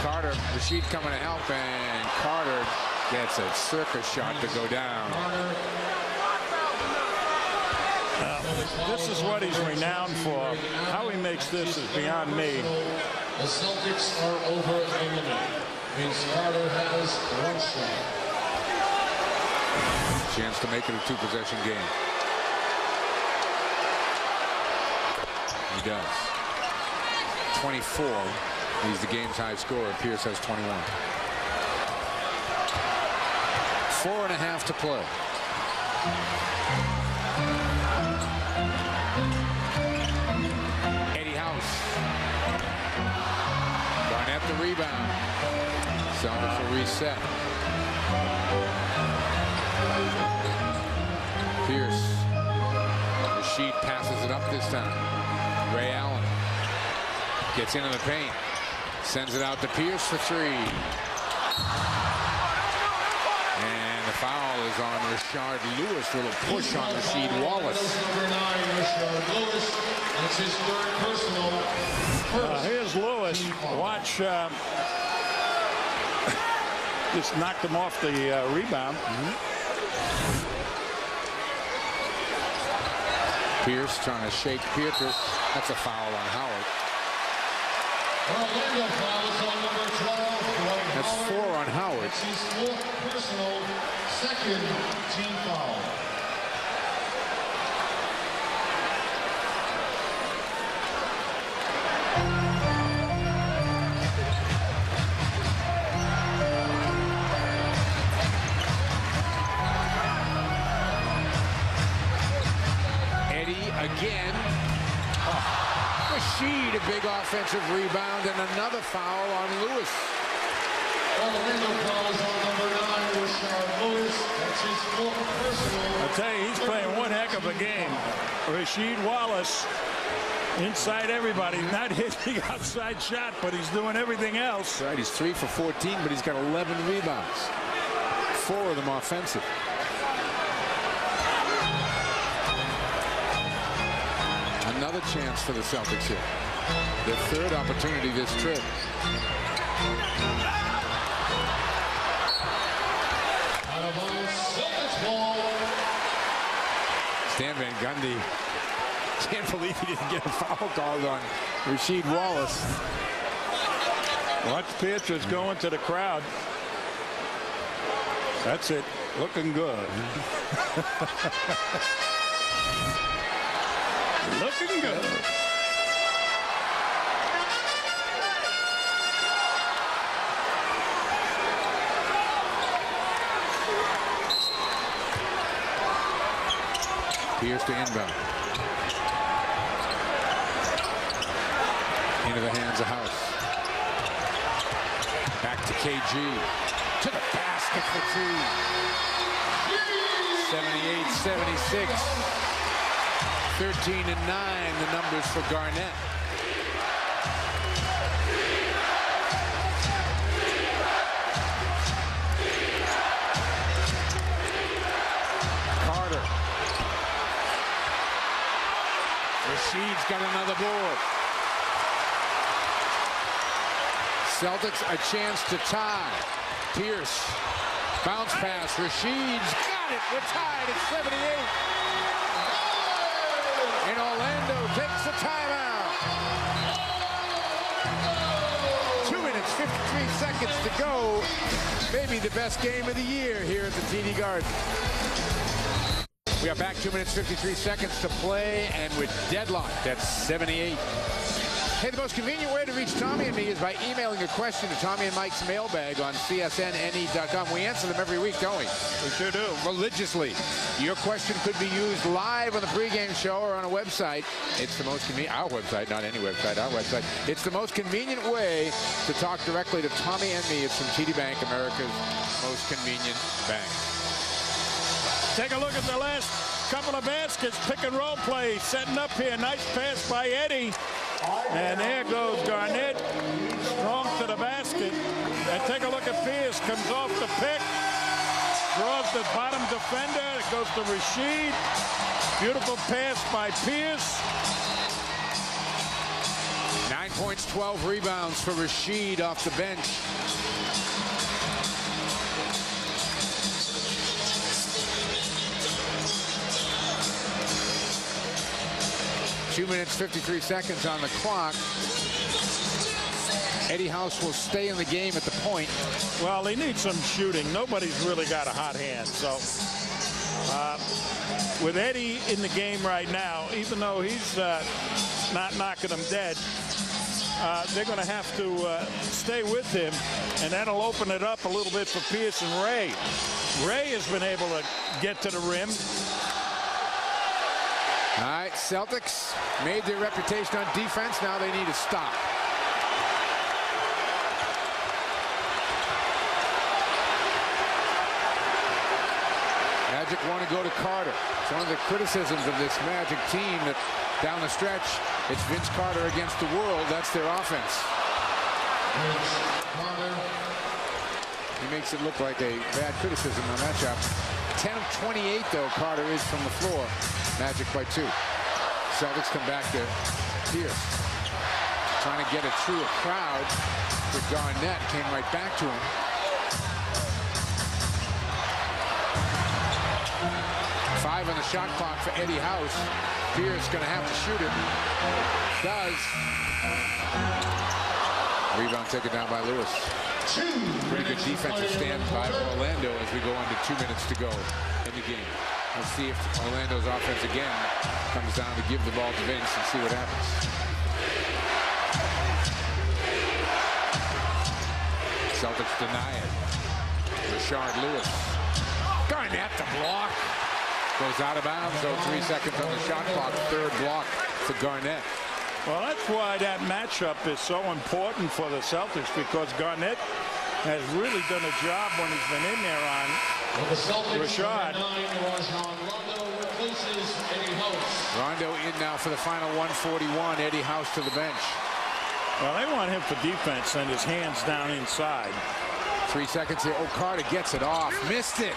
Carter, Rasheed coming to help, and Carter gets a circus shot to go down. This is what he's renowned for. How he makes this is beyond me. The Celtics are over a minute. Vince Carter has 1 shot. Chance to make it a 2-possession game. He does. 24. He's the game's high scorer. Pierce has 21. 4.5 to play. Garnett the rebound. Celtics will reset. Pierce. Rasheed passes it up this time. Ray Allen gets into the paint. Sends it out to Pierce for 3. And the foul is on Rashard Lewis. Little push on Rasheed Wallace. Number 9, Rashard Lewis. That's his 3rd personal. Here's Lewis. Watch. Just knocked him off the rebound. Pierce trying to shake Pietrus. That's a foul on Howard. Orlando foul is on number 12. That's 4 on Howard. It's his 4th personal, 2nd team foul. again. Rashid, a big offensive rebound, and another foul on Lewis. Orlando fouls on number 9, Rashard Lewis. That's his 4th personal. I'll tell you, he's playing one heck of a game. Rasheed Wallace, inside everybody, not hitting outside shot, but he's doing everything else. Right, he's 3 for 14, but he's got 11 rebounds. 4 of them offensive. Another chance for the Celtics here. Their 3rd opportunity this trip. Out of bounds, Celtics ball. Stan Van Gundy can't believe he didn't get a foul called on Rasheed Wallace. Watch Pietrus going to the crowd. That's it. Looking good. Looking good. Pierce to inbound. Into the hands of House. Back to KG. To the basket for 2. 78-76. 13 and 9, the numbers for Garnett. Carter. Rashid's got another board. Celtics a chance to tie. Pierce. Bounce pass. Rashid's got it. We're tied at 78. And Orlando takes a timeout. 2 minutes, 53 seconds to go. Maybe the best game of the year here at the TD Garden. We are back 2 minutes, 53 seconds to play, and we're deadlocked at 78. Hey, the most convenient way to reach Tommy and me is by emailing a question to Tommy and Mike's mailbag on csnne.com. We answer them every week, don't we? We sure do. Religiously. Your question could be used live on the pregame show or on a website. It's the most convenient, our website, not any website, our website. It's the most convenient way to talk directly to Tommy and me. It's from TD Bank, America's most convenient bank. Take a look at the last couple of baskets. Pick and roll play. Setting up here. Nice pass by Eddie. And there goes Garnett. Strong to the basket. And take a look at Pierce. Comes off the pick. Draws the bottom defender. It goes to Rasheed. Beautiful pass by Pierce. 9 points, 12 rebounds for Rasheed off the bench. Two minutes, 53 seconds on the clock. Eddie House will stay in the game at the point. Well, they need some shooting. Nobody's really got a hot hand. So with Eddie in the game right now, even though he's not knocking them dead, they're going to have to stay with him, and that'll open it up a little bit for Pierce and Ray. Ray has been able to get to the rim. All right, Celtics made their reputation on defense. Now they need to stop. Magic want to go to Carter. It's one of the criticisms of this Magic team that down the stretch, it's Vince Carter against the world. That's their offense. He makes it look like a bad criticism on that shot. 10 of 28, though, Carter is from the floor. Magic by 2. Celtics come back to Pierce. Trying to get a truer crowd with Garnett. Came right back to him. Five on the shot clock for Eddie House. Pierce going to have to shoot it. Does. Rebound taken down by Lewis. Pretty good defensive stand by Orlando as we go under 2 minutes to go in the game. Let's see if Orlando's offense again comes down to give the ball to Vince and see what happens. Celtics deny it. Rashard Lewis. Garnett to block. Goes out of bounds, so 3 seconds on the shot clock. Third block for Garnett. Well, that's why that matchup is so important for the Celtics, because Garnett has really done a job when he's been in there on Rashad. Rondo in now for the final 141. Eddie House to the bench. Well, they want him for defense and his hands down inside. 3 seconds here. Oh, Carter gets it off. Missed it.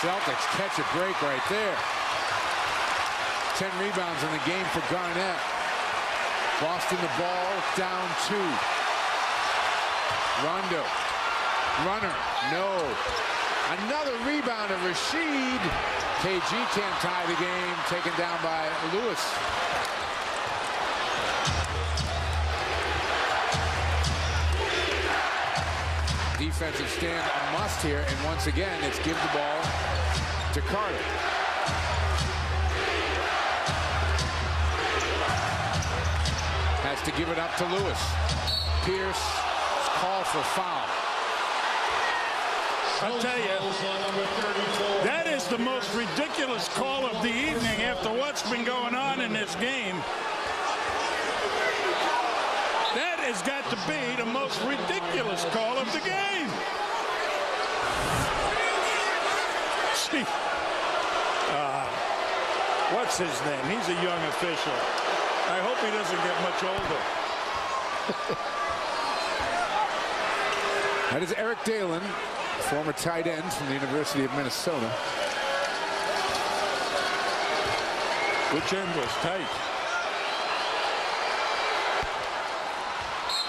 Celtics catch a break right there. 10 rebounds in the game for Garnett. Boston the ball down 2. Rondo. Runner. No. Another rebound of Rashid. KG can't tie the game. Taken down by Lewis. Defensive stand a must here, and once again it's give the ball to Carter. Has to give it up to Lewis. Pierce call for foul. I'll tell you, that is the most ridiculous call of the evening after what's been going on in this game. That has got to be the most ridiculous call of the game. See, what's his name? He's a young official. I hope he doesn't get much older. That is Eric Dalen, former tight end from the University of Minnesota. Which end was tight?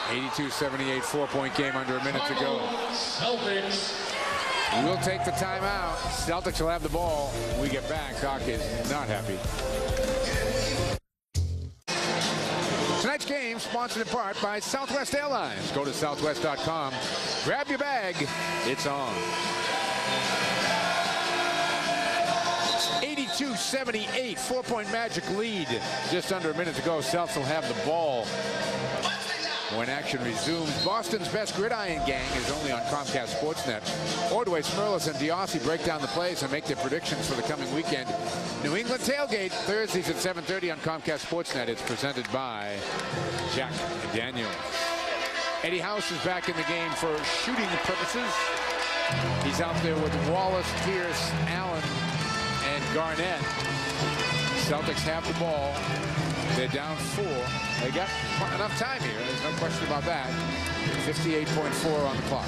82-78, 4-point game under a minute to go. We'll take the timeout. Celtics will have the ball when we get back. Doc is not happy. Tonight's game sponsored in part by Southwest Airlines. Go to southwest.com. Grab your bag. It's on. 82-78, 4-point Magic lead. Just under a minute to go. Celtics will have the ball when action resumes. Boston's best gridiron gang is only on Comcast Sportsnet. Ordway, Smirlis, and Diossi break down the plays and make their predictions for the coming weekend. New England Tailgate, Thursdays at 7:30 on Comcast Sportsnet. It's presented by Jack Daniels. Eddie House is back in the game for shooting purposes. He's out there with Wallace, Pierce, Allen, and Garnett. Celtics have the ball. They're down 4. They got enough time here. There's no question about that. 58.4 on the clock.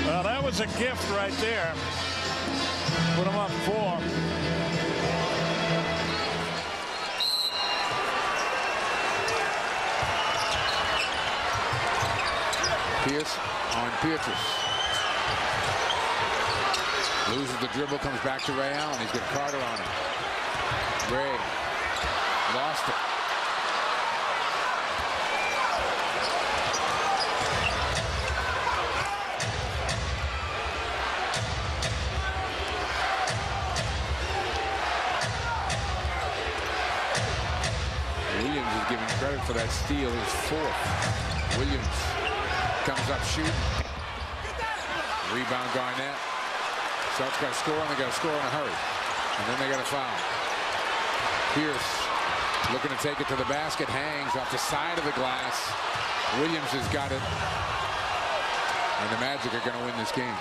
Well, that was a gift right there. Put them up 4. Pierce on Pietrus. Loses the dribble, comes back to Ray Allen. He's got Carter on him. Ray lost it. Williams is giving credit for that steal. His 4th. Williams comes up shooting. Rebound Garnett. Celtics got to score, and they got to score in a hurry. And then they got to foul. Pierce looking to take it to the basket. Hangs off the side of the glass. Williams has got it. And the Magic are going to win this game.